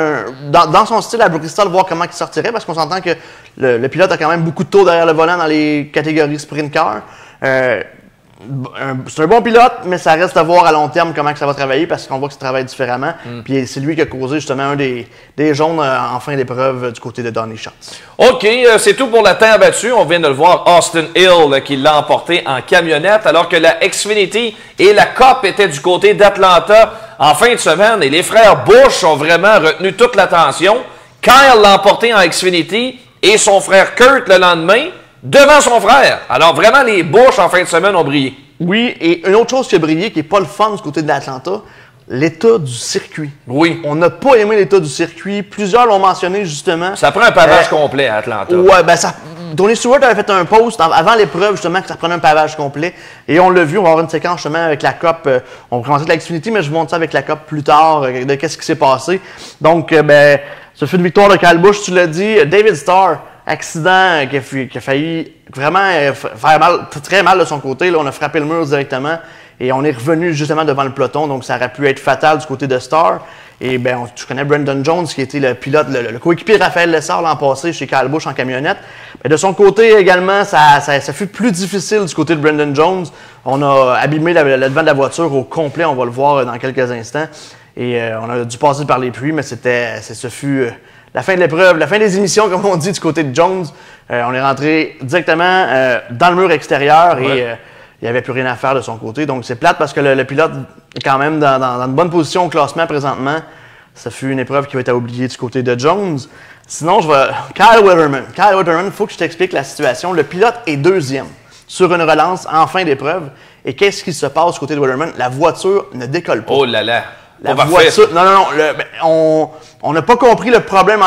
dans son style à Bristol, voir comment il sortirait, parce qu'on s'entend que le pilote a quand même beaucoup de tours derrière le volant dans les catégories sprint car. C'est un bon pilote, mais ça reste à voir à long terme comment que ça va travailler, parce qu'on voit que ça travaille différemment. Puis c'est lui qui a causé justement un des jaunes en fin d'épreuve du côté de Donny Schatz. OK, c'est tout pour la terre battue. On vient de le voir, Austin Hill qui l'a emporté en camionnette, alors que la Xfinity et la Cup étaient du côté d'Atlanta en fin de semaine. Et les frères Busch ont vraiment retenu toute l'attention. Kyle l'a emporté en Xfinity et son frère Kurt le lendemain, devant son frère. Alors vraiment, les Busch en fin de semaine ont brillé. Oui, et une autre chose qui a brillé, qui n'est pas le fun du côté de l'Atlanta, l'état du circuit. Oui. On n'a pas aimé l'état du circuit. Plusieurs l'ont mentionné, justement. Ça prend un pavage complet à Atlanta. Ouais, Tony Stewart avait fait un post avant l'épreuve, justement, que ça prenait un pavage complet. Et on l'a vu, on va avoir une séquence, justement, avec la Cup. On va commencer avec la Xfinity, mais je vous montre ça avec la Cup plus tard, de qu'est-ce qui s'est passé. Donc, ça fait une victoire de Kyle Busch, tu l'as dit. David Starr, accident qui a failli vraiment faire mal, très mal de son côté. Là, on a frappé le mur directement et on est revenu justement devant le peloton. Donc, ça aurait pu être fatal du côté de Starr. Et tu connais Brandon Jones, qui était le pilote, le coéquipier de Raphaël Lessard l'an passé chez Kyle Busch en camionnette. De son côté également, ça fut plus difficile du côté de Brandon Jones. On a abîmé le devant de la voiture au complet. On va le voir dans quelques instants. Et on a dû passer par les pluies, mais ce fut la fin de l'épreuve, la fin des émissions, comme on dit, du côté de Jones. On est rentré directement dans le mur extérieur et il n'y avait plus rien à faire de son côté. Donc, c'est plate parce que le pilote est quand même dans une bonne position au classement présentement. Ça fut une épreuve qui va être à oublier du côté de Jones. Sinon, Kyle Wetterman. Kyle Wetterman, il faut que je t'explique la situation. Le pilote est deuxième sur une relance en fin d'épreuve. Et qu'est-ce qui se passe du côté de Wetterman? La voiture ne décolle pas. Oh là là! La voiture, non. On n'a pas compris le problème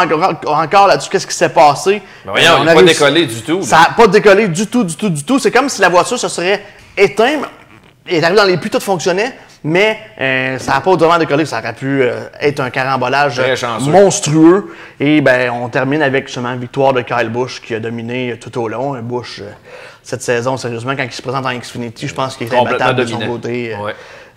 encore là-dessus. Qu'est-ce qui s'est passé? Mais voyons, il n'a pas décollé du tout. Là. Ça n'a pas décollé du tout. C'est comme si la voiture se serait éteinte. Elle est arrivée dans les puits, tout fonctionnait, mais ça n'a pas vraiment décollé. Ça aurait pu être un carambolage monstrueux. Et on termine avec justement une victoire de Kyle Busch qui a dominé tout au long. Busch, cette saison, sérieusement, quand il se présente en Xfinity, je pense qu'il est imbattable de son côté.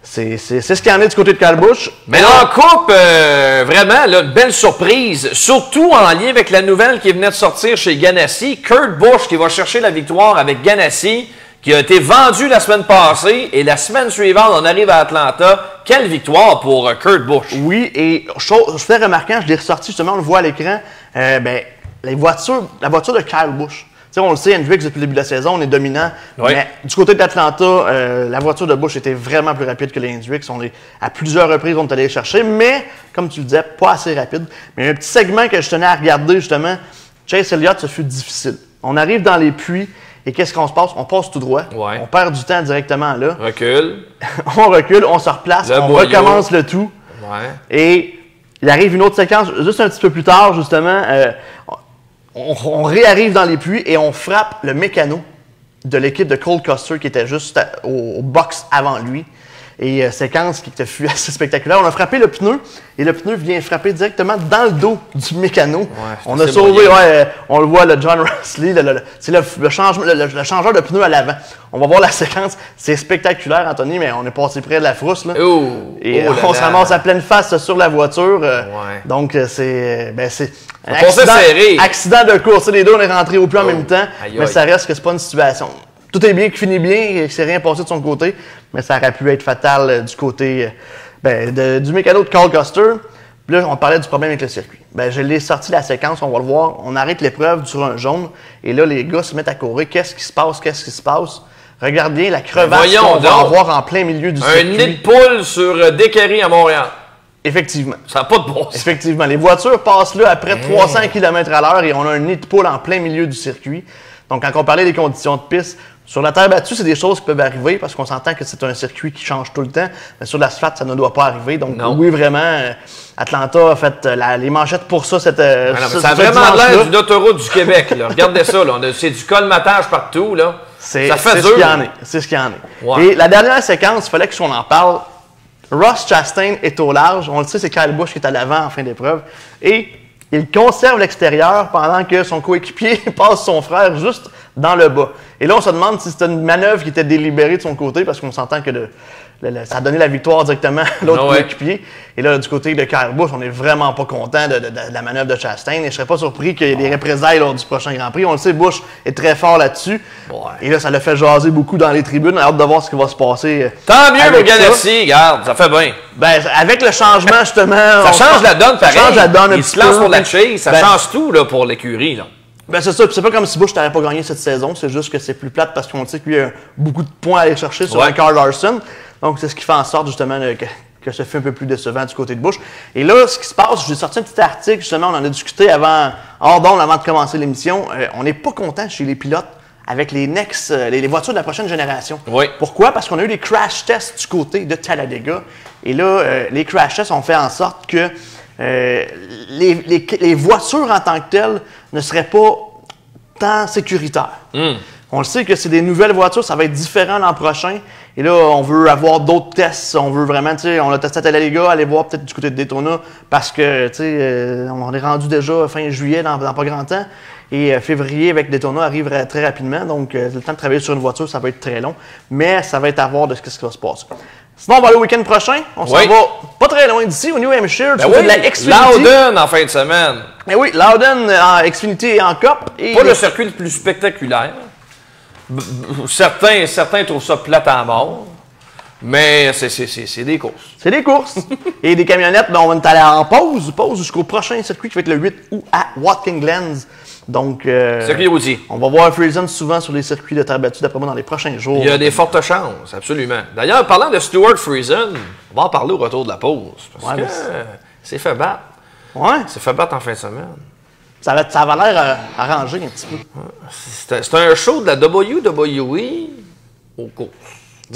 C'est ce qu'il y en a du côté de Kyle Busch. Mais en coupe, vraiment, là, une belle surprise. Surtout en lien avec la nouvelle qui venait de sortir chez Ganassi. Kurt Busch qui va chercher la victoire avec Ganassi, qui a été vendu la semaine passée. Et la semaine suivante, on arrive à Atlanta. Quelle victoire pour Kurt Busch. Oui, et je fais remarquant, je l'ai ressorti justement, on le voit à l'écran. La voiture de Kyle Busch. sais, on le sait, Hendrick, depuis le début de la saison, on est dominant. Oui. Mais du côté d'Atlanta, la voiture de Busch était vraiment plus rapide que les Hendricks. À plusieurs reprises, on est allé les chercher, mais, comme tu le disais, pas assez rapide. Mais il y a un petit segment que je tenais à regarder, justement. Chase Elliott, ce fut difficile. On arrive dans les puits, et qu'est-ce qu'on se passe? On passe tout droit. Ouais. On perd du temps directement là. Recule. On recule, on se replace, on recommence le tout. Ouais. Et il arrive une autre séquence, juste un petit peu plus tard, justement. On réarrive dans les puits et on frappe le mécano de l'équipe de Cole Custer qui était juste au box avant lui. Et séquence qui fut assez spectaculaire. On a frappé le pneu et le pneu vient frapper directement dans le dos du mécano. Ouais, on a sauvé, on le voit, le John Rossley, c'est le changeur de pneu à l'avant. On va voir la séquence. C'est spectaculaire, Anthony, mais on est passé près de la frousse. Là. Et on se ramasse à pleine face sur la voiture. Donc, c'est un accident de course. Les deux, on est rentrés au plus en même temps, mais ça reste que c'est pas une situation. Tout est bien qui finit bien et que c'est rien passé de son côté, mais ça aurait pu être fatal du côté du mécano de Cole Custer. Puis là, on parlait du problème avec le circuit. Je l'ai sorti la séquence, on va le voir. On arrête l'épreuve sur un jaune et là, les gars se mettent à courir. Qu'est-ce qui se passe? Regarde bien la crevasse qu'on va avoir en plein milieu du circuit. Un nid de poule sur Décarie à Montréal. Effectivement. Ça n'a pas de bon sens. Effectivement. Les voitures passent là à près de 300 km/h et on a un nid de poule en plein milieu du circuit. Donc, quand on parlait des conditions de piste, sur la terre battue, c'est des choses qui peuvent arriver parce qu'on s'entend que c'est un circuit qui change tout le temps. Mais sur l'asphalte, ça ne doit pas arriver. Donc, oui, vraiment, Atlanta a fait les manchettes pour ça. Ça a vraiment l'air d'une autoroute du Québec. Là. Regardez ça. C'est du colmatage partout. Là. Ça fait dur. C'est ce qu'il y en est. Ouais. Et la dernière séquence, il fallait qu'on en parle. Ross Chastain est au large. On le sait, c'est Kyle Busch qui est à l'avant en fin d'épreuve. Et il conserve l'extérieur pendant que son coéquipier passe son frère juste dans le bas. Et là, on se demande si c'était une manœuvre qui était délibérée de son côté, parce qu'on s'entend que ça a donné la victoire directement à l'autre coéquipier. Et là, du côté de Kyle Busch, on n'est vraiment pas content de la manœuvre de Chastain. Et je ne serais pas surpris qu'il y ait des représailles lors du prochain Grand Prix. On le sait, Busch est très fort là-dessus. Ouais. Et là, ça l'a fait jaser beaucoup dans les tribunes. On a hâte de voir ce qui va se passer. Tant mieux, le Ganassi, regarde, ça fait bien. Avec le changement, justement... ça change la donne, pareil. Ça change la donne il se lance pour la chase, ça change tout là, pour l'écurie. C'est ça. C'est pas comme si Busch n'avait pas gagné cette saison. C'est juste que c'est plus plate parce qu'on sait qu'il y a beaucoup de points à aller chercher sur un Kyle Larson. Donc, c'est ce qui fait en sorte, justement, que ça fait un peu plus décevant du côté de Busch. Et là, ce qui se passe, j'ai sorti un petit article, justement, on en a discuté avant de commencer l'émission. On n'est pas content chez les pilotes avec les voitures de la prochaine génération. Oui. Pourquoi? Parce qu'on a eu des crash tests du côté de Talladega. Et là, les crash tests ont fait en sorte que les voitures en tant que telles ne seraient pas tant sécuritaires. On le sait que c'est des nouvelles voitures, ça va être différent l'an prochain. Et là, on veut avoir d'autres tests. On veut vraiment, on a testé à Talladega, aller voir peut-être du côté de Daytona parce que, on est rendu déjà fin juillet dans pas grand temps. Et février avec Daytona arrive très rapidement. Donc, le temps de travailler sur une voiture, ça va être très long. Mais ça va être à voir de ce qui va se passer. Sinon, on va aller au week-end prochain. On s'en va pas très loin d'ici, au New Hampshire, du côté de la Xfinity. Loudon en fin de semaine. Mais oui, Loudon en Xfinity et en Cup. Pas le circuit le plus spectaculaire. Certains trouvent ça plate à mort. Mais c'est des courses. C'est des courses. Et des camionnettes, on va aller en pause jusqu'au prochain circuit qui va être le 8 août à Watkins Glen. Donc, circuit routier. On va voir Friesen souvent sur les circuits de terre battue, d'après moi, dans les prochains jours. Il y a des fortes chances, absolument. D'ailleurs, parlant de Stuart Friesen, on va en parler au retour de la pause. Parce que c'est fait battre. Ouais. C'est fait battre en fin de semaine. Ça va l'air arrangé un petit peu. C'est un show de la WWE aux courses.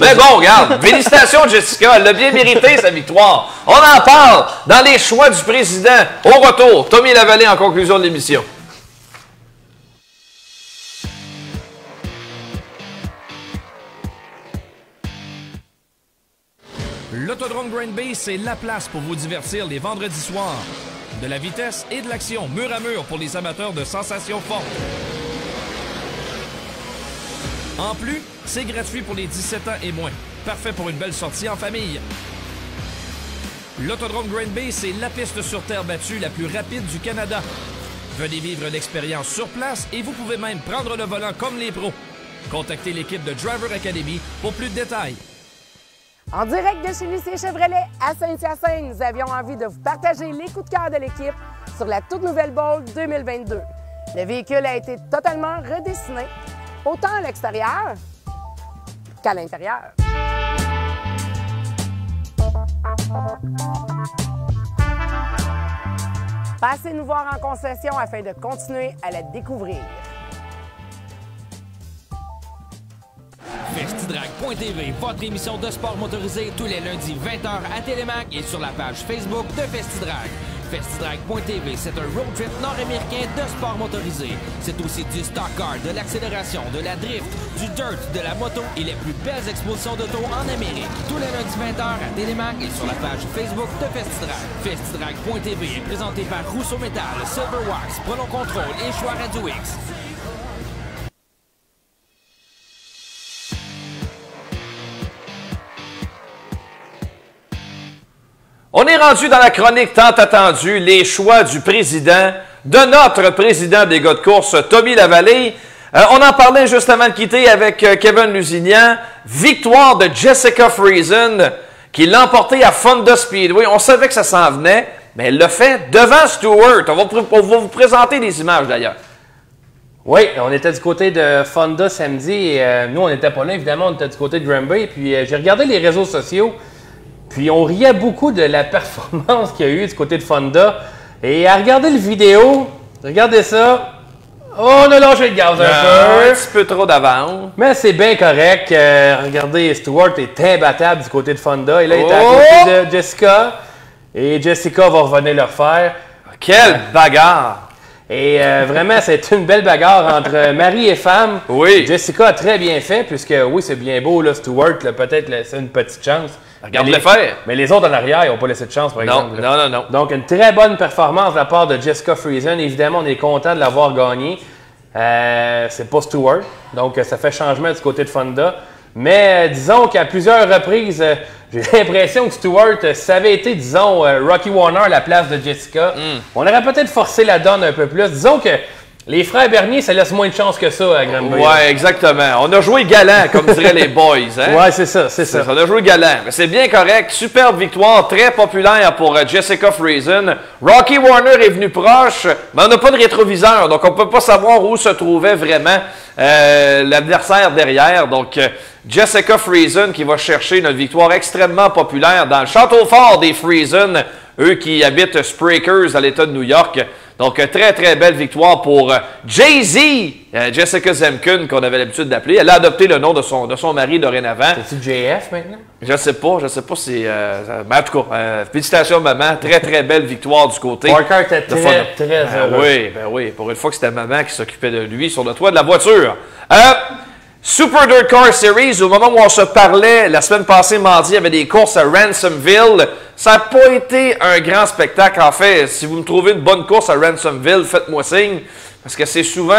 Mais bon, regarde, félicitations Jessica, elle a bien mérité sa victoire. On en parle dans les choix du président. Au retour, Tommy Lavallée en conclusion de l'émission. L'Autodrome Green Bay, c'est la place pour vous divertir les vendredis soirs. De la vitesse et de l'action, mur à mur pour les amateurs de sensations fortes. En plus, c'est gratuit pour les 17 ans et moins. Parfait pour une belle sortie en famille. L'Autodrome Green Bay, c'est la piste sur terre battue la plus rapide du Canada. Venez vivre l'expérience sur place et vous pouvez même prendre le volant comme les pros. Contactez l'équipe de Driver Academy pour plus de détails. En direct de chez Lucier Chevrolet à Saint-Hyacinthe, nous avions envie de vous partager les coups de cœur de l'équipe sur la toute nouvelle Bolt 2022. Le véhicule a été totalement redessiné, autant à l'extérieur qu'à l'intérieur. Passez nous voir en concession afin de continuer à la découvrir. Festidrag.tv, votre émission de sport motorisé tous les lundis 20h à Télémac et sur la page Facebook de Festidrag. Festidrag.tv, c'est un road trip nord-américain de sport motorisé. C'est aussi du stock car, de l'accélération, de la drift, du dirt, de la moto et les plus belles expositions d'auto en Amérique. Tous les lundis 20h à Télémac et sur la page Facebook de Festidrag. Festidrag.tv est présenté par Rousseau Metal, Silverwax, Prolon Control et Choix Radio X. On est rendu dans la chronique tant attendue, les choix du président, de notre président des gars de course, Tommy Lavallée. On en parlait juste avant de quitter avec Kevin Lusignan. Victoire de Jessica Friesen, qui l'a emporté à Fonda Speedway. On savait que ça s'en venait, mais elle l'a fait devant Stewart. On va vous présenter des images d'ailleurs. Oui, on était du côté de Fonda samedi. Et, nous, on n'était pas là, évidemment, on était du côté de Granby. Puis j'ai regardé les réseaux sociaux. Puis on riait beaucoup de la performance qu'il y a eu du côté de Fonda. Et à regarder le vidéo, regardez ça, on a lâché le gaz un peu. Un petit peu trop d'avance. Mais c'est bien correct. Regardez, Stewart est imbattable du côté de Fonda. Et là, il est à côté de Jessica. Et Jessica va revenir le refaire. Quelle bagarre! Et vraiment, c'est une belle bagarre entre mari et femme. Oui. Jessica a très bien fait, puisque oui, c'est bien beau, là, Stewart, peut-être c'est une petite chance. Regarde-le faire. Mais les autres en arrière, ils n'ont pas laissé de chance, par exemple. Non. Donc, une très bonne performance de la part de Jessica Friesen. Évidemment, on est content de l'avoir gagné. C'est pas Stewart. Donc, ça fait changement du côté de Fonda. Mais disons qu'à plusieurs reprises, j'ai l'impression que Stewart, si ça avait été, disons, Rocky Warner à la place de Jessica, on aurait peut-être forcé la donne un peu plus. Disons que les frères Bernier, ça laisse moins de chance que ça à Granby. Ouais, exactement. On a joué galant, comme diraient les boys. Hein? Ouais, c'est ça. On a joué galant. Mais c'est bien correct. Superbe victoire, très populaire pour Jessica Friesen. Rocky Warner est venu proche, mais on n'a pas de rétroviseur, donc on ne peut pas savoir où se trouvait vraiment l'adversaire derrière. Donc, Jessica Friesen qui va chercher notre victoire extrêmement populaire dans le château fort des Friesen, eux qui habitent Sprakers à l'État de New York. Donc, très, très belle victoire pour Jay-Z, Jessica Zemken, qu'on avait l'habitude d'appeler. Elle a adopté le nom de son mari dorénavant. C'est-tu JF maintenant? Je sais pas si... mais en tout cas, félicitations maman, très, très belle victoire du côté. Parker était très heureux. Oui, pour une fois que c'était maman qui s'occupait de lui sur le toit de la voiture. Super Dirt Car Series, au moment où on se parlait, la semaine passée, mardi, il y avait des courses à Ransomville. Ça n'a pas été un grand spectacle. En fait, si vous me trouvez une bonne course à Ransomville, faites-moi signe, parce que c'est souvent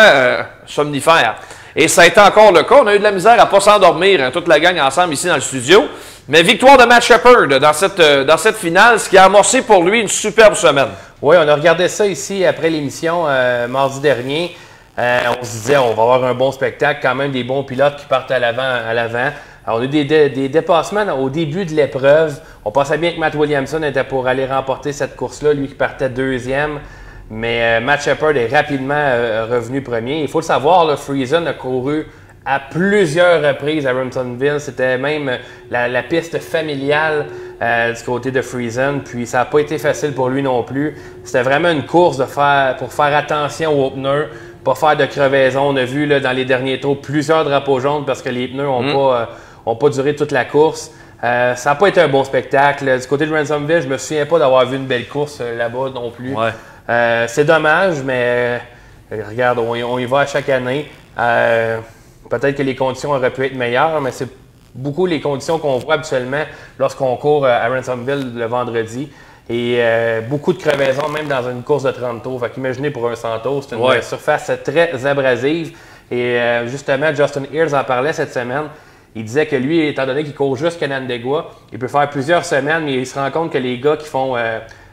somnifère. Et ça a été encore le cas. On a eu de la misère à ne pas s'endormir, toute la gang ensemble ici dans le studio. Mais victoire de Matt Shepard dans cette finale, ce qui a amorcé pour lui une superbe semaine. Oui, on a regardé ça ici après l'émission mardi dernier. On se disait, on va avoir un bon spectacle, quand même des bons pilotes qui partent à l'avant. Alors, on a eu des dépassements au début de l'épreuve. On pensait bien que Matt Williamson était pour aller remporter cette course-là, lui qui partait deuxième. Mais Matt Shepard est rapidement revenu premier. Il faut le savoir, là, Friesen a couru à plusieurs reprises à Ransomville. C'était même la piste familiale du côté de Friesen. Puis ça n'a pas été facile pour lui non plus. C'était vraiment une course pour faire attention aux pneus. Pas faire de crevaison. On a vu là, dans les derniers tours plusieurs drapeaux jaunes parce que les pneus n'ont pas duré toute la course. Ça n'a pas été un bon spectacle. Du côté de Ransomville, je ne me souviens pas d'avoir vu une belle course là-bas non plus. Ouais. C'est dommage, mais regarde, on y va à chaque année. Peut-être que les conditions auraient pu être meilleures, mais c'est beaucoup les conditions qu'on voit habituellement lorsqu'on court à Ransomville le vendredi. Et beaucoup de crevaisons, même dans une course de 30 tours. Fait qu'imaginez pour un 100 tours, c'est une surface très abrasive. Et justement, Justin Ears en parlait cette semaine. Il disait que lui, étant donné qu'il court juste Canandaigua, il peut faire plusieurs semaines, mais il se rend compte que les gars qui font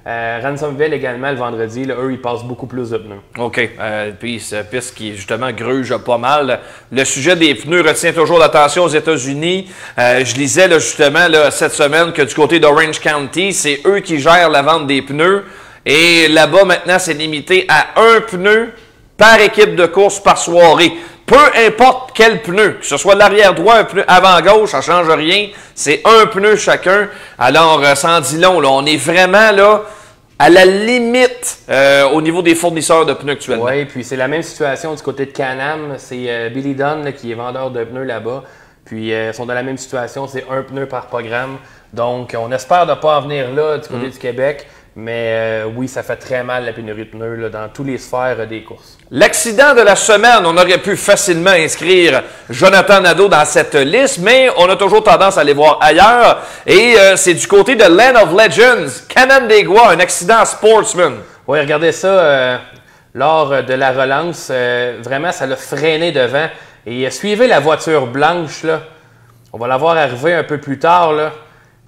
Ransomville également le vendredi, là, eux, ils passent beaucoup plus de pneus. OK. Puis cette piste qui, justement, gruge pas mal. Le sujet des pneus retient toujours l'attention aux États-Unis. Je lisais, là, justement, là, cette semaine que du côté d'Orange County, c'est eux qui gèrent la vente des pneus. Et là-bas, maintenant, c'est limité à un pneu par équipe de course par soirée. Peu importe quel pneu, que ce soit l'arrière droit, un pneu avant-gauche, ça ne change rien. C'est un pneu chacun. Alors, ça en dit long, là. On est vraiment là à la limite au niveau des fournisseurs de pneus actuellement. Oui, puis c'est la même situation du côté de Can-Am. C'est Billy Dunn là, qui est vendeur de pneus là-bas. Puis ils sont dans la même situation, c'est un pneu par programme. Donc, on espère ne pas en venir là du côté du Québec. Mais oui, ça fait très mal la pénurie de pneus là, dans tous les sphères des courses. L'accident de la semaine, on aurait pu facilement inscrire Jonathan Nadeau dans cette liste, mais on a toujours tendance à aller voir ailleurs. Et c'est du côté de Land of Legends, Canandaigua, un accident Sportsman. Oui, regardez ça lors de la relance. Vraiment, ça l'a freiné devant. Et suivez la voiture blanche, là. On va la voir arriver un peu plus tard, là.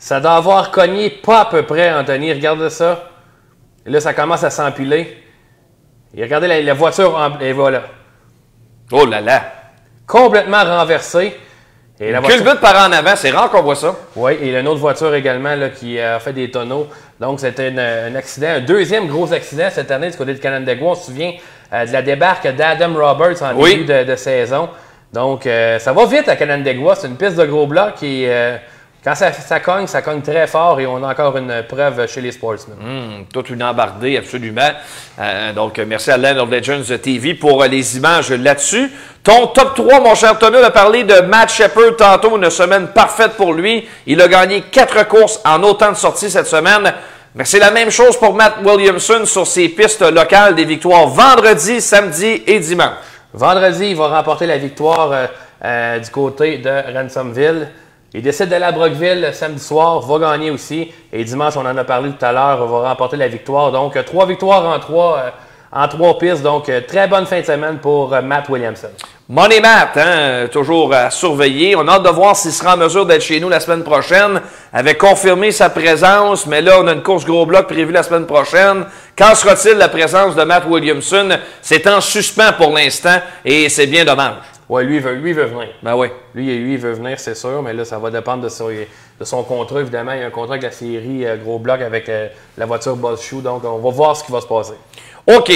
Ça doit avoir cogné pas à peu près, Anthony. Regardez ça. Et là, ça commence à s'empiler. Et regardez la voiture, et voilà. Oh là là! Complètement renversée. Et la voiture... Culbute par en avant, c'est rare qu'on voit ça. Oui, et une autre voiture également là, qui a fait des tonneaux. Donc, c'était un accident, un deuxième gros accident cette année du côté de Canandaigua. On se souvient de la débarque d'Adam Roberts en début de saison. Donc, ça va vite à Canandaigua. C'est une piste de gros bloc et... quand ça cogne très fort et on a encore une preuve chez les Sportsmen. Toute une embardée, absolument. Donc, merci à Land of Legends TV pour les images là-dessus. Ton top 3, mon cher Tommy, on a parlé de Matt Shepard tantôt, une semaine parfaite pour lui. Il a gagné 4 courses en autant de sorties cette semaine. Mais c'est la même chose pour Matt Williamson sur ses pistes locales, des victoires vendredi, samedi et dimanche. Vendredi, il va remporter la victoire du côté de Ransomville. Il décide d'aller à Brockville samedi soir, va gagner aussi. Et dimanche, on en a parlé tout à l'heure, va remporter la victoire. Donc, 3 victoires en 3 pistes. Donc, très bonne fin de semaine pour Matt Williamson. Money Matt, hein, toujours à surveiller. On a hâte de voir s'il sera en mesure d'être chez nous la semaine prochaine. Avait confirmé sa présence, mais là, on a une course gros bloc prévue la semaine prochaine. Quand sera-t-il la présence de Matt Williamson? C'est en suspens pour l'instant et c'est bien dommage. Oui, lui, il veut venir. Ben oui. Lui, il veut venir, c'est sûr, mais là, ça va dépendre de son contrat, évidemment. Il y a un contrat avec la série Gros Bloc avec la voiture Boss Shoe, donc on va voir ce qui va se passer. OK.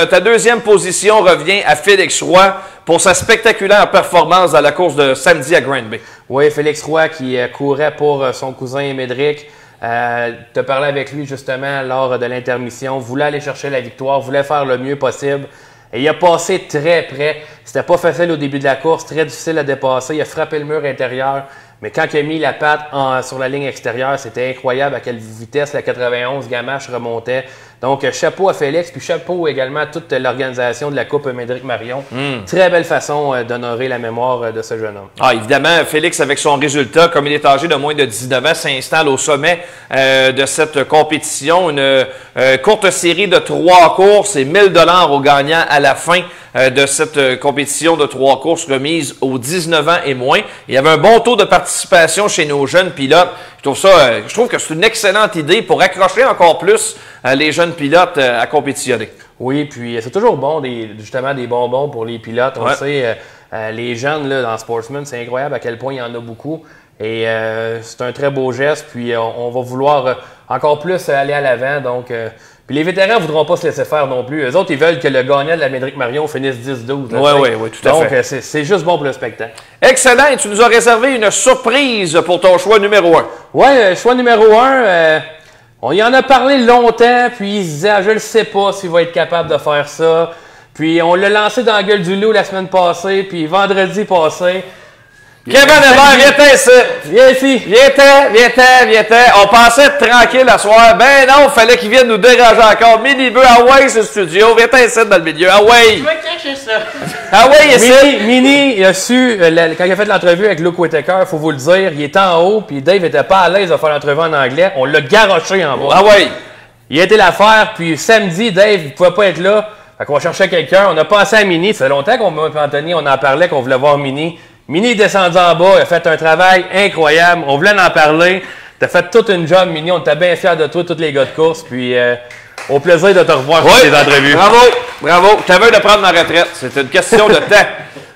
Ta deuxième position revient à Félix Roy pour sa spectaculaire performance dans la course de samedi à Grand Bay. Oui, Félix Roy qui courait pour son cousin Médric. Tu as parlé avec lui justement lors de l'intermission, voulait aller chercher la victoire, voulait faire le mieux possible. Et il a passé très près. C'était pas facile au début de la course, très difficile à dépasser. Il a frappé le mur intérieur. Mais quand il a mis la patte sur la ligne extérieure, c'était incroyable à quelle vitesse la 91 Gamache remontait. Donc, chapeau à Félix, puis chapeau également à toute l'organisation de la Coupe Médric Marion. Très belle façon d'honorer la mémoire de ce jeune homme. Ah, évidemment, Félix, avec son résultat, comme il est âgé de moins de 19 ans, s'installe au sommet de cette compétition. Une courte série de 3 courses et 1000 $ aux gagnants à la fin de cette compétition de 3 courses remise aux 19 ans et moins. Il y avait un bon taux de participation chez nos jeunes pilotes. Je trouve que c'est une excellente idée pour accrocher encore plus les jeunes pilotes à compétitionner. Oui, puis c'est toujours bon, justement, des bonbons pour les pilotes. On sait, les jeunes là, dans Sportsman, c'est incroyable à quel point il y en a beaucoup. Et c'est un très beau geste. Puis on va vouloir encore plus aller à l'avant. Donc, puis les vétérans ne voudront pas se laisser faire non plus. Eux autres, ils veulent que le gagnant de la Médric Marion finisse 10-12. Oui, tout à fait. Donc, c'est juste bon pour le spectacle. Excellent. Et tu nous as réservé une surprise pour ton choix numéro 1. Oui, choix numéro 1. On y en a parlé longtemps, puis il se disait, je ne sais pas s'il va être capable de faire ça. Puis on l'a lancé dans la gueule du loup la semaine passée, puis vendredi passé. Kevin Hébert, viens-t'en ici. Viens ici. Viens-t'en. On pensait être tranquille à soir. Ben non, il fallait qu'il vienne nous déranger encore. Mini-Beu, Hawaii, c'est le studio. Viens-t'en ici dans le milieu. Hawaii. Je vais cacher ça. Hawaii, ici. Mini, il a su, quand il a fait l'entrevue avec Luke Whittaker, il faut vous le dire, il était en haut, puis Dave n'était pas à l'aise de faire l'entrevue en anglais. On l'a garoché en bas. Hawaii. Il a été la faire, puis samedi, Dave ne pouvait pas être là. Fait qu'on cherchait quelqu'un. On a pensé à Mini. Ça fait longtemps Anthony, on en parlait, qu'on voulait voir Mini. Mini est descendu en bas, il a fait un travail incroyable. On voulait en parler. Tu as fait toute une job, Mini. On était bien fiers de toi, tous les gars de course. Puis, au plaisir de te revoir pour tes entrevues. Bravo. Je t'avais de prendre ma retraite. C'était une question de temps.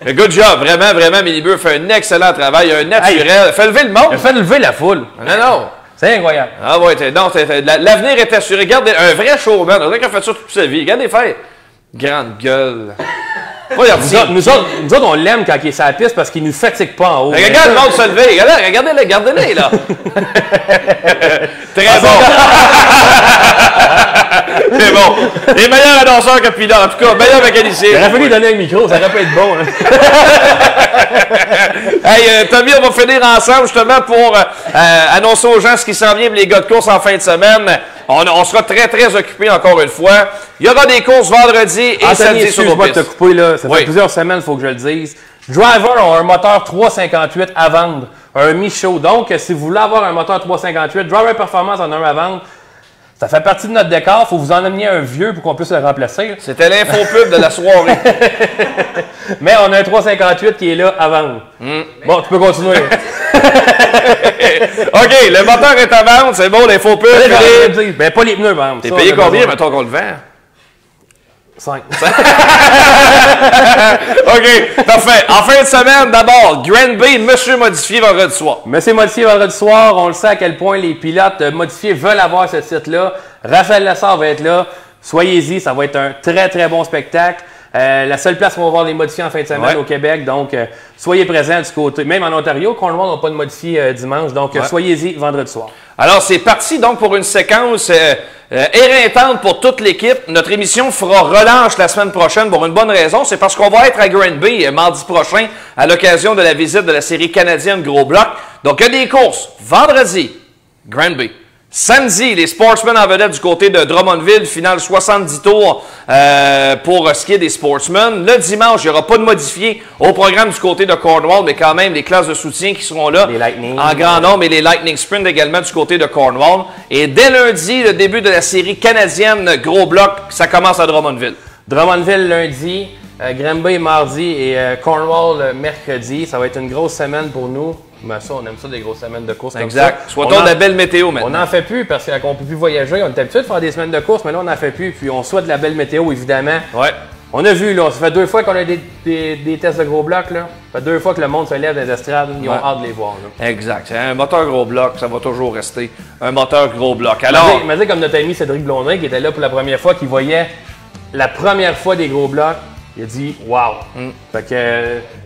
Mais good job. Vraiment, Mini-Beu fait un excellent travail. Un naturel. Fait lever le monde. Il a fait lever la foule. Non. C'est incroyable. Ah ouais, l'avenir est assuré. Regarde, un vrai showman. On dirait qu'il a fait ça toute sa vie. Regarde les faire. Grande gueule. Nous autres, on l'aime quand il est sur la piste parce qu'il nous fatigue pas en haut. Regarde le monde se lever. Regardez-les, là. Très bon. C'est bon. Les meilleurs annonceurs que pilote. En tout cas, meilleur mécanicien. Il aurait fallu lui donner un micro, ça aurait pu être bon. Hein. Hey, Tommy, on va finir ensemble justement pour annoncer aux gens ce qui s'en vient pour les gars de course en fin de semaine. On sera très, très occupés encore une fois. Il y aura des courses vendredi et samedi sur nos pistes. Excuse-moi de te couper, là. Ça fait plusieurs semaines, il faut que je le dise. Driver ont un moteur 358 à vendre, un mi-show. Donc, si vous voulez avoir un moteur 358, Driver Performance en a un à vendre. Ça fait partie de notre décor. Il faut vous en amener un vieux pour qu'on puisse le remplacer. C'était l'info-pub de la soirée. Mais on a un 358 qui est là à vendre. Bon, tu peux continuer. OK, le moteur est à vendre. C'est bon, l'info-pub. Ben, pas les pneus, par exemple. T'es payé combien, mettons qu'on le vend? 5. OK, parfait. En fin de semaine, d'abord, Granby, Monsieur Modifié vendredi soir. Monsieur Modifié vendredi soir, on le sait à quel point les pilotes modifiés veulent avoir ce titre-là. Raphaël Lessard va être là. Soyez-y, ça va être un très, très bon spectacle. La seule place où on va voir les modifiés en fin de semaine au Québec, donc soyez présents du côté. Même en Ontario, Cornwall n'a pas de modifiés dimanche, donc soyez-y vendredi soir. Alors, c'est parti donc pour une séquence éreintante pour toute l'équipe. Notre émission fera relâche la semaine prochaine pour une bonne raison. C'est parce qu'on va être à Granby mardi prochain à l'occasion de la visite de la série canadienne Gros Bloc. Donc, il y a des courses vendredi, Granby. Samedi, les Sportsmen en vedette du côté de Drummondville, finale 70 tours pour ce qui est des Sportsmen. Le dimanche, il n'y aura pas de modifié au programme du côté de Cornwall, mais quand même les classes de soutien qui seront là en grand nombre et les Lightning Sprint également du côté de Cornwall. Et dès lundi, le début de la série canadienne Gros Bloc, ça commence à Drummondville. Drummondville lundi, Granby mardi et Cornwall mercredi. Ça va être une grosse semaine pour nous. Ben ça, on aime ça, des grosses semaines de course comme ça. Exact. Soit-on de la belle météo maintenant. On n'en fait plus parce qu'on ne peut plus voyager. On est habitué de faire des semaines de course, mais là, on n'en fait plus. Puis on souhaite de la belle météo, évidemment. Ouais. On a vu, là, ça fait 2 fois qu'on a des tests de Gros Bloc, là. Ça fait 2 fois que le monde se lève des estrades. Ils ont hâte de les voir, là. Exact. Un moteur Gros Bloc, ça va toujours rester un moteur Gros Bloc. Alors, mais comme notre ami Cédric Blondin, qui était là pour la première fois, qui voyait la première fois des Gros Blocs, il a dit « Wow! Fait que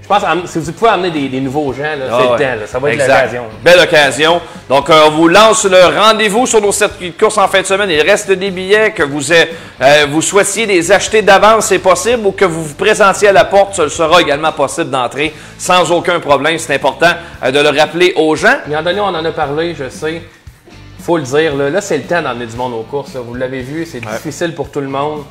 je pense que si vous pouvez amener des nouveaux gens, c'est le temps. Là. Ça va être l'occasion. Belle occasion. Donc, on vous lance le rendez-vous sur nos circuits de course en fin de semaine. Il reste des billets que vous souhaitiez les acheter d'avance, c'est possible, ou que vous vous présentiez à la porte, ce sera également possible d'entrer sans aucun problème. C'est important de le rappeler aux gens. Il y en a donné, on en a parlé, je sais. Il faut le dire. Là c'est le temps d'emmener du monde aux courses. Là. Vous l'avez vu, c'est difficile pour tout le monde.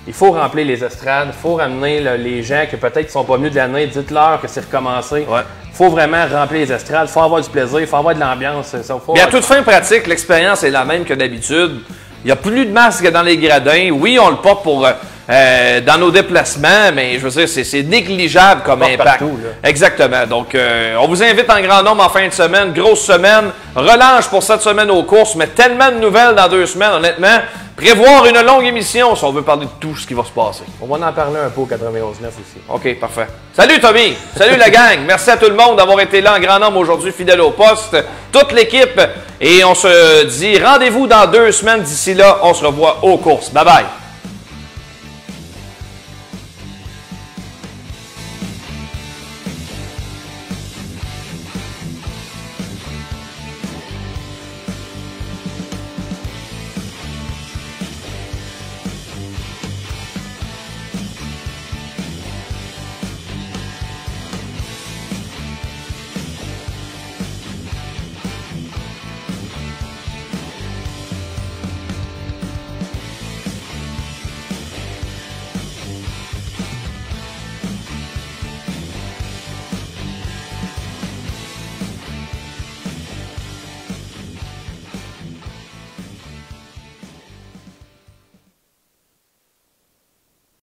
Il faut remplir les estrades, il faut ramener les gens que peut-être ne sont pas venus de l'année, dites-leur que c'est recommencé. Il faut vraiment remplir les estrades, il faut avoir du plaisir, il faut avoir de l'ambiance. À toute fin pratique, l'expérience est la même que d'habitude. Il n'y a plus de masque dans les gradins. Oui, on le porte pour dans nos déplacements, mais je veux dire, c'est négligeable comme impact. Partout, là. Exactement. Donc, on vous invite en grand nombre en fin de semaine. Grosse semaine. Relâche pour cette semaine aux courses, mais tellement de nouvelles dans 2 semaines, honnêtement. Prévoir une longue émission si on veut parler de tout ce qui va se passer. On va en parler un peu au 91.9 aussi. OK, parfait. Salut Tommy! Salut la gang! Merci à tout le monde d'avoir été là en grand nombre aujourd'hui, fidèle au poste. Toute l'équipe. Et on se dit rendez-vous dans 2 semaines. D'ici là, on se revoit aux courses. Bye bye!